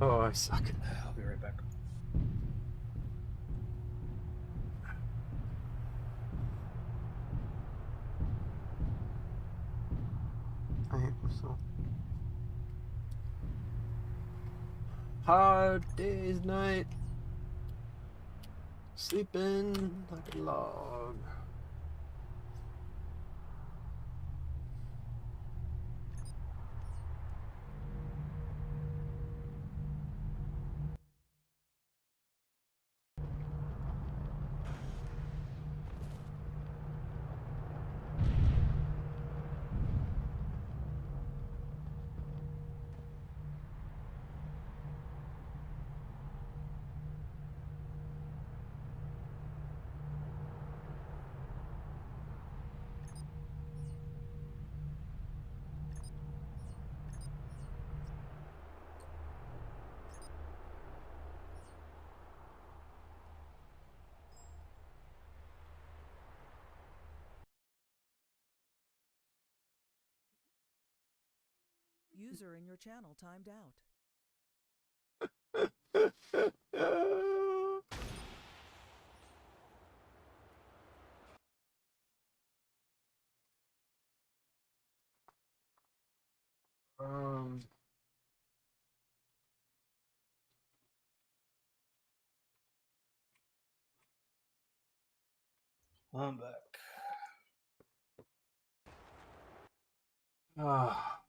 S1: Oh, I suck.
S13: I'll be right back.
S1: I hate myself. Hard day's night. Sleeping like a log.
S2: User in your channel timed out.
S1: Um.
S13: I'm back.
S1: Ah.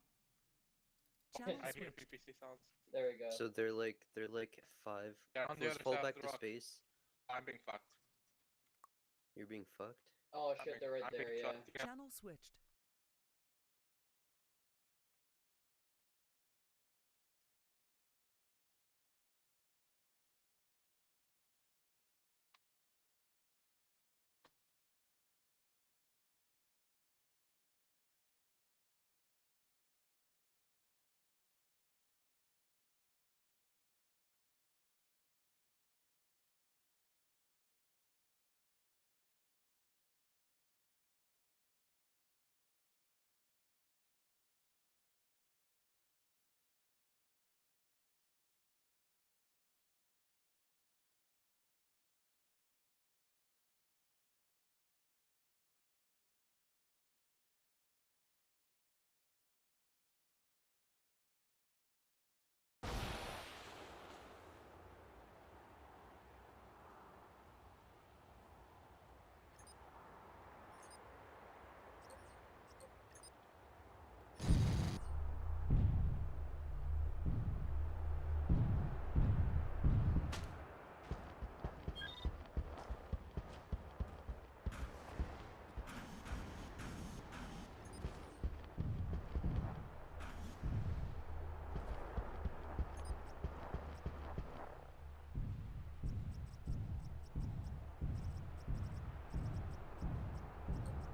S2: Channel
S11: I hear
S2: switched.
S11: PPC sounds.
S8: There we go.
S5: So they're like five.
S11: Yeah, on the
S5: Let's
S11: other
S5: fall
S11: side
S5: back
S11: of
S5: to
S11: the rock.
S5: space.
S11: I'm being fucked.
S5: You're being fucked.
S8: Oh shit, they're right
S11: I'm
S8: there,
S11: being
S8: yeah.
S11: fucked. Yeah.
S2: Channel switched.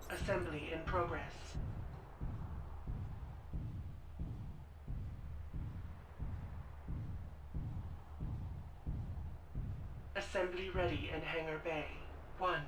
S12: Assembly in progress. Assembly ready in Hangar Bay. 1.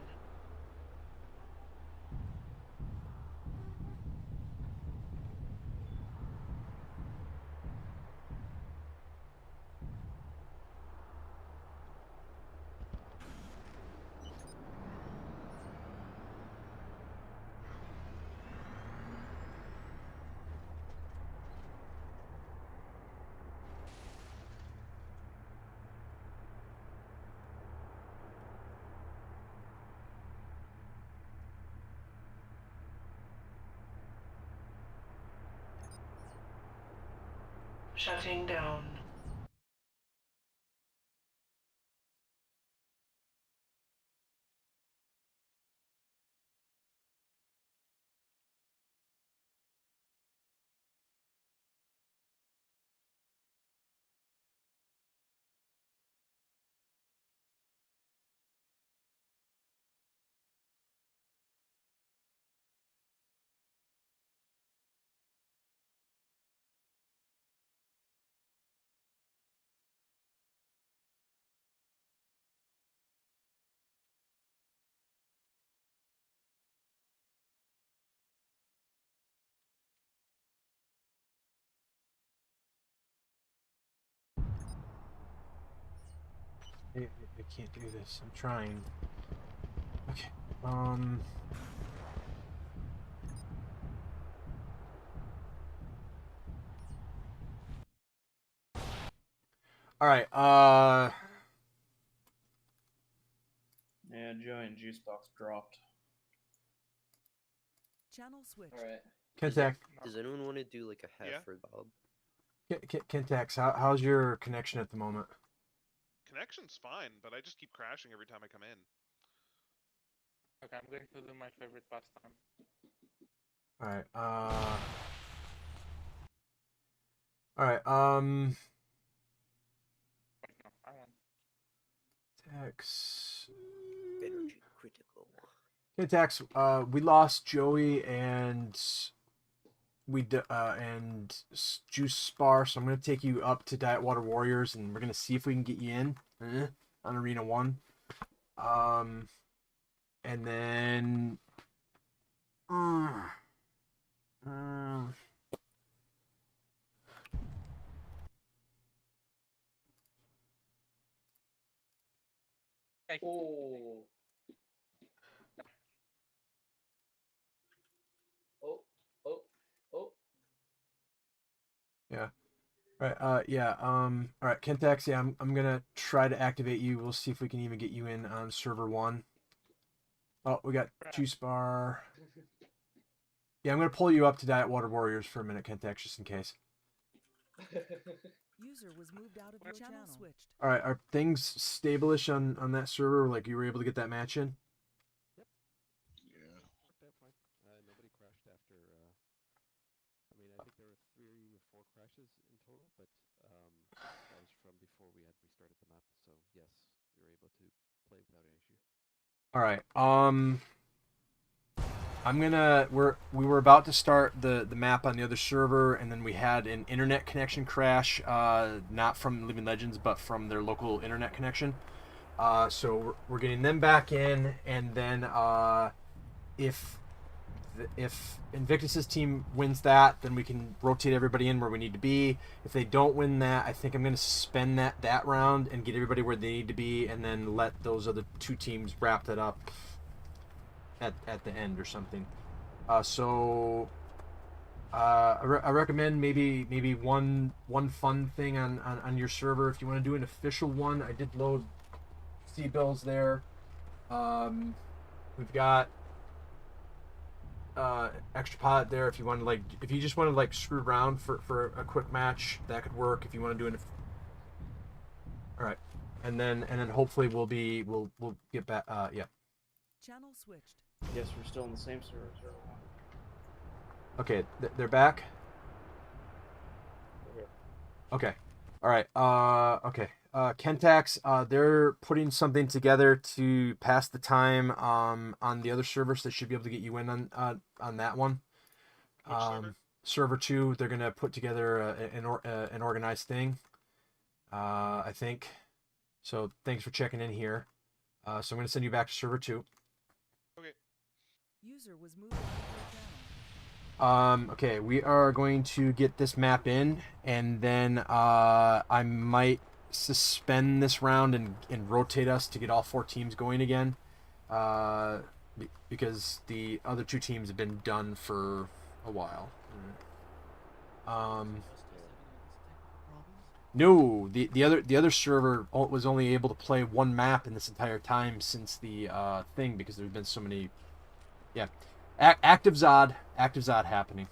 S12: Shutting down.
S1: I can't do this. I'm trying. Okay. All right.
S13: Yeah, Joey and Juicebox dropped.
S2: Channel switch.
S8: All right.
S1: Kentax.
S5: Does anyone want to do like a half
S14: Yeah?
S5: for Bob?
S1: Kentax, how's your connection at the moment?
S14: Connection's fine, but I just keep crashing every time I come in.
S11: Okay, I'm going to do my favorite pastime.
S1: All right. All right.
S11: Wait, no, I want.
S1: Tex.
S5: Energy critical.
S1: Kentax, we lost Joey and Juice Spar, so I'm gonna take you up to Diet Water Warriors, and we're gonna see if we can get you in on Arena 1. And then
S8: Oh. Oh. Oh. Oh.
S1: yeah. Right, yeah, all right, Kentax, yeah, I'm gonna try to activate you. We'll see if we can even get you in on server 1. Oh, we got Juice Bar. Yeah, I'm gonna pull you up to Diet Water Warriors for a minute, Kentax, just in case.
S2: User was moved out of your channel. Switched.
S1: All right, are things stable-ish on that server? Like, you were able to get that match in?
S4: Yep. Yeah. Worked out fine. Nobody crashed after. I mean, I think there were 3 or 4 crashes in total, but that was from before we had restarted the map. So yes, we were able to play without an issue.
S1: All right. We were about to start the map on the other server, and then we had an internet connection crash, not from Living Legends, but from their local internet connection. So we're getting them back in, and then if Invictus's team wins that, then we can rotate everybody in where we need to be. If they don't win that, I think I'm going to suspend that round and get everybody where they need to be, and then let those other 2 teams wrap that up at the end or something. So I recommend maybe one fun thing on your server. If you want to do an official one, I did load Cbill's there. We've got extra pot there if you want to, if you just want to screw around for a quick match, that could work. If you want to do an all right, and then hopefully we'll get back. Yeah.
S2: Channel switched.
S13: Yes, we're still in the same server.
S1: Okay, they're back. Okay, all right. Okay. Kentax, they're putting something together to pass the time on the other servers. They should be able to get you in on that one. Server 2, they're gonna put together an organized thing. I think. So thanks for checking in here. So I'm gonna send you back to server 2.
S14: Okay.
S2: User was moved out of your channel.
S1: Okay, we are going to get this map in, and then I might suspend this round and rotate us to get all 4 teams going again, because the other 2 teams have been done for a while. No, the other server was only able to play 1 map in this entire time since the thing, because there's been so many. Yeah, active Zod happening.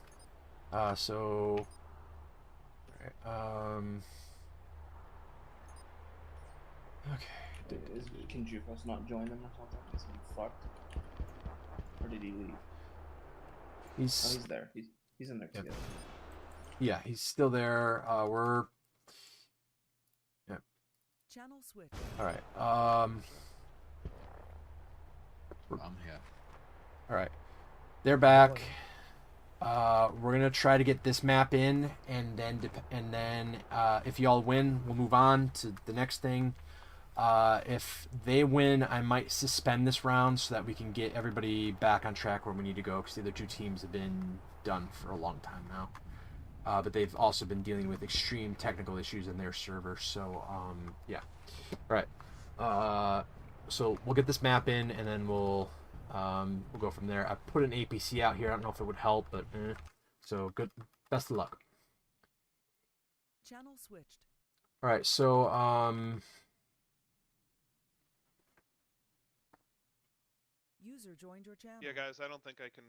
S1: So. Okay.
S13: Can Jufus not join them or something? Is he fucked? Or did he leave?
S1: He's
S13: there. He's in there together.
S1: Yeah, he's still there. We're. Yeah.
S2: Channel switch.
S1: All right.
S6: I'm here.
S1: All right. They're back. We're gonna try to get this map in, and then if y'all win, we'll move on to the next thing. If they win, I might suspend this round so that we can get everybody back on track where we need to go, because the other 2 teams have been done for a long time now. But they've also been dealing with extreme technical issues in their server. So yeah. All right. So we'll get this map in, and then we'll go from there. I put an APC out here. I don't know if it would help, but so good. Best of luck.
S2: Channel switched.
S1: All right, so
S2: User joined your channel.
S14: Yeah, guys, I don't think I can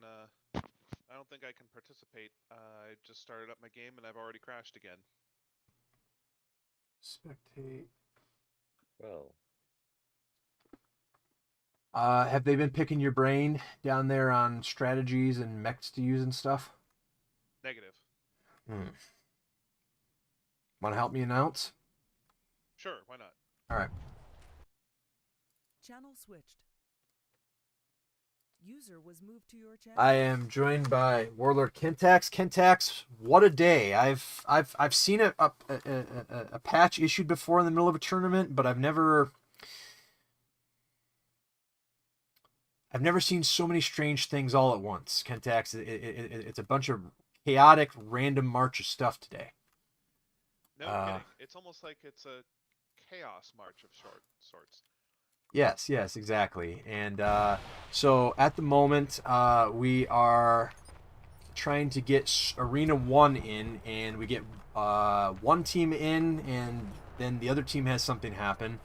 S14: participate. I just started up my game and I've already crashed again.
S1: spectate.
S3: Well.
S1: Have they been picking your brain down there on strategies and mechs to use and stuff?
S14: Negative.
S1: Want to help me announce?
S14: Sure, why not?
S1: All right.
S2: Channel switched. User was moved to your channel.
S1: I am joined by Warlord Kentax. Kentax, what a day! I've seen a patch issued before in the middle of a tournament, but I've never seen so many strange things all at once. Kentax, it's a bunch of chaotic, random march of stuff today.
S14: No kidding. It's almost like it's a chaos march of sorts.
S1: Yes, exactly. And so at the moment, we are trying to get Arena 1 in, and we get one team in, and then the other team has something happen.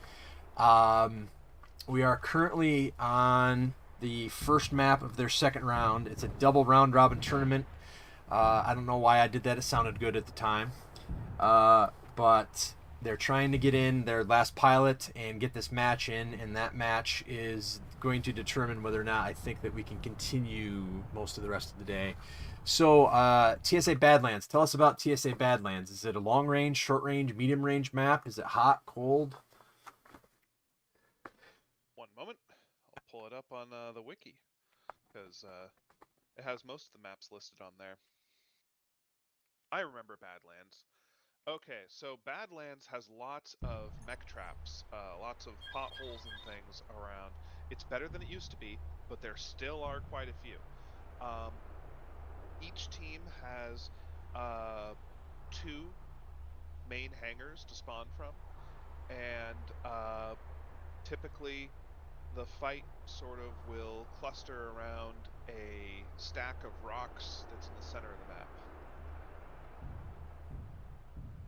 S1: We are currently on the first map of their second round. It's a double round-robin tournament. I don't know why I did that. It sounded good at the time. But they're trying to get in their last pilot and get this match in, and that match is going to determine whether or not I think that we can continue most of the rest of the day. So, TSA Badlands. Tell us about TSA Badlands. Is it a long-range, short-range, medium-range map? Is it hot, cold?
S14: One moment. I'll pull it up on the wiki, because it has most of the maps listed on there. I remember Badlands. Okay, so Badlands has lots of mech traps, lots of potholes and things around. It's better than it used to be, but there still are quite a few. Each team has 2 main hangars to spawn from, and typically the fight sort of will cluster around a stack of rocks that's in the center of the map.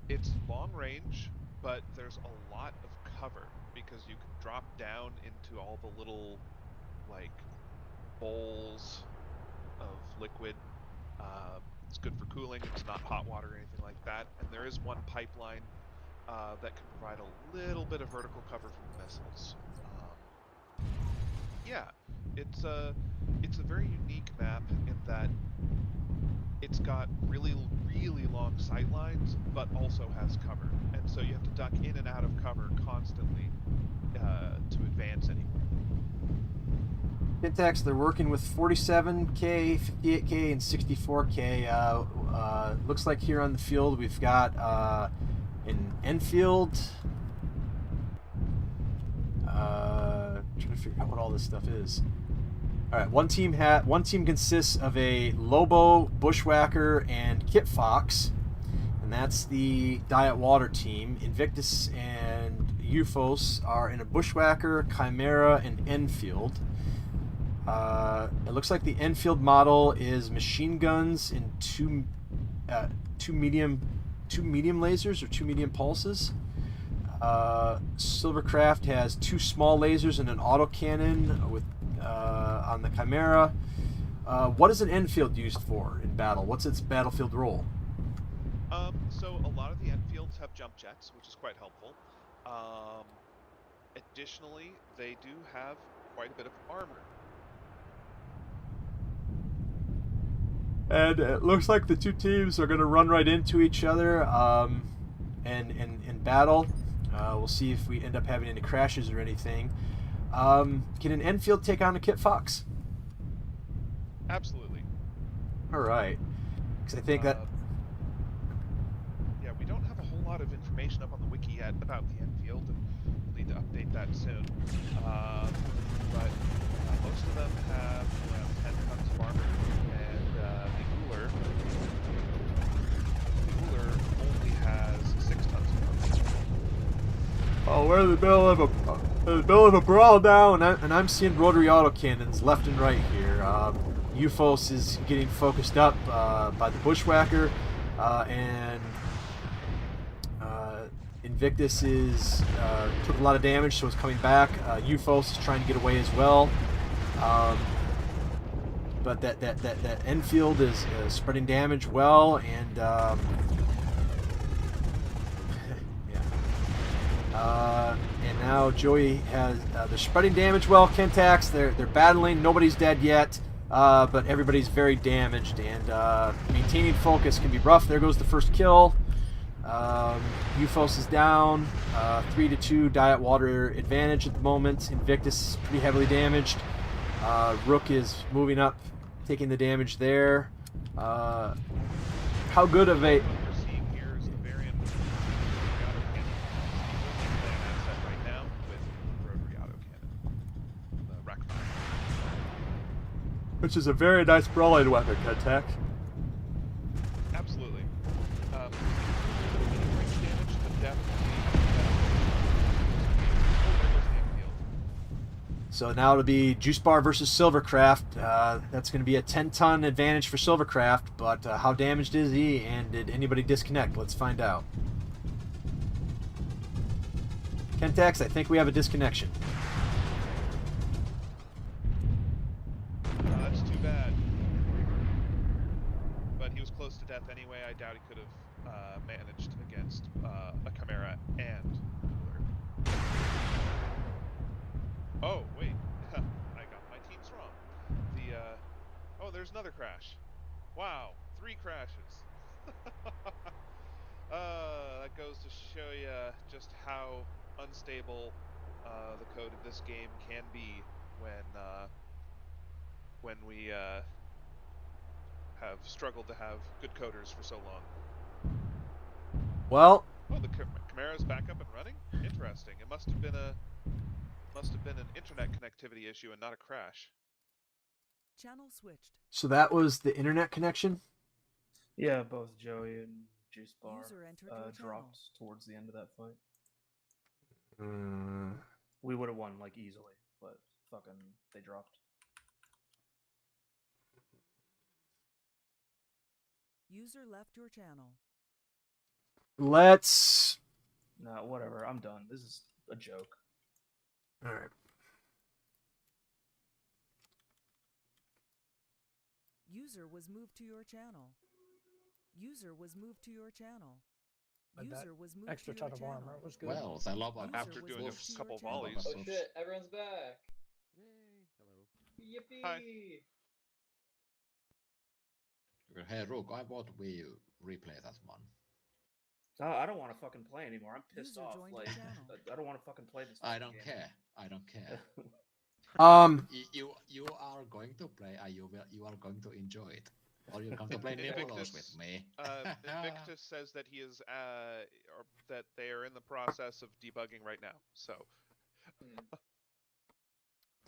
S14: It's long range, but there's a lot of cover because you can drop down into all the little, like, bowls of liquid. It's good for cooling. It's not hot water or anything like that. And there is one pipeline that can provide a little bit of vertical cover from the missiles. Yeah, it's a very unique map in that it's got really long sight lines, but also has cover, and so you have to duck in and out of cover constantly to advance anywhere.
S1: Kentax, they're working with 47K, 58K, and 64K. Looks like here on the field we've got an Enfield. Trying to figure out what all this stuff is. All right, one team consists of a Lobo, Bushwhacker, and Kit Fox, and that's the Diet Water team. Invictus and Euphos are in a Bushwhacker, Chimera, and Enfield. It looks like the Enfield model is machine guns and two medium lasers or 2 medium pulses. Silvercraft has 2 small lasers and an autocannon with on the Chimera. What is an Enfield used for in battle? What's its battlefield role?
S14: So a lot of the Enfields have jump jets, which is quite helpful. Additionally, they do have quite a bit of armor.
S1: And it looks like the 2 teams are going to run right into each other and battle. We'll see if we end up having any crashes or anything. Can an Enfield take on a Kit Fox?
S14: Absolutely.
S1: All right. Because I think that...
S14: Yeah, we don't have a whole lot of information up on the wiki yet about the Enfield, and we'll need to update that soon. But most of them have around 10 tons of armor, and the Uller only has 6 tons of armor.
S1: Oh, we're in the middle of a In the middle of a brawl now, and I'm seeing rotary autocannons left and right here. UFOS is getting focused up by the Bushwhacker, and Invictus is took a lot of damage, so is coming back. UFOS is trying to get away as well. But that Enfield is spreading damage well, and and now Joey has they're spreading damage well. Kentax, they're battling. Nobody's dead yet, but everybody's very damaged, and maintaining focus can be rough. There goes the first kill. UFOS is down. 3-2 Diet Water advantage at the moment. Invictus is pretty heavily damaged. Rook is moving up, taking the damage there. How good of a... Which is a very nice brawling weapon, Kentax.
S14: Absolutely.
S1: So now it'll be Juice Bar versus Silvercraft. That's going to be a 10-ton advantage for Silvercraft, but how damaged is he, and did anybody disconnect? Let's find out. Kentax, I think we have a disconnection.
S14: That's too bad. But he was close to death anyway. I doubt he could have managed against a Chimera and Cooler. Oh, wait. I got my teams wrong. Oh, there's another crash. Wow, 3 crashes. That goes to show you just how unstable the code of this game can be when we have struggled to have good coders for so long.
S1: Well...
S14: Oh, the Chimera's back up and running? Interesting. It must have been an internet connectivity issue and not a crash.
S2: Channel switched.
S1: So that was the internet connection?
S13: Yeah, both Joey and Juice Bar
S2: User entered your
S13: dropped towards the end of that fight.
S1: Mm.
S13: We would have won, like, easily, but fucking they dropped.
S2: User left your channel.
S1: Let's...
S13: Nah, whatever. I'm done. This is a joke.
S1: Alright.
S2: User was moved to your channel. User was moved to your channel.
S15: But
S2: User was moved
S15: extra
S2: to your
S15: ton of
S2: channel.
S15: armor was good.
S6: Well, they love our
S14: After doing a couple volleys.
S8: Oh shit, everyone's back.
S4: Yay! Hello.
S8: Yippee!
S14: Hi.
S6: Hey, Rook, I vote we replay that one.
S13: I don't want to fucking play anymore. I'm pissed
S2: User
S13: off.
S2: joined
S13: Like,
S2: your channel.
S13: I don't want to fucking play this.
S6: I
S13: fucking
S6: don't
S13: game.
S6: care. I don't care. You are going to play, and you are going to enjoy it, or you're going to play Nebulos with me.
S14: Invictus says that he is or that they are in the process of debugging right now. So.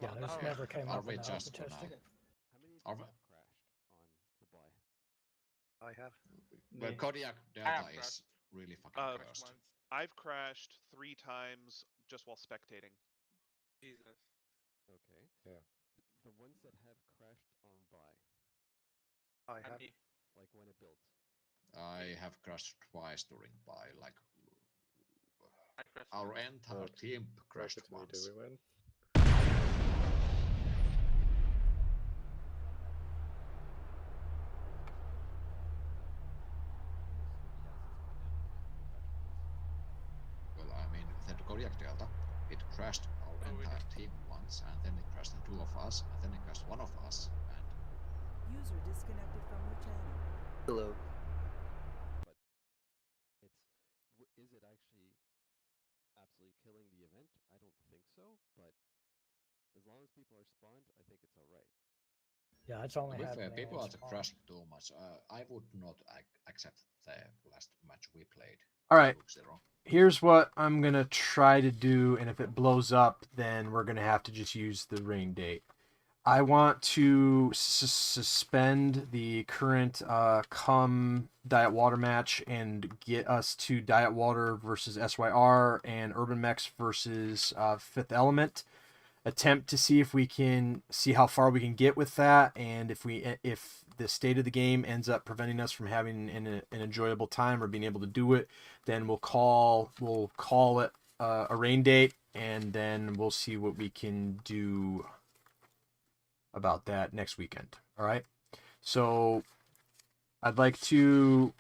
S15: Yeah, this never came
S6: Are
S15: up
S6: we
S15: in the alpha
S6: just gonna-
S15: testing.
S4: How many
S6: Are
S4: of you have crashed on the buy?
S17: I have.
S6: Well, Kodiak Delta is really fucking cursed.
S14: I've crashed 3 times just while spectating.
S11: Jesus.
S4: Okay.
S3: Yeah.
S4: The ones that have crashed on buy,
S17: I have.
S4: like when it built.
S6: I have crashed twice during buy, like our entire team crashed once.
S3: Did we win?
S6: Well, I mean, the Kodiak Delta, it crashed our entire team once, and then it crashed the 2 of us, and then it crashed 1 of us, and...
S2: User disconnected from your channel.
S5: Hello.
S4: But is it actually absolutely killing the event? I don't think so, but as long as people are spawned, I think it's alright.
S15: Yeah, it's only
S6: With
S15: happening
S6: people
S15: on
S6: are
S15: spawn.
S6: crashing too much. I would not accept the last match we played.
S1: Alright.
S6: 2-0.
S1: Here's what I'm going to try to do, and if it blows up, then we're going to have to just use the rain date. I want to suspend the current cum Diet Water match and get us to Diet Water versus SYR and Urban Mechs versus Fifth Element. Attempt to see if we can see how far we can get with that, and if the state of the game ends up preventing us from having an enjoyable time or being able to do it, then we'll call it a rain date, and then we'll see what we can do about that next weekend. All right. So I'd like to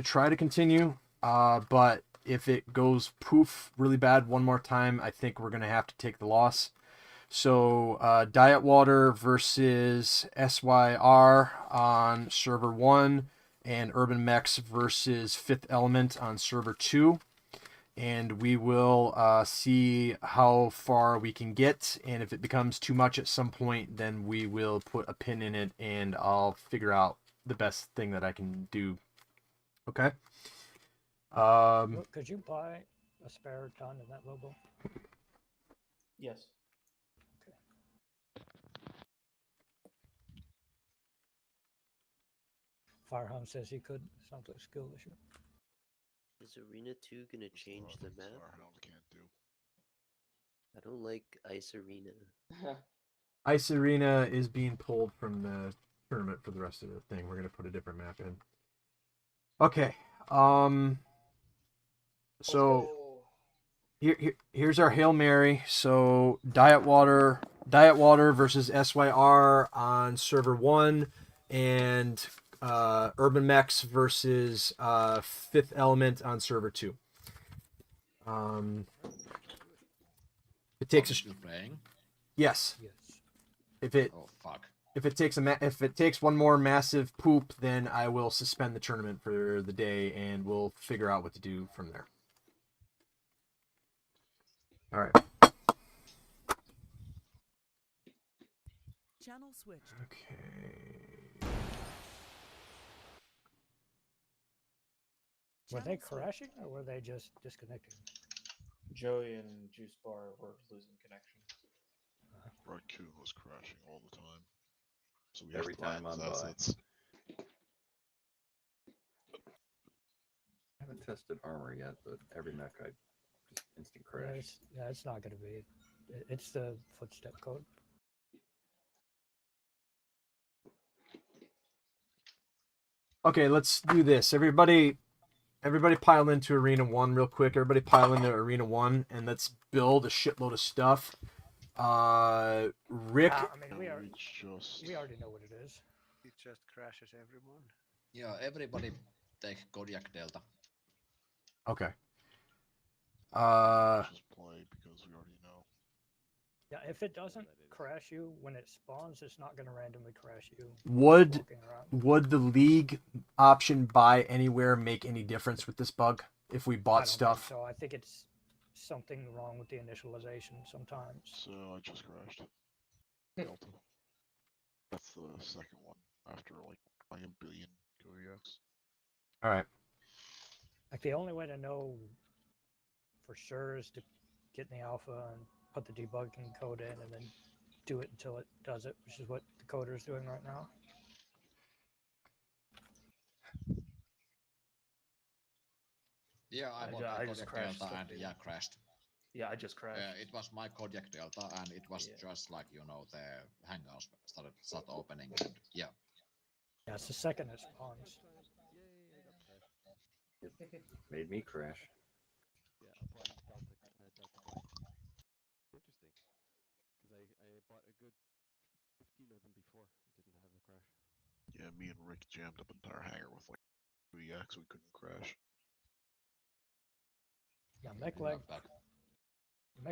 S1: try to continue, but if it goes poof really bad one more time, I think we're gonna have to take the loss. So Diet Water versus SYR on server 1, and Urban Mechs versus Fifth Element on server 2. And we will see how far we can get, and if it becomes too much at some point, then we will put a pin in it, and I'll figure out the best thing that I can do. Okay.
S15: Could you buy a spare ton in that logo?
S13: Yes.
S15: Firehound says he could. Sounds like a skill issue.
S5: Is Arena 2 gonna change the map?
S9: Firehound can't do.
S5: I don't like Ice Arena.
S1: Ice Arena is being pulled from the tournament for the rest of the thing. We're gonna put a different map in. Okay. So here's our Hail Mary. So Diet Water versus SYR on server 1, and Urban Mechs versus Fifth Element on server 2. It takes
S6: Still playing?
S1: Yes. If it
S6: Oh fuck.
S1: if it takes one more massive poop, then I will suspend the tournament for the day, and we'll figure out what to do from there. All right.
S2: Channel switch.
S1: Okay.
S15: Were they crashing or were they just disconnecting?
S13: Joey and Juice Bar were losing connection.
S9: Raccoon was crashing all the time. So we
S16: Every
S9: have to buy
S16: time
S9: his
S16: I'm by.
S9: assets.
S16: I haven't tested armor yet, but every mech I just instant crash.
S15: It's not going to be. It's the footstep code.
S1: Okay, let's do this. Everybody pile into Arena 1 real quick. Everybody pile into Arena 1, and let's build a shitload of stuff. Rick...
S15: I mean, we already know what it is.
S17: It just crashes everyone.
S6: Yeah, everybody take Kodiak Delta.
S1: Okay.
S9: Just play because we already know.
S15: Yeah, if it doesn't crash you when it spawns, it's not going to randomly crash you.
S1: Would the league option buy anywhere make any difference with this bug if we bought stuff?
S15: So I think it's something wrong with the initialization sometimes.
S9: So I just crashed. Delta. That's the second one after like buying a billion Kodiaks.
S1: All right.
S15: Like the only way to know for sure is to get in the alpha and put the debugging code in and then do it until it does it, which is what the coder is doing right now.
S6: Yeah, I bought my Kodiak Delta and yeah, crashed.
S13: Yeah, I just crashed.
S6: It was my Kodiak Delta and it was just like, you know, the hangouts started opening and yeah.
S15: Yeah, it's the second it spawns.
S16: It made me crash.
S4: Yeah, applied Delta Interesting. Because I bought a good 15 of them before. It didn't have the crash.
S9: Yeah, me and Rick jammed up an entire hangar with like Kodiaks, so we couldn't crash.
S15: Yeah, mech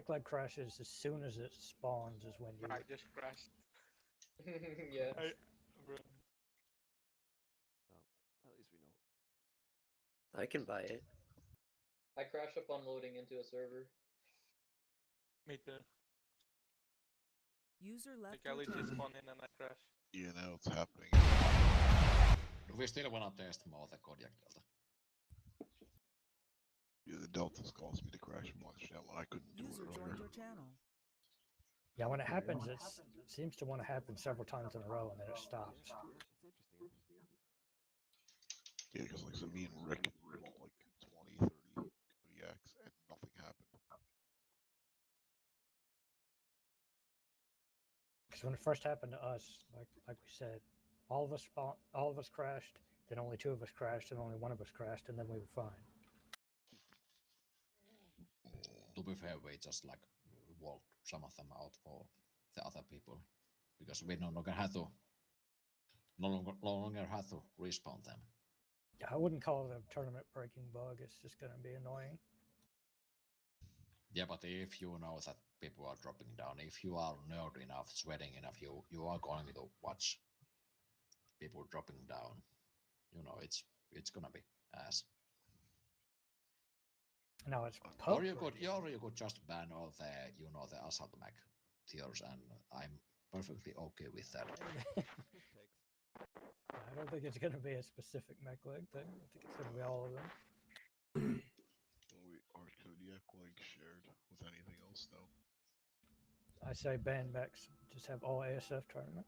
S15: leg crashes as soon as it spawns is when you...
S11: I just crashed.
S8: Yeah.
S11: Bro.
S4: Well, at least we know.
S5: I can buy it.
S8: I crash upon loading into a server.
S11: Me too.
S2: User left.
S11: Like I legit spawn in and I crash.
S9: Yeah, now it's happening.
S6: Do we still wanna test more the Kodiak Delta?
S9: Yeah, the Deltas caused me to crash much now when I couldn't do it
S2: User
S9: earlier.
S2: joined your channel.
S15: Yeah, when it happens, it seems to want to happen several times in a row, and then it stops.
S9: Yeah, because like so me and Rick bought like 20, 30 Kodiaks and nothing happened.
S15: Because when it first happened to us, like we said, all of us crashed. Then only 2 of us crashed, and only 1 of us crashed, and then we were fine.
S6: To be fair, we just like walked some of them out for the other people because we no longer had to respawn them.
S15: I wouldn't call it a tournament breaking bug. It's just going to be annoying.
S6: Yeah, but if you know that people are dropping down, if you are nerd enough, sweating enough, you are going to watch people dropping down. You know, it's gonna be ass.
S15: No, it's
S6: or you could just ban all the the assault mech tiers, and I'm perfectly okay with that.
S15: I don't think it's going to be a specific mech leg thing. I think it's going to be all of them.
S9: Are Kodiak like shared with anything else though?
S15: I say ban mechs. Just have all ASF tournament.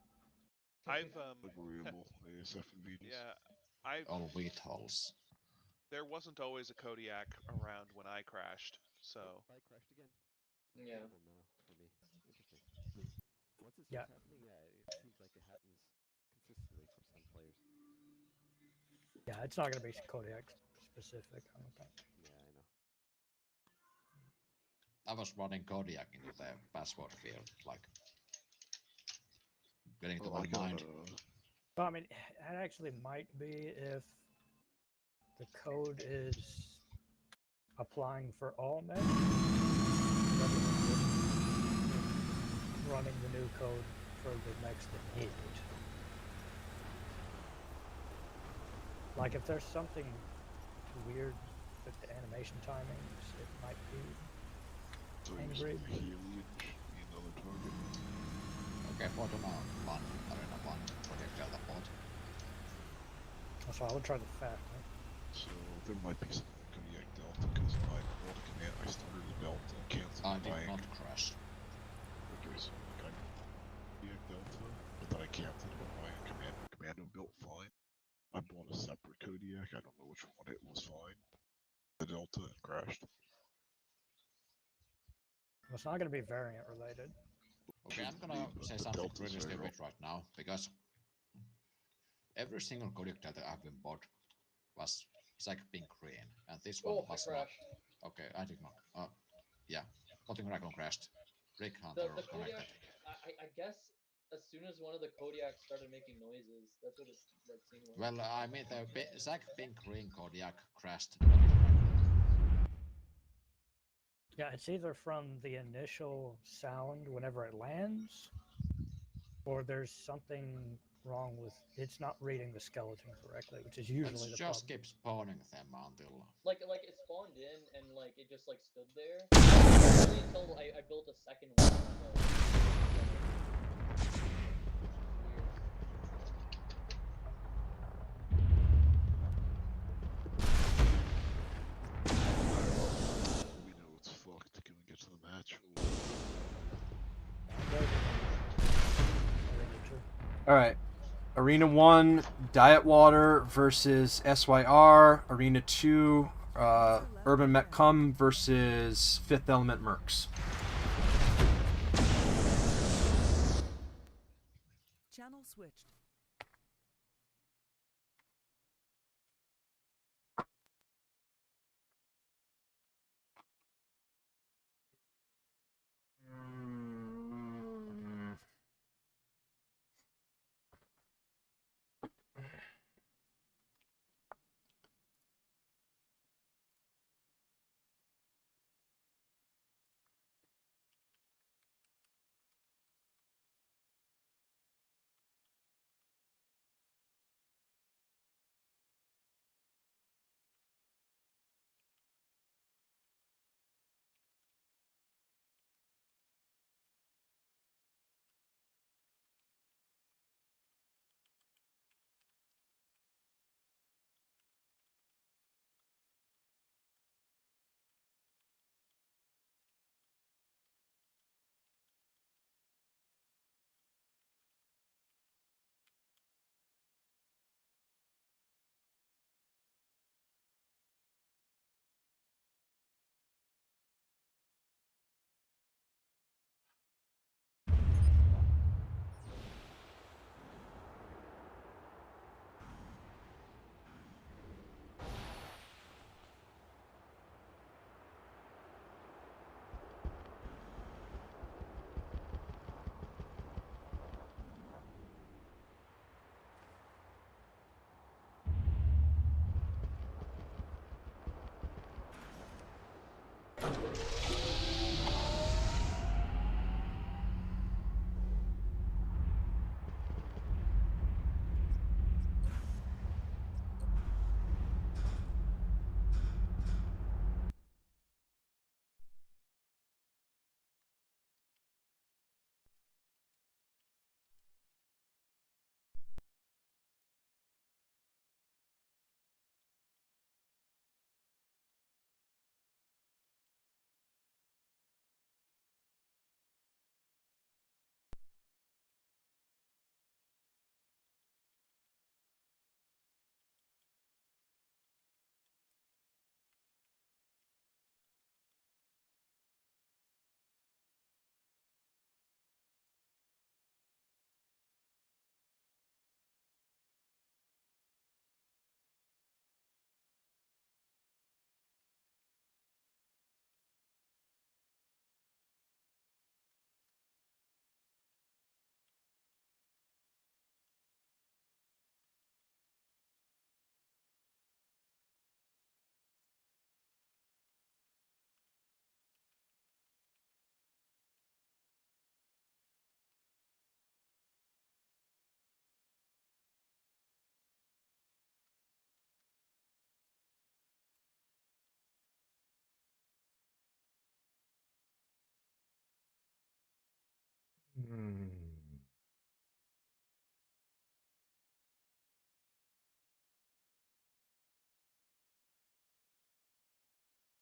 S14: I've
S9: agreeable ASF and Vetus.
S14: Yeah, I've
S6: all Vitals.
S14: There wasn't always a Kodiak around when I crashed, so.
S4: I crashed again.
S8: Yeah.
S4: For me, interesting. Once it
S15: Yeah.
S4: starts happening, yeah, it seems like it happens consistently for some players.
S15: Yeah, it's not going to be Kodiak specific, I don't think.
S4: Yeah, I know.
S6: I was running Kodiak into the password field, like getting to my mind.
S15: Well, I mean, it actually might be if the code is applying for all mechs rather than just running the new code for the mechs that need it. Like if there's something weird with the animation timings, it might be angry.
S9: Another target.
S6: Okay, for the now, arena 1, project Delta bot.
S15: So I would try the fast one.
S9: So there might be some Kodiak Delta because I bought a command. I started a Delta, canceled.
S6: I did not crash.
S9: Okay, so like I Kodiak Delta, but then I canceled it by a commando. Commando built fine. I bought a separate Kodiak. I don't know which one it was fine. The Delta and crashed.
S15: Well, it's not going to be variant related.
S6: Okay, I'm gonna say something really stupid right now, because every single Kodiak Delta I've been bought was like pink green, and this one was not. Okay, I did not. Yeah, Cotton Dragon crashed. Rick Hunter
S8: The
S6: connected.
S8: Kodiak, I guess as soon as one of the Kodiaks started making noises, that's what it seemed like.
S6: Well, I mean the Zach pink green Kodiak crashed.
S15: Yeah, it's either from the initial sound whenever it lands, or there's something wrong with it's not reading the skeleton correctly, which is usually the problem.
S6: Just keep spawning them until
S8: Like it spawned in and like it just like stood there until I built a second one.
S9: We know it's fucked. Can we get to the match?
S1: All right. Arena 1, Diet Water versus SYR. Arena 2, Urban Metcom versus Fifth Element Mercs.
S2: Channel switched.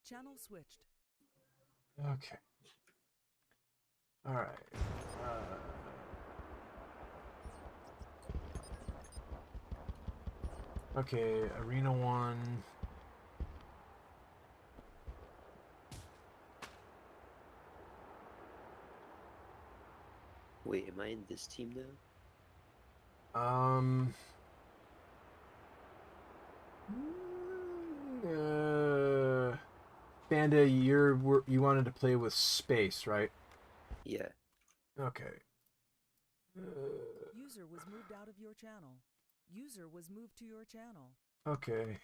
S2: Channel switched.
S1: Okay. All right. Okay, Arena 1.
S5: Wait, am I in this team now?
S1: Banda, you wanted to play with space, right?
S5: Yeah.
S1: Okay.
S2: User was moved out of your channel. User was moved to your channel.
S1: Okay.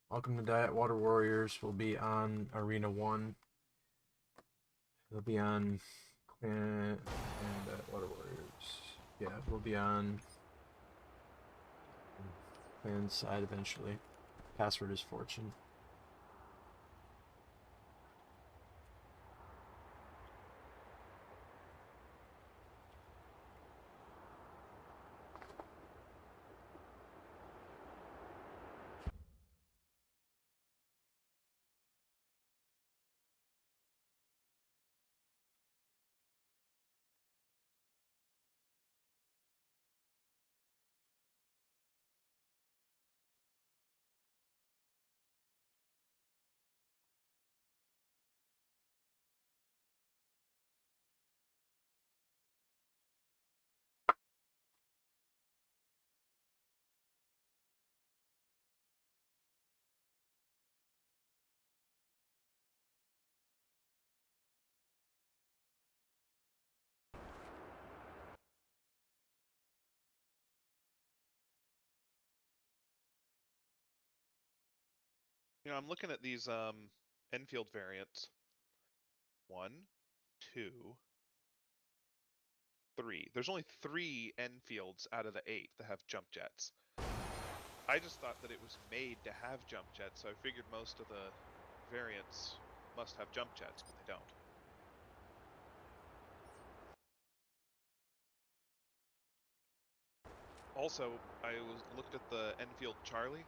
S1: Welcome to Diet Water Warriors. We'll be on Arena 1. They'll be on Clan and Water Warriors. Yeah, we'll be on Clan side eventually. Password is Fortune.
S14: You know, I'm looking at these Enfield variants. 1, 2, 3. There's only 3 Enfields out of the 8 that have jump jets. I just thought that it was made to have jump jets, so I figured most of the variants must have jump jets, but they don't. Also, I looked at the Enfield Charlie.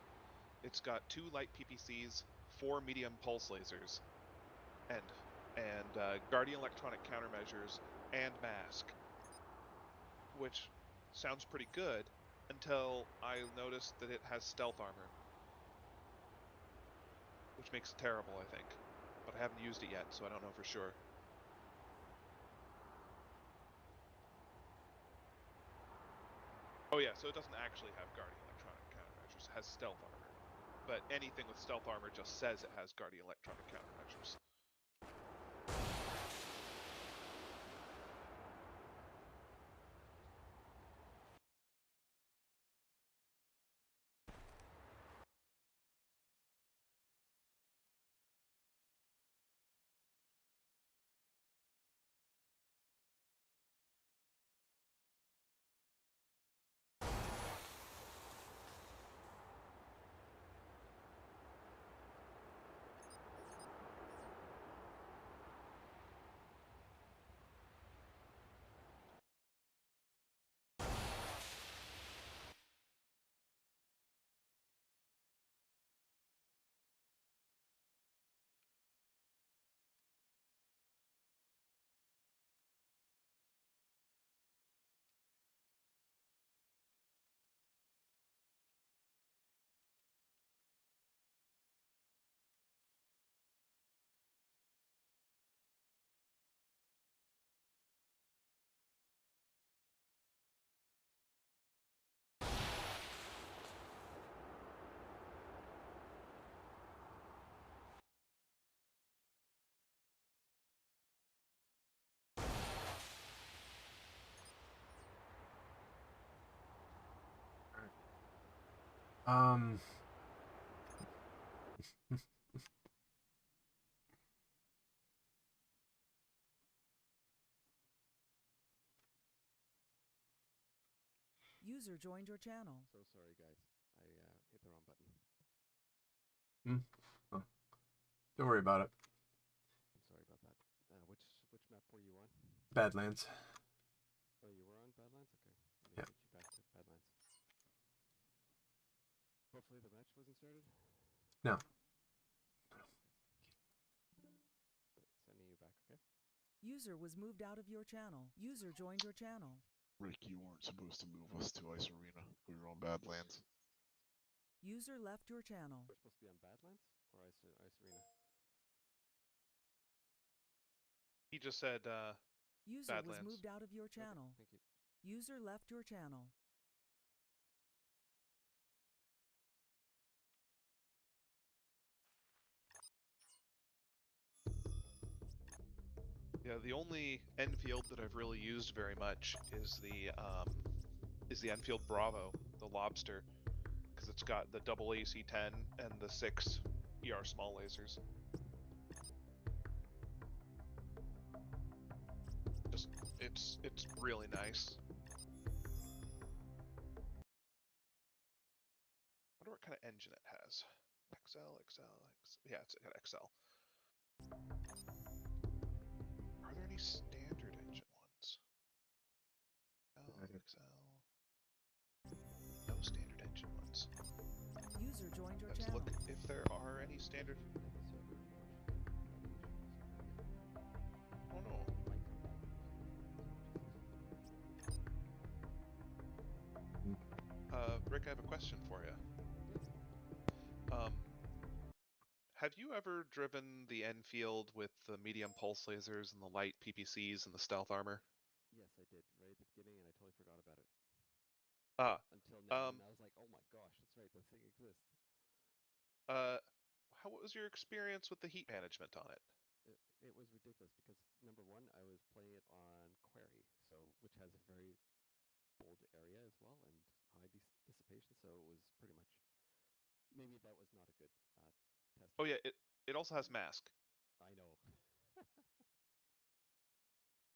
S14: It's got 2 light PPCs, 4 medium pulse lasers, and Guardian electronic countermeasures and mask, which sounds pretty good until I noticed that it has stealth armor, which makes it terrible, I think. But I haven't used it yet, so I don't know for sure. Oh yeah, so it doesn't actually have Guardian electronic countermeasures. It has stealth armor. But anything with stealth armor just says it has Guardian electronic countermeasures.
S1: Um.
S2: User joined your channel.
S4: So sorry, guys. I hit the wrong button.
S1: Oh. Don't worry about it.
S4: I'm sorry about that. Which map were you on?
S1: Badlands.
S4: Oh, you were on Badlands? Okay.
S1: Yeah.
S4: Let me get you back to Badlands. Hopefully the match wasn't started?
S1: No.
S4: Sending you back, okay?
S2: User was moved out of your channel. User joined your channel.
S9: Rick, you weren't supposed to move us to Ice Arena. We were on Badlands.
S2: User left your channel.
S4: We're supposed to be on Badlands or Ice Arena?
S14: He just said
S2: User
S14: Badlands.
S2: was moved out of your channel.
S4: Okay, thank you.
S2: User left your channel.
S14: Yeah, the only Enfield that I've really used very much is the Enfield Bravo, the Lobster, because it's got the double AC-10 and the 6 ER small lasers. Just it's really nice. I wonder what kind of engine it has. XL. Yeah, it's got XL. Are there any standard engine ones? XL. No standard engine ones.
S2: User joined your
S14: Let's
S2: channel.
S14: look if there are any standard. Oh no. Rick, I have a question for you. Have you ever driven the Enfield with the medium pulse lasers and the light PPCs and the stealth armor?
S4: Yes, I did right at the beginning, and I totally forgot about it. Until now, and I was like, oh my gosh, that's right, that thing exists.
S14: What was your experience with the heat management on it?
S4: It was ridiculous because number one, I was playing it on Quarry, which has a very bold area as well and high dissipation, so it was pretty much. Maybe that was not a good test.
S14: Oh yeah, it also has mask.
S4: I know.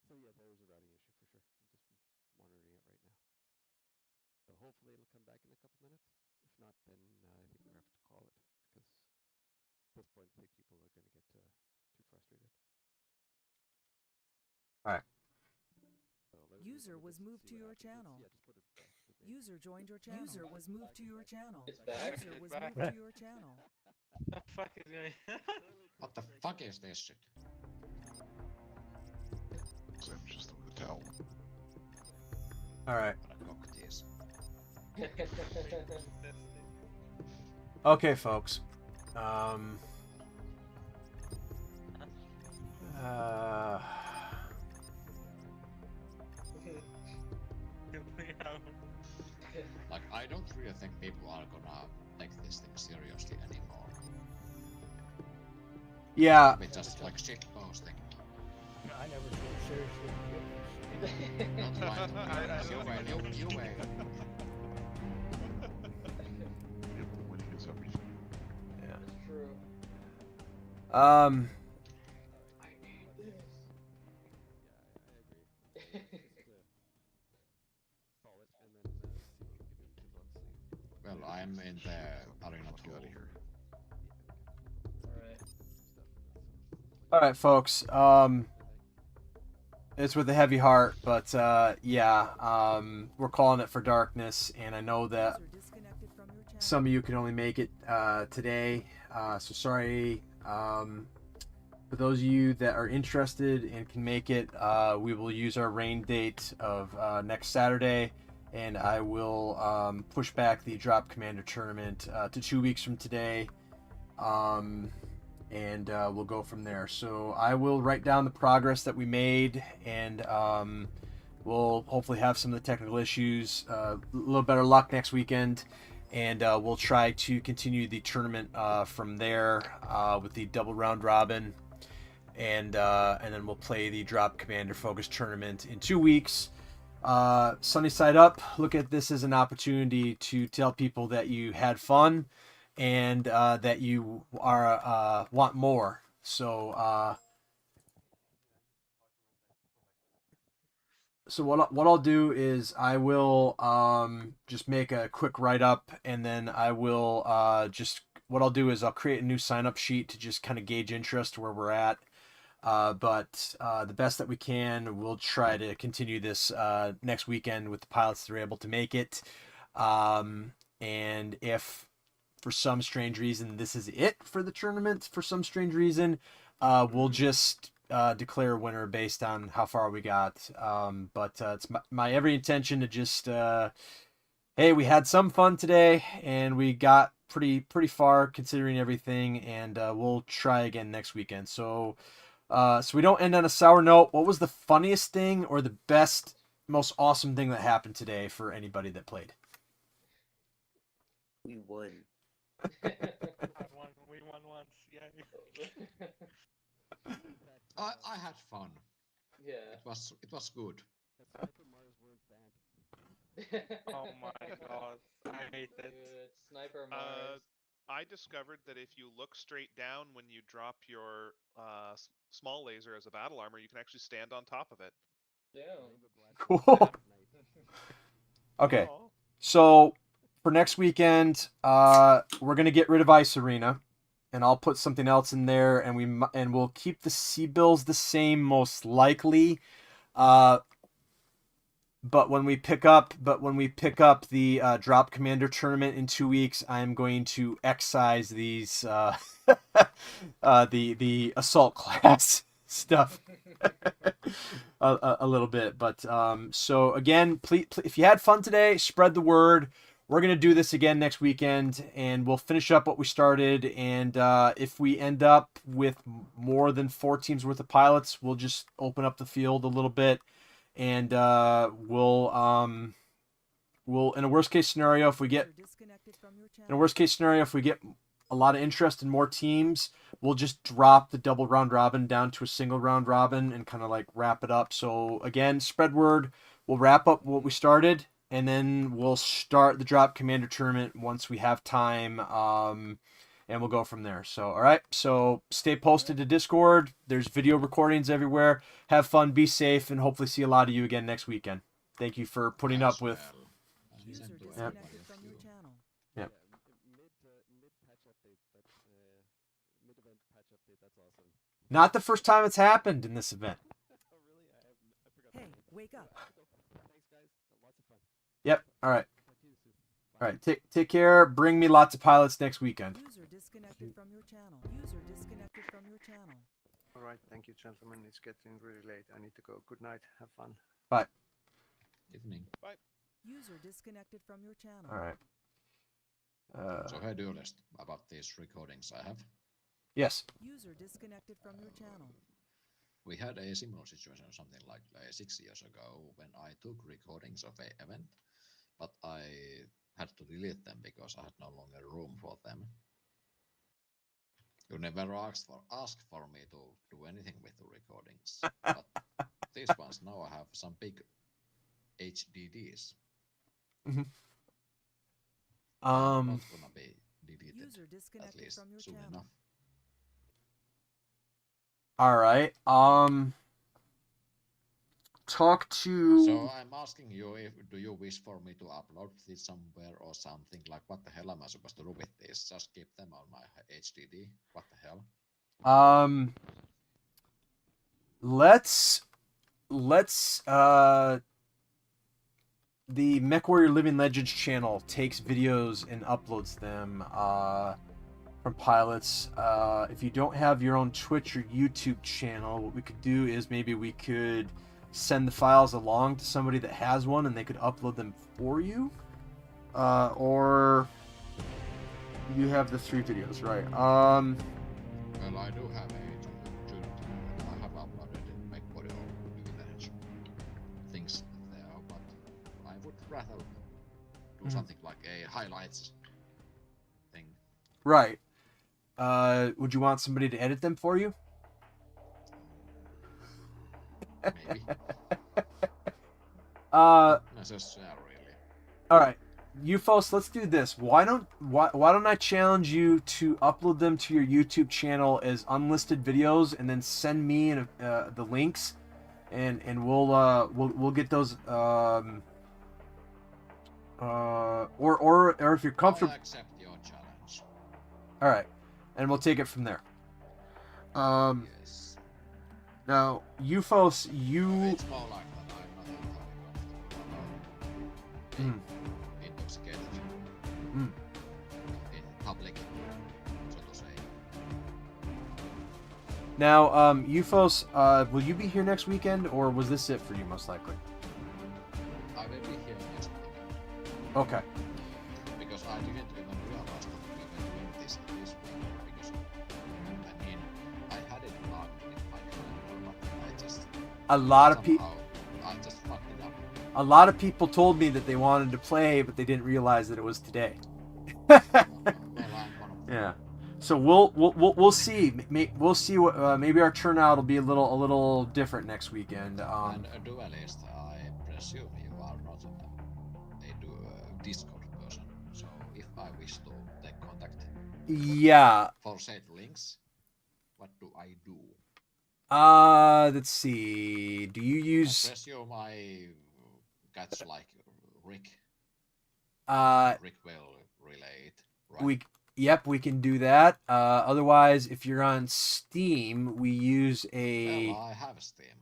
S4: So yeah, there was a routing issue for sure. I'm just monitoring it right now. So hopefully it'll come back in a couple minutes. If not, then I think we're going to have to call it because at this point, I think people are going to get too frustrated.
S1: All right.
S2: User was moved to your channel.
S4: Yeah, just put it back.
S2: User joined your channel. User was moved to your channel.
S8: It's back.
S2: User was moved to your channel.
S11: What the fuck is going on?
S6: What the fuck is this shit?
S9: Sam just threw the towel.
S1: All right.
S6: What a cock this.
S1: Okay, folks.
S6: Like, I don't really think people are gonna take this thing seriously anymore.
S1: Yeah.
S6: It's just like shit posting.
S15: I never took it seriously.
S6: Not mine. You wait.
S9: Winning is everything.
S1: Yeah.
S8: It's true.
S4: I need this. Yeah, I agree. Just call it and then see what we can do because obviously.
S6: Well, I'm in the arena too.
S9: Out of here.
S1: All right, folks. It's with a heavy heart, but yeah, we're calling it for darkness, and I know that some of you can only make it today, so sorry. For those of you that are interested and can make it, we will use our rain date of next Saturday, and I will push back the Drop Commander tournament to 2 weeks from today. And we'll go from there. So I will write down the progress that we made, and we'll hopefully have some of the technical issues, a little better luck next weekend, and we'll try to continue the tournament from there with the double round robin, and then we'll play the Drop Commander Focus tournament in 2 weeks. sunny side up, look at this as an opportunity to tell people that you had fun and that you are want more. So so what I'll do is I will just make a quick write up, and then I will just what I'll do is I'll create a new sign up sheet to just kind of gauge interest where we're at. But the best that we can, we'll try to continue this next weekend with the pilots that are able to make it. And if for some strange reason this is it for the tournament, for some strange reason, we'll just declare a winner based on how far we got. But it's my every intention to just, hey, we had some fun today and we got pretty far considering everything, and we'll try again next weekend. So we don't end on a sour note. What was the funniest thing or the best, most awesome thing that happened today for anybody that played?
S5: We won.
S11: We won once. Yeah.
S6: I had fun.
S8: Yeah.
S6: It was good.
S11: Oh my god, I hate it.
S8: Dude, Sniper Mars.
S14: I discovered that if you look straight down when you drop your small laser as a battle armor, you can actually stand on top of it.
S1: Cool. Okay, so for next weekend, we're gonna get rid of Ice Arena, and I'll put something else in there, and we'll keep the Cbills the same most likely. But when we pick up the Drop Commander tournament in 2 weeks, I'm going to excise these the assault class stuff a little bit. But so again, please, if you had fun today, spread the word. We're gonna do this again next weekend, and we'll finish up what we started. And if we end up with more than 4 teams worth of pilots, we'll just open up the field a little bit. And we'll in a worst case scenario, if we get a lot of interest in more teams, we'll just drop the double round robin down to a single round robin and kind of like wrap it up. So again, spread word. We'll wrap up what we started, and then we'll start the Drop Commander tournament once we have time. And we'll go from there. So, all right. So stay posted to Discord. There's video recordings everywhere. Have fun, be safe, and hopefully see a lot of you again next weekend. Thank you for putting up with.
S2: User disconnected from your channel.
S1: Yep.
S4: Mid patch update. Mid event patch update. That's awesome.
S1: Not the first time it's happened in this event.
S4: Oh really? I forgot.
S2: Hey, wake up.
S4: Thanks guys. Lots of fun.
S1: Yep. All right. All right. Take care. Bring me lots of pilots next weekend.
S2: User disconnected from your channel. User disconnected from your channel.
S17: All right, thank you, gentlemen. It's getting really late. I need to go. Good night. Have fun.
S1: Bye.
S6: Evening.
S14: Bye.
S2: User disconnected from your channel.
S1: All right.
S6: So how do you list about these recordings I have?
S1: Yes.
S2: User disconnected from your channel.
S6: We had a similar situation something like 6 years ago when I took recordings of an event, but I had to delete them because I had no longer room for them. You never asked for me to do anything with the recordings, but these ones now I have some big HDDs.
S1: Mm-hmm.
S6: Not gonna be deleted
S2: User disconnected
S6: at least
S2: from your
S6: soon
S2: channel.
S6: enough.
S1: All right. Talk to.
S6: So I'm asking you, do you wish for me to upload this somewhere or something? Like, what the hell am I supposed to do with this? Just keep them on my HDD? What the hell?
S1: Let's the Mechwarrior Living Legends channel takes videos and uploads them from pilots. If you don't have your own Twitch or YouTube channel, what we could do is maybe we could send the files along to somebody that has one and they could upload them for you. Or you have the 3 videos, right?
S6: Well, I do have a I have uploaded in Mechwarrior Living things there, but I would rather do something like a highlights thing.
S1: Right. Would you want somebody to edit them for you?
S6: Maybe. necessarily.
S1: All right, you folks, let's do this. Why don't I challenge you to upload them to your YouTube channel as unlisted videos, and then send me the links, and we'll get those or if you're comfortable.
S6: I accept your challenge.
S1: All right, and we'll take it from there.
S6: Yes.
S1: Now, you folks,
S6: It's more like that I'm not entirely comfortable about being intoxicated in public, so to say.
S1: Now, you folks, will you be here next weekend, or was this it for you, most likely?
S6: I will be here next week.
S1: Okay.
S6: Because I didn't even realize that we were doing this week, because, I mean, I had it marked in my calendar, but I just...
S1: A lot of people...
S6: I just fucked it up.
S1: A lot of people told me that they wanted to play, but they didn't realize that it was today.
S6: Well, I'm one of them.
S1: Yeah. So we'll see. We'll see what maybe our turnout will be a little different next weekend.
S6: And a duelist, I presume you are not a Discord person. So if I wish to take contact,
S1: Yeah.
S6: for said links, what do I do?
S1: Let's see. Do you use?
S6: I presume I got like Rick. Rick will relate. Right?
S1: We can do that. Otherwise, if you're on Steam, we use a.
S6: Well, I have Steam.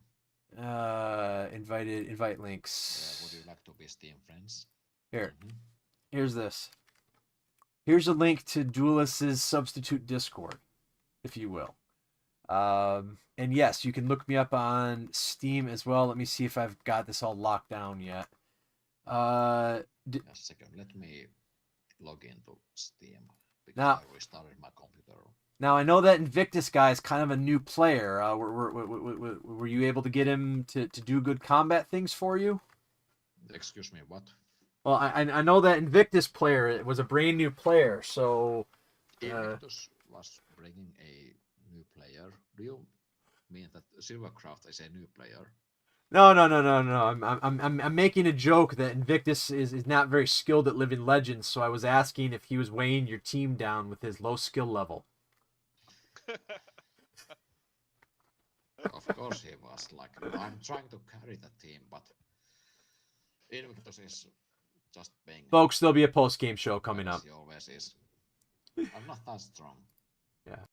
S1: Invite links.
S6: Would you like to be Steam friends?
S1: Here. Here's this. Here's a link to Duelist's substitute Discord, if you will. And yes, you can look me up on Steam as well. Let me see if I've got this all locked down yet.
S6: Just a second. Let me log into Steam. Because
S1: Now,
S6: I restarted my computer.
S1: Now I know that Invictus guy is kind of a new player. Were you able to get him to do good combat things for you?
S6: Excuse me, what?
S1: Well, I know that Invictus player was a brand new player, so.
S6: Invictus was bringing a new player. Do you mean that Silvercraft is a new player?
S1: No. I'm making a joke that Invictus is not very skilled at Living Legends, so I was asking if he was weighing your team down with his low skill level.
S6: Of course he was. Like, I'm trying to carry the team, but Invictus is just being...
S1: Folks, there'll be a post-game show coming up.
S6: He always is. I'm not that strong.
S1: Yeah.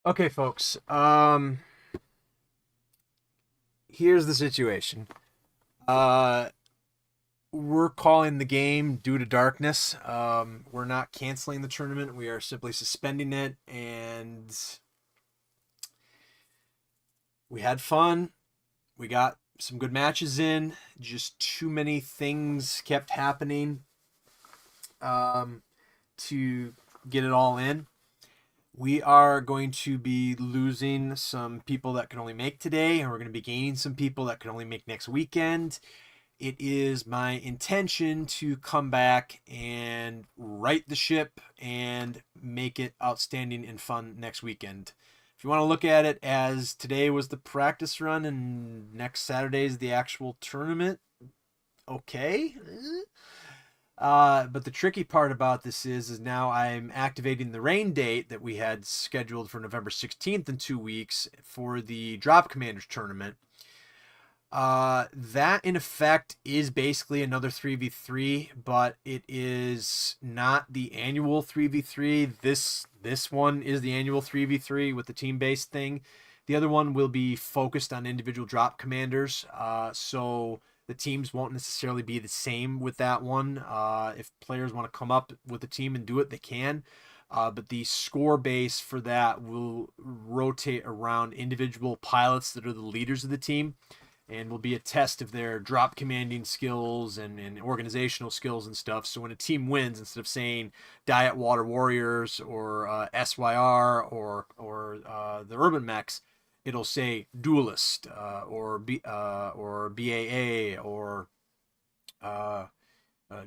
S1: Okay, folks. Here's the situation. We're calling the game due to darkness. We're not canceling the tournament. We are simply suspending it, and we had fun. We got some good matches in. Just too many things kept happening to get it all in. We are going to be losing some people that can only make today, and we're going to be gaining some people that can only make next weekend. It is my intention to come back and right the ship and make it outstanding and fun next weekend. If you want to look at it as today was the practice run and next Saturday is the actual tournament, okay. But the tricky part about this is now I'm activating the rain date that we had scheduled for November 16th in 2 weeks for the Drop Commanders tournament. That in effect is basically another 3v3, but it is not the annual 3v3. This one is the annual 3v3 with the team-based thing. The other one will be focused on individual drop commanders. So the teams won't necessarily be the same with that one. If players want to come up with a team and do it, they can. But the score base for that will rotate around individual pilots that are the leaders of the team, and will be a test of their drop commanding skills and organizational skills and stuff. So when a team wins, instead of saying Diet Water Warriors or SYR or the Urban Mechs, it'll say Duelist or BAA or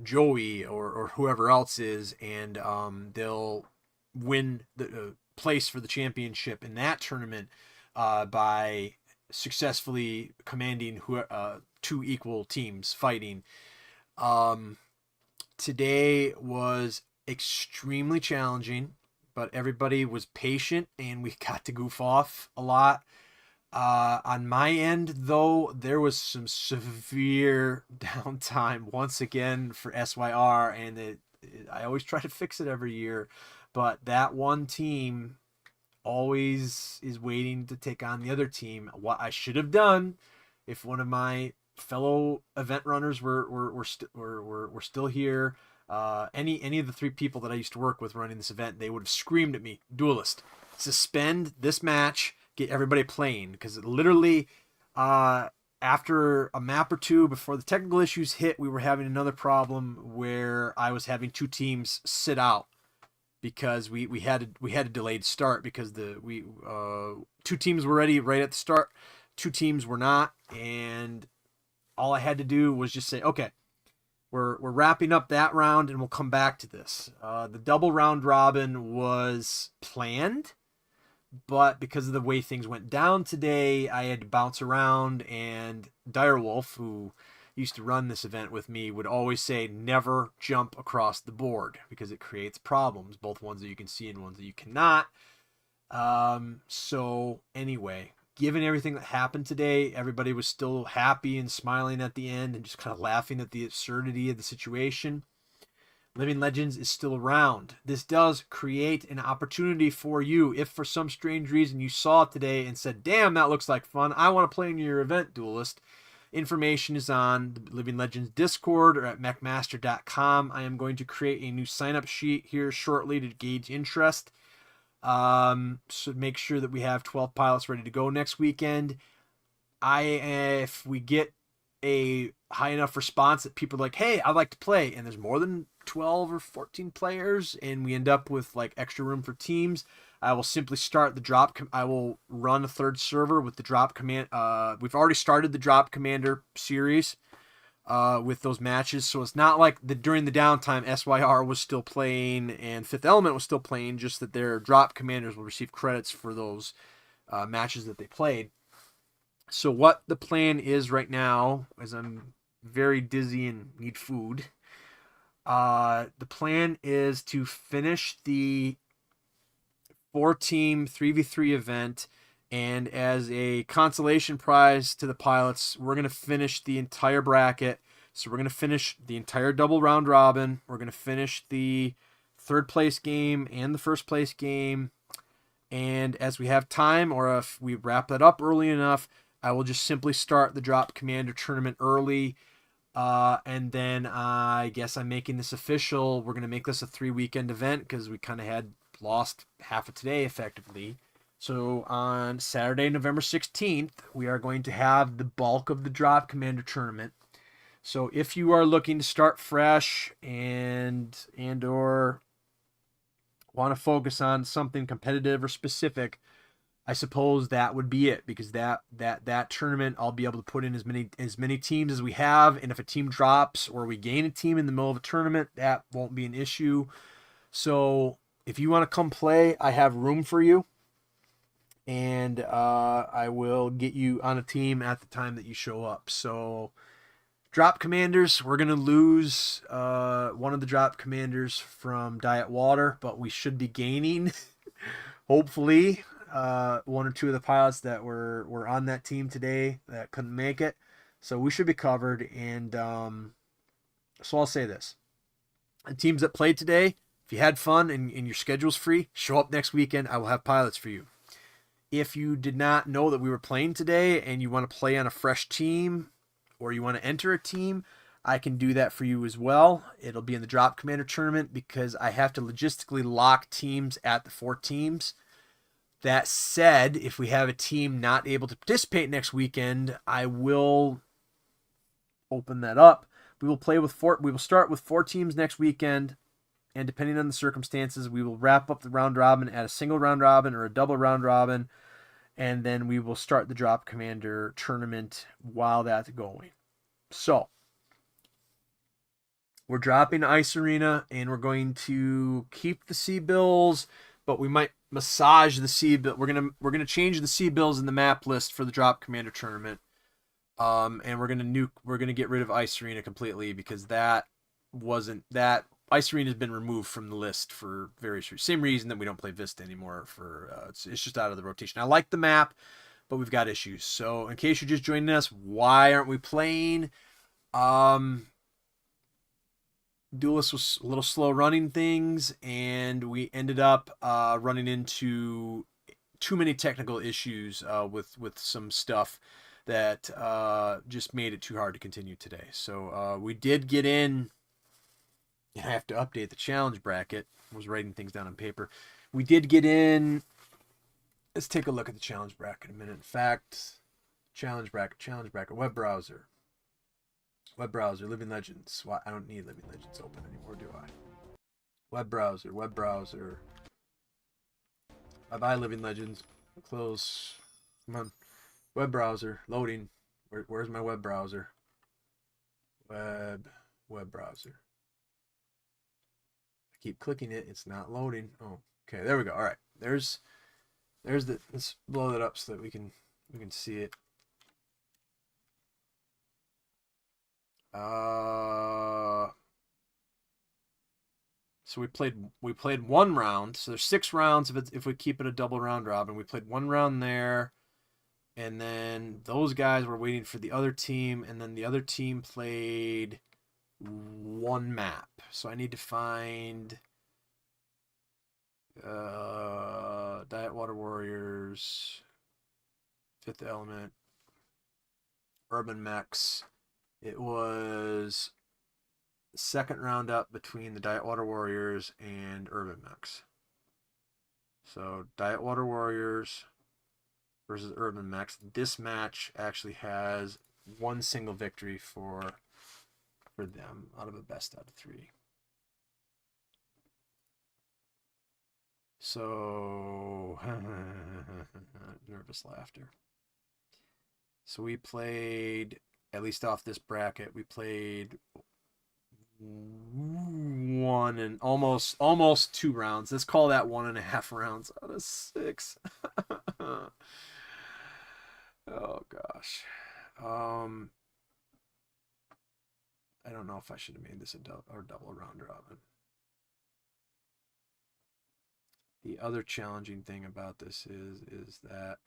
S1: Joey or whoever else is, and they'll win the place for the championship in that tournament by successfully commanding two equal teams fighting. Today was extremely challenging, but everybody was patient and we got to goof off a lot. On my end, though, there was some severe downtime once again for SYR, and I always try to fix it every year, but that one team always is waiting to take on the other team. What I should have done, if one of my fellow event runners were still here, any of the 3 people that I used to work with running this event, they would have screamed at me, Duelist, suspend this match, get everybody playing, because literally after a map or 2 before the technical issues hit, we were having another problem where I was having 2 teams sit out because we had a delayed start because 2 teams were ready right at the start, 2 teams were not, and all I had to do was just say, okay, we're wrapping up that round and we'll come back to this. The double round robin was planned, but because of the way things went down today, I had to bounce around, and Direwolf, who used to run this event with me, would always say never jump across the board because it creates problems, both ones that you can see and ones that you cannot. So anyway, given everything that happened today, everybody was still happy and smiling at the end and just kind of laughing at the absurdity of the situation. Living Legends is still around. This does create an opportunity for you. If for some strange reason you saw it today and said, damn, that looks like fun, I want to play in your event, Duelist, information is on the Living Legends Discord or at mechmaster.com. I am going to create a new sign-up sheet here shortly to gauge interest. So make sure that we have 12 pilots ready to go next weekend. If we get a high enough response that people are like, hey, I'd like to play, and there's more than 12 or 14 players, and we end up with like extra room for teams, I will simply start the drop. I will run a 3rd server with the drop command. We've already started the drop commander series with those matches, so it's not like during the downtime SYR was still playing and Fifth Element was still playing, just that their drop commanders will receive credits for those matches that they played. So what the plan is right now, as I'm very dizzy and need food, the plan is to finish the 4-team 3v3 event, and as a consolation prize to the pilots, we're going to finish the entire bracket. So we're going to finish the entire double round robin. We're going to finish the 3rd place game and the 1st place game, And as we have time, or if we wrap that up early enough, I will just simply start the Drop Commander tournament early. And then I guess I'm making this official. We're going to make this a 3-weekend event because we kind of had lost half of today effectively. So on Saturday, November 16th, we are going to have the bulk of the Drop Commander tournament. So if you are looking to start fresh and or want to focus on something competitive or specific, I suppose that would be it, because that tournament I'll be able to put in as many teams as we have, and if a team drops or we gain a team in the middle of a tournament, that won't be an issue. So if you want to come play, I have room for you, and I will get you on a team at the time that you show up. So Drop Commanders, we're going to lose one of the Drop Commanders from Diet Water, but we should be gaining, hopefully, one or two of the pilots that were on that team today that couldn't make it. So we should be covered. And so I'll say this. The teams that played today, if you had fun and your schedule's free, show up next weekend. I will have pilots for you. If you did not know that we were playing today and you want to play on a fresh team, or you want to enter a team, I can do that for you as well. It'll be in the Drop Commander tournament because I have to logistically lock teams at the 4 teams. That said, if we have a team not able to participate next weekend, I will open that up. We will start with 4 teams next weekend, and depending on the circumstances, we will wrap up the round robin at a single round robin or a double round robin. And then we will start the Drop Commander tournament while that's going. So, we're dropping Ice Arena, and we're going to keep the Cbills, but we might massage the Cbill. We're gonna change the Cbills in the map list for the Drop Commander tournament. And we're gonna get rid of Ice Arena completely, because Ice Arena has been removed from the list for same reason that we don't play Vista anymore. It's just out of the rotation. I like the map, but we've got issues. So in case you're just joining us, why aren't we playing? Duelist was a little slow running things, and we ended up running into too many technical issues with some stuff that just made it too hard to continue today. So we did get in. I have to update the challenge bracket. I was writing things down on paper. We did get in. Let's take a look at the challenge bracket in a minute. In fact, challenge bracket, web browser, Living Legends. Well, I don't need Living Legends open anymore, do I? Web browser. Bye-bye, Living Legends. Close. Come on. Web browser, loading. Where's my web browser? Web browser. Keep clicking it, it's not loading. Oh, okay, there we go. All right, there's let's blow that up so that we can see it. So we played 1 round. So there's 6 rounds if we keep it a double round robin. We played 1 round there, and then those guys were waiting for the other team, and then the other team played 1 map. So I need to find Diet Water Warriors, Fifth Element, Urban Mechs. It was the second round up between the Diet Water Warriors and Urban Mechs. So Diet Water Warriors versus Urban Mechs. This match actually has 1 single victory for them out of a best out of 3. So nervous laughter. So we played, at least off this bracket, we played 1 and almost 2 rounds. Let's call that 1.5 rounds out of 6. Oh gosh. I don't know if I should have made this a double round robin. The other challenging thing about this is that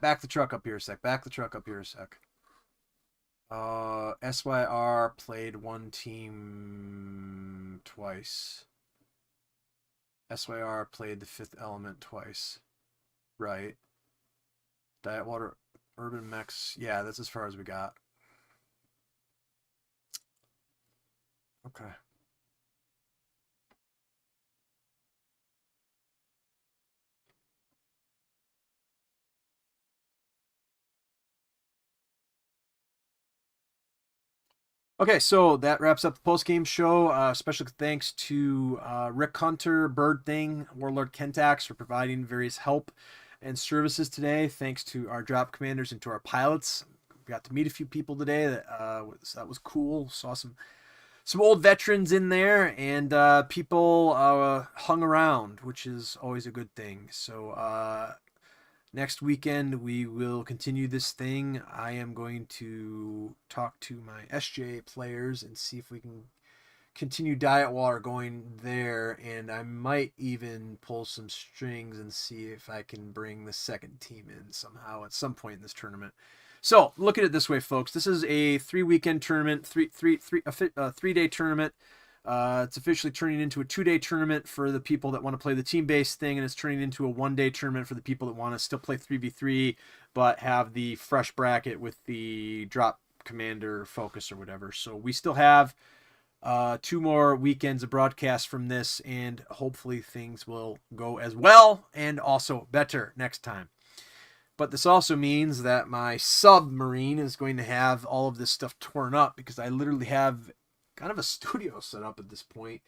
S1: back the truck up here a sec. SYR played 1 team twice. SYR played the Fifth Element twice. Right. Diet Water, Urban Mechs. Yeah, that's as far as we got. Okay. Okay, so that wraps up the post-game show. Special thanks to Rick Hunter, Bird Thing, Warlord Kentax for providing various help and services today. Thanks to our drop commanders and to our pilots. We got to meet a few people today. That was cool. Saw some old veterans in there, and people hung around, which is always a good thing. So next weekend, we will continue this thing. I am going to talk to my SJ players and see if we can continue Diet Water going there. And I might even pull some strings and see if I can bring the second team in somehow at some point in this tournament. So look at it this way, folks. This is a 3-weekend tournament, 3-day tournament. It's officially turning into a 2-day tournament for the people that want to play the team-based thing, and it's turning into a 1-day tournament for the people that want to still play 3v3 but have the fresh bracket with the drop commander focus or whatever. So we still have 2 more weekends of broadcast from this, and hopefully things will go as well and also better next time. But this also means that my submarine is going to have all of this stuff torn up because I literally have kind of a studio set up at this point.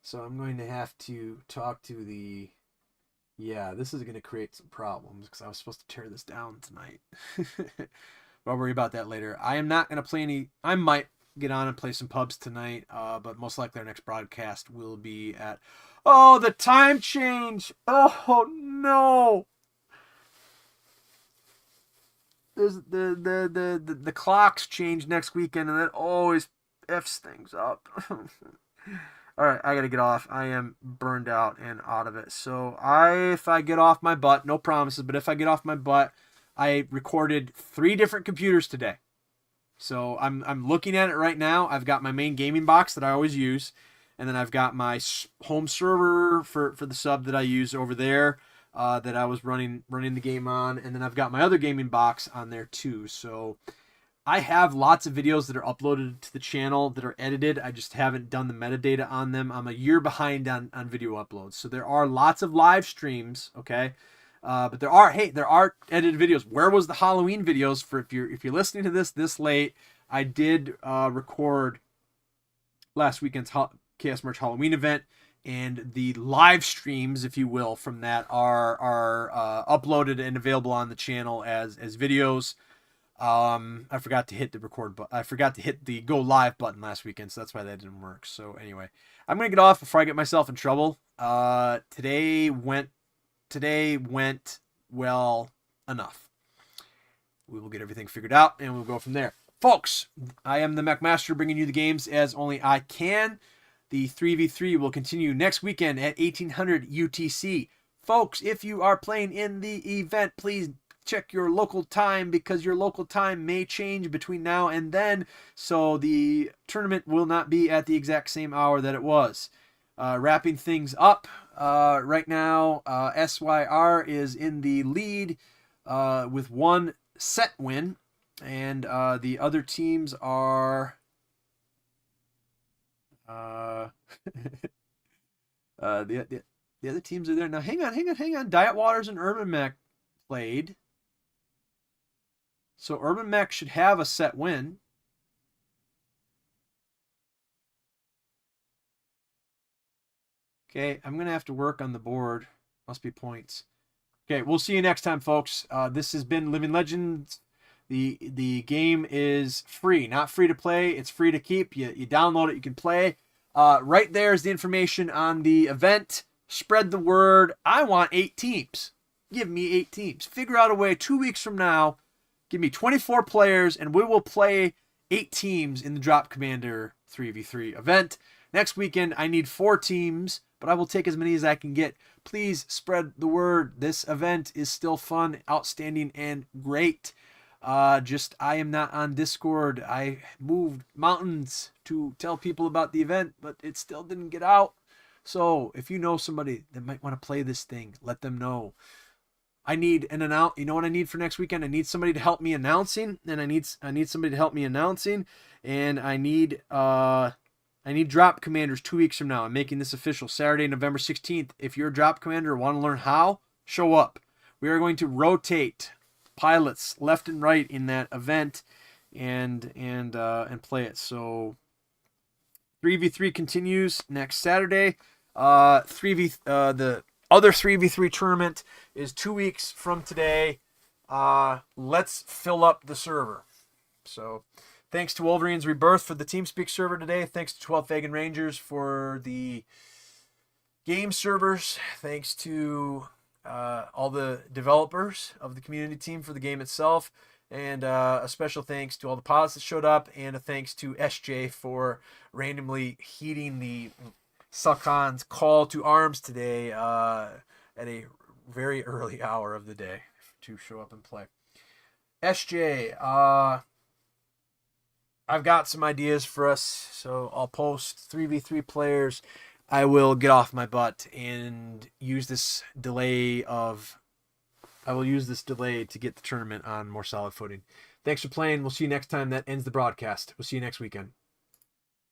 S1: So I'm going to have to talk to the... Yeah, this is going to create some problems because I was supposed to tear this down tonight. I'll worry about that later. I am not going to play any... I might get on and play some pubs tonight, but most likely our next broadcast will be at... Oh, the time change! Oh, no! There's the clocks change next weekend, and that always F's things up. All right, I gotta get off. I am burned out and out of it. So if I get off my butt, no promises, but if I get off my butt, I recorded 3 different computers today. So I'm looking at it right now. I've got my main gaming box that I always use, and then I've got my home server for the sub that I use over there. That I was running the game on, and then I've got my other gaming box on there too. So I have lots of videos that are uploaded to the channel that are edited. I just haven't done the metadata on them. I'm a year behind on video uploads. So there are lots of live streams, okay? But there are edited videos. Where was the Halloween videos for if you're listening to this late? I did record last weekend's Chaos Merch Halloween event. And the live streams, if you will, from that are uploaded and available on the channel as videos. I forgot to hit the record button. I forgot to hit the go live button last weekend, so that's why that didn't work. So anyway, I'm gonna get off before I get myself in trouble. Today went well enough. We will get everything figured out, and we'll go from there. Folks, I am the Mechmaster, bringing you the games as only I can. The 3v3 will continue next weekend at 1800 UTC. Folks, if you are playing in the event, please check your local time because your local time may change between now and then. So the tournament will not be at the exact same hour that it was. Wrapping things up right now, SYR is in the lead with 1 set win. And the other teams are... the other teams are there now. Hang on. Diet Waters and Urban Mech played, so Urban Mech should have a set win. Okay, I'm gonna have to work on the board. Must be points. Okay, we'll see you next time, folks. This has been Living Legends. The game is free, not free to play. It's free to keep. You download it, you can play. Right there is the information on the event. Spread the word. I want 8 teams. Give me 8 teams. Figure out a way 2 weeks from now. Give me 24 players, and we will play 8 teams in the Drop Commander 3v3 event. Next weekend, I need 4 teams, but I will take as many as I can get. Please spread the word. This event is still fun, outstanding, and great. I am not on Discord. I moved mountains to tell people about the event, but it still didn't get out. So if you know somebody that might want to play this thing, let them know. I need you know what I need for next weekend? I need somebody to help me announcing, and I need somebody to help me announcing, and I need drop commanders 2 weeks from now. I'm making this official Saturday, November 16th. If you're a drop commander or want to learn how, show up. We are going to rotate pilots left and right in that event and play it. So 3v3 continues next Saturday. The other 3v3 tournament is 2 weeks from today. Let's fill up the server. So thanks to Wolverine's Rebirth for the TeamSpeak server today. Thanks to 12 Fagan Rangers for the game servers. Thanks to all the developers of the community team for the game itself. And a special thanks to all the pilots that showed up, and a thanks to SJ for randomly heeding the Succon's call to arms today at a very early hour of the day to show up and play. SJ, I've got some ideas for us, so I'll post 3v3 players. I will get off my butt and use this delay to get the tournament on more solid footing. Thanks for playing. We'll see you next time. That ends the broadcast. We'll see you next weekend.